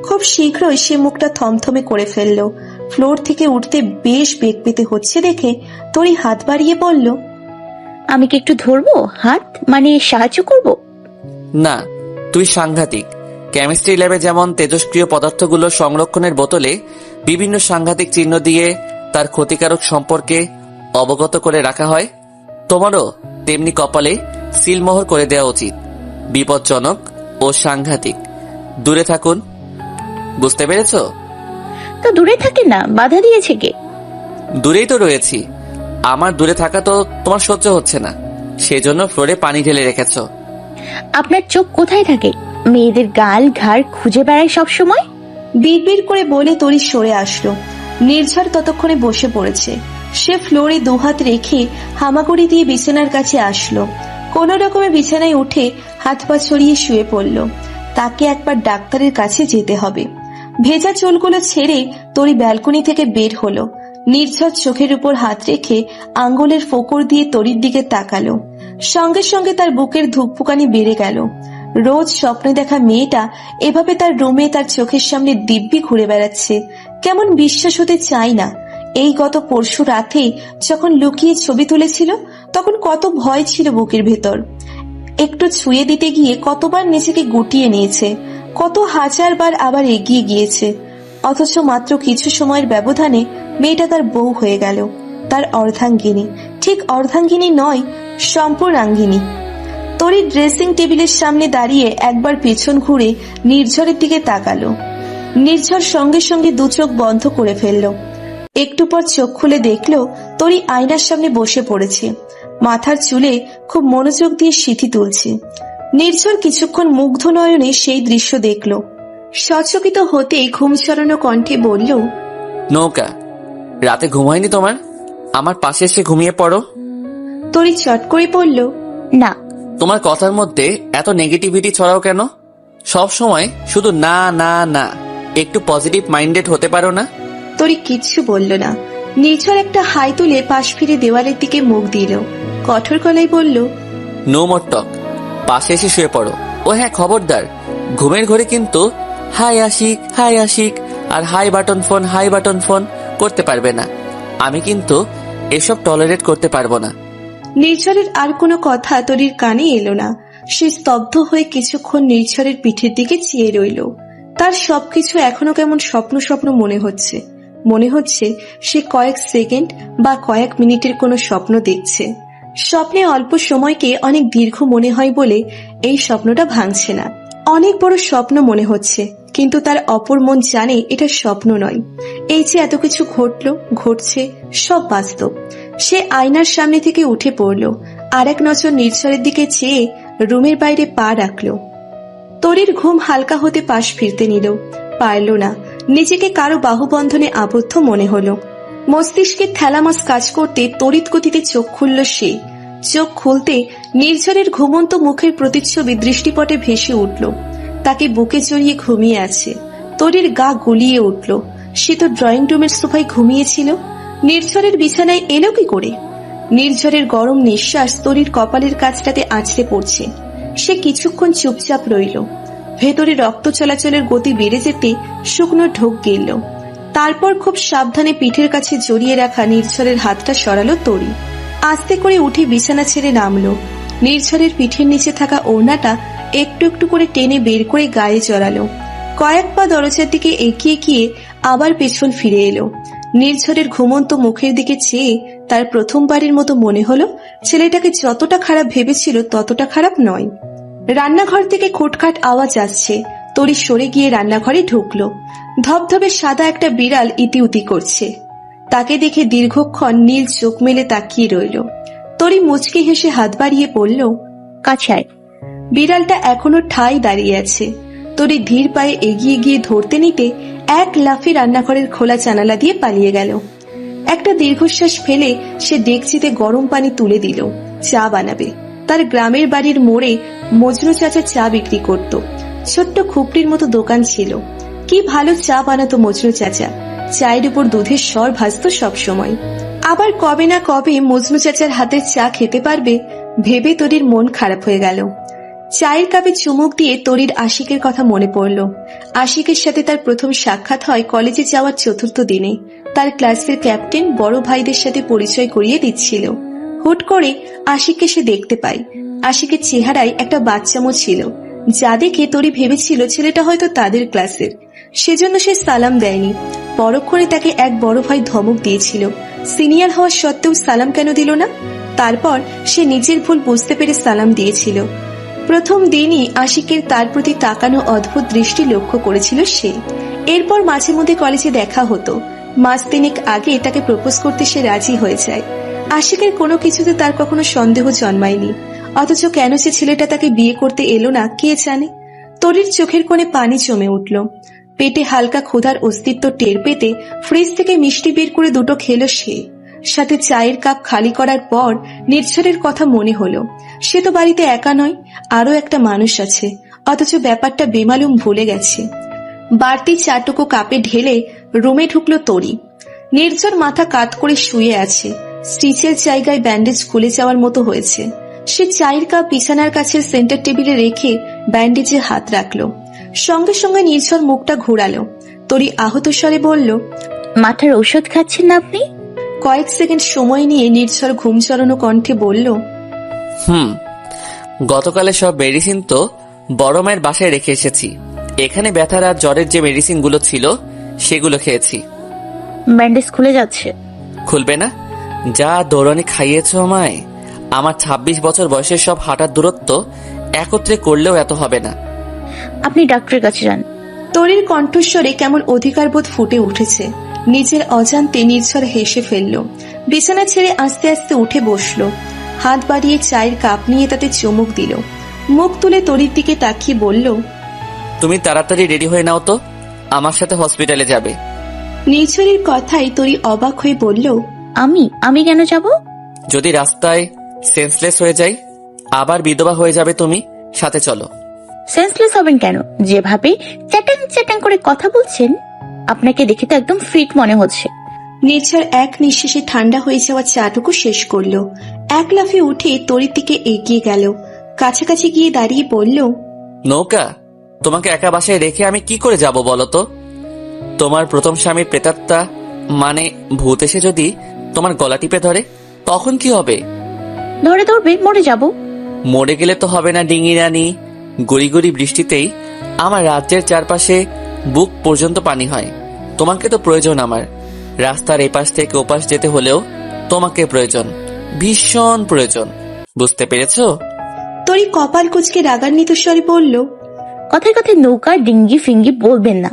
খুব শীঘ্রই সে মুখটা থমথমে করে ফেলল। ফ্লোর থেকে উঠতে বেশ বেগ পেতে হচ্ছে দেখে তরি হাত বাড়িয়ে বলল, আমি কি একটু ধরবো হাত, মানে সাহায্য করব? না, তুই সাংঘাতিক। কেমিস্ট্রি ল্যাবে যেমন তেজস্ক্রিয় পদার্থগুলো সংরক্ষণের বোতলে বিভিন্ন সাংঘাতিক চিহ্ন দিয়ে তার ক্ষতিকারক সম্পর্কে অবগত করে রাখা হয়, তোমারও তেমনি কপালে সিলমোহর করে দেওয়া উচিত। বিপজ্জনক ও সাংঘাতিক। দূরে থাকুন। বুঝতে পেরেছো? তো দূরে থাকে না, বাধা দিয়েছে কে? দূরেই তো রয়েছি। আমার দূরে থাকা তো তোমার সহ্য হচ্ছে না, সেজন্য ফ্লোরে পানি ঢেলে রেখেছো। আপনার চোখ কোথায় থাকে? মেয়েদের গাল ঘাড় খুঁজে বেড়ায় সব সময়। বিড়বিড় করে বলে তরি সরে আসলো। নির্ঝর ততক্ষণে বসে পড়েছে। সে ফ্লোরে দুহাত রেখে হামাগুড়ি দিয়ে বিছানার কাছে আসলো। কোন রকমে বিছানায় উঠে হাত পা ছড়িয়ে শুয়ে পড়ল। তাকে একবার ডাক্তারের কাছে যেতে হবে। ভেজা চুলগুলো ছেড়ে তরি ব্যালকনি থেকে বের হলো। নির্ঝর চোখের উপর হাত রেখে আঙ্গুলের ফোকর দিয়ে তরির দিকে তাকালো। সঙ্গে সঙ্গে তার বুকের ধুকপুকানি বেড়ে গেল। রোজ স্বপ্নে দেখা মেয়েটা এভাবে তার রুমে তার চোখের সামনে দিব্যি ঘুরে বেড়াচ্ছে। কেমন বিশ্বাস হতে চায় না। এই গত পরশু রাতে যখন লুকিয়ে ছবি তুলেছিল তখন কত ভয় ছিল বুকের ভেতর। একটু ছুঁয়ে দিতে গিয়ে কতবার নিজেকে গুটিয়ে নিয়েছে, কত হাজার বার আবার এগিয়ে গিয়েছে। অথচ মাত্র কিছু সময়ের ব্যবধানে মেয়েটা তার বউ হয়ে গেল, তার অর্ধাঙ্গিনী। ঠিক অর্ধাঙ্গিনী নয়, সম্পূর্ণাঙ্গিনী। তরি ড্রেসিং টেবিলের সামনে দাঁড়িয়ে একবার পেছন ঘুরে নির্ঝরের দিকে তাকালো। নির্ঝর সঙ্গে সঙ্গে দু চোখ বন্ধ করে ফেলল। একটু পর চোখ খুলে দেখলো তরি আয়নার সামনে বসে পড়েছে। মাথার চুলে খুব মনোযোগ দিয়ে সিঁথি তুলছে। নির্ঝর কিছুক্ষণ মুগ্ধ নয়নে সেই দৃশ্য দেখল। সচকিত হতেই ঘুম ছড়ানো কণ্ঠে বলল, নৌকা, রাতে ঘুম হয়নি তোমার? আমার পাশে এসে ঘুমিয়ে পড়ো। তরি চট করে পড়ল, না। তোমার কথার মধ্যে এত নেগেটিভিটি ছড়াও কেন? সব সময় শুধু না না না। একটু পজিটিভ মাইন্ডেড হতে পারো না? তরি কিচ্ছু বলল না। নির্ঝর একটা হাই তুলে পাশ ফিরে দেওয়ালের দিকে মুখ দিল। কঠোর গলায় বলল, নো মোর টক। পাশে এসে শুয়ে পড়ো। ও হ্যাঁ, খবরদার, ঘুমের ঘরে কিন্তু হাই আশিক আর হাই বাটন ফোন করতে পারবে না। আমি কিন্তু এসব টলারেট করতে পারবো না। নির্ঝরের আর কোনো কথা তরির কানে এলো না। সে স্তব্ধ হয়ে কিছুক্ষণ নির্ঝরের পিঠের দিকে চেয়ে রইল। তার সবকিছু এখনো কেমন স্বপ্ন স্বপ্ন মনে হচ্ছে সে কয়েক সেকেন্ড বা কয়েক মিনিটের কোনো স্বপ্ন দেখছে। স্বপ্নে অল্প সময়কে অনেক দীর্ঘ মনে হয় বলে এই স্বপ্নটা ভাঙছে না। অনেক বড় স্বপ্ন মনে হচ্ছে, কিন্তু তার অপর মন জানে এটা স্বপ্ন নয়। এই যে এত কিছু ঘটছে সব বাস্তব। সে আয়নার সামনে থেকে উঠে পড়ল। আর এক নজর নির্ঝরের দিকে চেয়ে রুমের বাইরে পা রাখল। তরির ঘুম হালকা হতে পাশ ফিরতে নিল, পারল না। নিজেকে কারো বাহুবন্ধনে আবদ্ধ মনে হলো। মস্তিষ্কের থ্যালামাস কাজ করতে তড়িৎ গতিতে চোখ খুলল সে। চোখ খুলতে নির্ঝরের ঘুমন্ত মুখের প্রতিচ্ছবি দৃষ্টিপটে ভেসে উঠল। তাকে বুকে জড়িয়ে ঘুমিয়ে আছে। তরির গা গুলিয়ে উঠল। সে তো ড্রয়িং রুমের সোফায় ঘুমিয়েছিল, নির্ঝরের বিছানায় এলো কি করে? নির্ঝরের গরম নিঃশ্বাস তরির কপালের কাছটাতে আছড়ে পড়ছে। সে কিছুক্ষণ চুপচাপ রইল। ভেতরে রক্ত চলাচলের গতি বেড়ে যেতে শুকনো ঢোক গিলল। তারপর খুব সাবধানে পিঠের কাছে জড়িয়ে রাখা নির্ঝরের হাতটা সরালো তরি। আস্তে করে উঠে বিছানা ছেড়ে নামলো। নির্ঝরের পিঠের নিচে থাকা ওড়নাটা একটু একটু করে টেনে বের করে গায়ে জড়ালো। কয়েক পা দরজার দিকে এগিয়ে গিয়ে আবার পেছন ফিরে এলো। নির্ঝরের ঘুমন্ত মুখের দিকে চেয়ে তার প্রথমবারের মতো মনে হলো ছেলেটাকে যতটা খারাপ ভেবেছিল ততটা খারাপ নয়। রান্নাঘর থেকে খুটখাট আওয়াজ আসছে। তরি সরে গিয়ে রান্নাঘরে ঢুকলো। ধবধবে সাদা একটা বিড়াল ইতিউতি করছে। তাকে দেখে দীর্ঘক্ষণ নীল চোখ মেলে তাকিয়ে রইল। তরি মুচকি হেসে হাত বাড়িয়ে বলল, কাছে। বিড়ালটা এখনো ঠাই দাঁড়িয়ে আছে। তরি ধীর পায়ে এগিয়ে গিয়ে ধরতে নিতে এক লাফে রান্নাঘরের খোলা জানালা দিয়ে পালিয়ে গেল। একটা দীর্ঘশ্বাস ফেলে সে ডেকচিতে গরম পানি তুলে দিল। চা বানাবে। তার গ্রামের বাড়ির মোড়ে মজনু চাচা চা বিক্রি করত। ছোট্ট খুপড়ির মতো দোকান ছিল। কি ভালো চা বানাতো মজনু চাচা। চায়ের উপর দুধের স্বর ভাসতো সবসময়। আবার কবে না কবে মজনু চাচার হাতের চা খেতে পারবে ভেবে তরির মন খারাপ হয়ে গেল। চায়ের কাপে চুমুক দিয়ে তরির আশিকের কথা মনে পড়ল। আশিকের সাথে তার প্রথম সাক্ষাৎ হয় কলেজে যাওয়ার ৪র্থ দিনে। তার ক্লাসের ক্যাপ্টেন বড় ভাইদের সাথে পরিচয় করিয়ে দিচ্ছিল। হুট করে আশিককে সে দেখতে পায়। আশিকের চেহারায় একটা বাচ্চামো ছিল, যা দেখে তরি ভেবেছিল ছেলেটা হয়তো তাদের ক্লাসের। সেজন্য সে সালাম দেয়নি। পরক্ষণে তাকে এক বড় ভাই ধমক দিয়েছিল। সিনিয়র হওয়া সত্ত্বেও সালাম কেন দিল না? তারপর সে নিজের ভুল বুঝতে পেরে সালাম দিয়েছিল। প্রথম দিনই আশিকের তার প্রতি তাকানো অদ্ভুত দৃষ্টি লক্ষ্য করেছিল সে। এরপর মাঝে মধ্যে কলেজে দেখা হতো। মাস তিনেক আগে তাকে প্রপোজ করতে সে রাজি হয়ে যায়। আশিকের কোনো কিছুতে তার কখনো সন্দেহ জন্মায়নি, অথচ কেন সে ছেলেটা তাকে বিয়ে করতে এলো না কে জানে। তরির চোখের কোণে পানি জমে উঠল। পেটে হালকা ক্ষুধার অস্তিত্ব টের পেতে ফ্রিজ থেকে মিষ্টি বের করে দুটো খেলো সে। সাথে চায়ের কাপ খালি করার পর নির্ঝরের কথা মনে হলো। সে তো বাড়িতে একা নয়, আরো একটা মানুষ আছে, অথচ ব্যাপারটা বেমালুম ভুলে গেছে। বাড়তি চাটুকু কাপে ঢেলে রুমে ঢুকলো তরি। নির্ঝর মাথা কাত করে শুয়ে আছে, স্টিচের জায়গায় ব্যান্ডেজ খুলে যাওয়ার মতো হয়েছে। সে চায়ের কাপ বিছানার কাছে সেন্টার টেবিলে রেখে ব্যান্ডেজে হাত রাখলো। সঙ্গে সঙ্গে নির্ঝর মুখটা ঘুরালো। তরি আহত স্বরে বলল, মাথার ঔষধ খাচ্ছেন না আপনি? কয়েক সেকেন্ড সময় নিয়ে নির্ঝর ঘুম চড়ানো কণ্ঠে বলল, গতকালে সব মেডিসিন তো বড় মায়ের বাসায় রেখে এসেছি। এখানে ব্যথার আর জ্বরের যে মেডিসিন গুলো ছিল সেগুলো খেয়েছি। ব্যান্ডেজ খুলে যাচ্ছে। খুলবে না? যা দৌড়ানি খাইয়েছ আমায়। আমার 26 বছর বয়সের সব হাঁটার দূরত্ব একত্রে করলেও এত হবে না। আপনি ডাক্তারের কাছে যান। তরির কণ্ঠস্বরে কেমন অধিকারবোধ ফুটে উঠেছে। নিজের অজান্তে নির্ঝর হেসে ফেলল। বিছানা ছেড়ে আস্তে আস্তে উঠে বসল। হাত বাড়িয়ে চায়ের কাপ নিয়ে তাতে চুমুক দিল। মুখ তুলে তরির দিকে তাকিয়ে বলল, তুমি তাড়াতাড়ি রেডি হয়ে নাও তো, আমার সাথে হসপিটালে যাবে। নির্ঝরের কথাই তরি অবাক হয়ে বলল, আমি কেন যাব? যদি রাস্তায় সেন্সলেস হয়ে যাই, আবার বিধবা হয়ে যাবে তুমি। সাথে চলো। সেন্সলেস হবেন কেন? যেভাবে চ্যাটাং চ্যাটাং করে কথা বলছেন, আপনাকে দেখে তো একদম ফিট মনে হচ্ছে। নির্ঝর এক নিঃশ্বাসে ঠান্ডা হয়ে যাওয়া চাটুকু শেষ করলো। এক লাফে উঠে তরির দিকে এগিয়ে গেল। কাছাকাছি গিয়ে দাঁড়িয়ে বলল, নৌকা, তোমাকে একা বাসায় রেখে আমি কি করে যাব বলো তো? তোমার প্রথম স্বামীর প্রেতাত্মা মানে ভূত এসে যদি তোমার গলা টিপে ধরে, তখন কি হবে? ধরবে, মরে যাব। মরে গেলে তো হবে না ডিঙি রানী। গুড়ি গুড়ি বৃষ্টিতেই আমার রাজ্যের চারপাশে বুক পর্যন্ত পানি হয়। তোমাকে তো প্রয়োজন আমার। রাস্তার এপাশ থেকে ওপাশ যেতে হলেও তোমাকে প্রয়োজন, ভীষণ প্রয়োজন। বুঝতে পেরেছো? তরি কপাল কুঁচকে রাগান্বিত স্বরে বলল, কথায় কথায় নৌকা ডিঙ্গি ফিঙ্গি বলবেন না।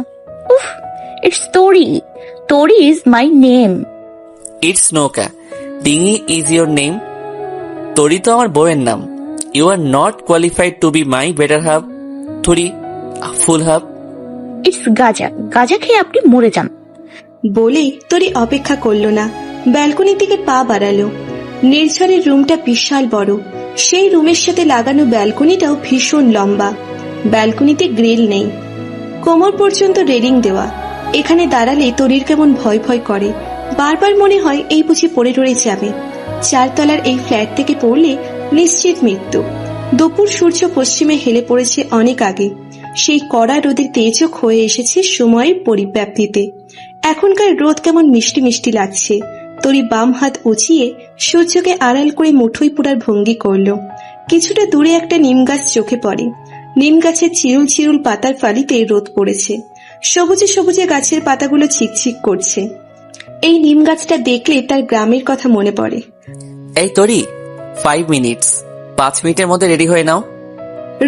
উফ, ইটস তরি। তরি ইজ মাই নেম। ইটস নৌকা, ডিঙি ইজ ইয়োর নেম। তরি তো আমার বউয়ের নাম। You are not qualified to be my better half. থরি ফুল হাফ। ইটস গাজা। গাজা খেয়ে আপনি মরে যান। বলেই তরি অপেক্ষা করল না, ব্যালকনির দিকে পা বাড়ালো। নির্ঝরের রুমটা বিশাল বড়। সেই রুমের সাথে লাগানো ব্যালকনিটাও ভীষণ লম্বা। ব্যালকনিতে গ্রিল নেই, কোমর পর্যন্ত রেলিং দেওয়া। এখানে দাঁড়ালে তরির কেমন ভয় ভয় করে। বারবার মনে হয় এই বুঝি পড়ে টরে যাবে। 4 তলার এই ফ্ল্যাট থেকে পড়লে নিশ্চিত মৃত্যু। দুপুর সূর্য পশ্চিমে হেলে পড়েছে অনেক আগে। সেই কড়া রোদের তেজও হয়ে এসেছে সময়ের পরিব্যাপ্তিতে। এখনকার রোদ কেমন মিষ্টি মিষ্টি লাগছে। তরি বাম হাত উঁচিয়ে সূর্যকে আড়াল করে মুঠোই পোড়ার ভঙ্গি করল। কিছুটা দূরে একটা নিম গাছ চোখে পড়ে। নিম গাছের চিরুল চিরুল পাতার ফালিতে রোদ পড়েছে। সবুজে সবুজে গাছের পাতাগুলো ছিকছিক করছে। এই নিম গাছটা দেখলে তার গ্রামের কথা মনে পড়ে। এই তরি, 5 মিনিটস। 5 মিনিটের মধ্যে রেডি হয়ে নাও।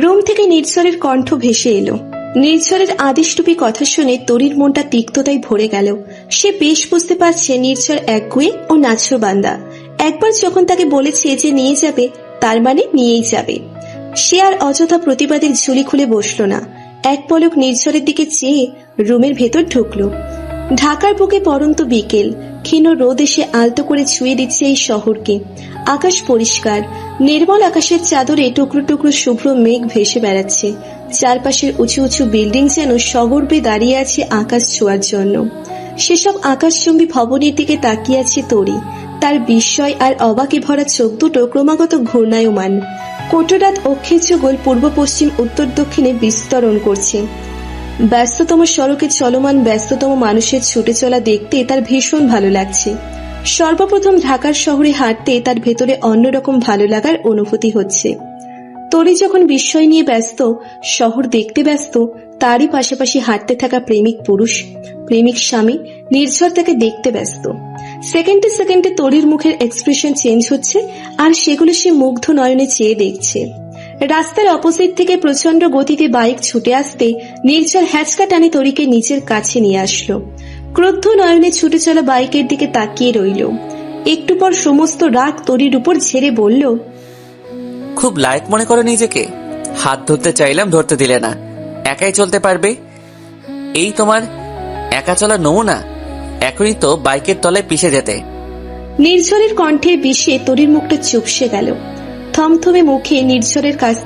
রুম থেকে নির্ঝরের কণ্ঠ ভেসে এলো। নির্ঝরের আদিষ্টুপি কথা শুনে তরির মনটা তিক্ততায় ভরে গেল। সে বেশ বুঝতে পারছে নির্ঝর একগুঁয়ে ও নাছরবান্দা। একবার যখন তাকে বলেছে যে নিয়ে যাবে, তার মানে নিয়েই যাবে। সে আর অযথা প্রতিবাদের ঝুলি খুলে বসল না। এক পলক নির্ঝরের দিকে চেয়ে রুমের ভেতর ঢুকলো। ঢাকার বুকে পড়ন্ত বিকেল, ক্ষীণ রোদ এসে আলতো করে ছুঁয়ে দিচ্ছে এই শহরকে। আকাশ পরিষ্কার, নির্মল আকাশের চাদরে টুকরো টুকরো শুভ্র মেঘ ভেসে বেড়াচ্ছে। চারপাশের উঁচু উঁচু বিল্ডিং যেন সগর্বে দাঁড়িয়ে আছে আকাশ ছোঁয়ার জন্য। সেসব আকাশচুম্বী ভবনের দিকে তাকিয়ে আছে তরি। তার বিস্ময় আর অবাকে ভরা চোখ দুটো ক্রমাগত ঘূর্ণায়মান। কোটরাত অক্ষের যুগল পূর্ব পশ্চিম উত্তর দক্ষিণে বিস্তরণ করছে। ব্যস্ততম সড়কে চলমান ব্যস্ততম মানুষের ছুটে চলা দেখতে তার ভীষণ ভালো লাগছে। সর্বপ্রথম ঢাকার শহরে হাঁটতে তার ভেতরে অন্যরকম ভালো লাগার অনুভূতি হচ্ছে। তরি যখন বিস্ময় নিয়ে ব্যস্ত, শহর দেখতে ব্যস্ত, তারই পাশাপাশি হাঁটতে থাকা প্রেমিক পুরুষ, প্রেমিক স্বামী নির্ঝর তাকে দেখতে ব্যস্ত। সেকেন্ডে সেকেন্ডে তরির মুখের এক্সপ্রেশন চেঞ্জ হচ্ছে, আর সেগুলো সে মুগ্ধ নয়নে চেয়ে দেখছে। রাস্তার অপোজিট থেকে প্রচন্ড গতিতে বাইক ছুটে আসতে নির্ঝর হ্যাচকা টানে তরিকে নিজের কাছে নিয়ে আসলো। ক্রুদ্ধ নয়নে ছুটে চলা বাইকের দিকে তাকিয়ে রইল। একটু পর সমস্ত রাগ তরির উপর ঝেড়ে বলল, খুব লাইট মনে করো নিজেকে? হাত ধরতে চাইলাম, ধরতে দিলে না। একাই চলতে পারবে, এই তোমার একা চলার নমুনা। এখনই তো বাইকের তলায় পিষে যেতে। নির্ঝরের কণ্ঠের বিষে তরির মুখটা চুপসে গেল। থমথমে মুখে নির্ঝরের কাছ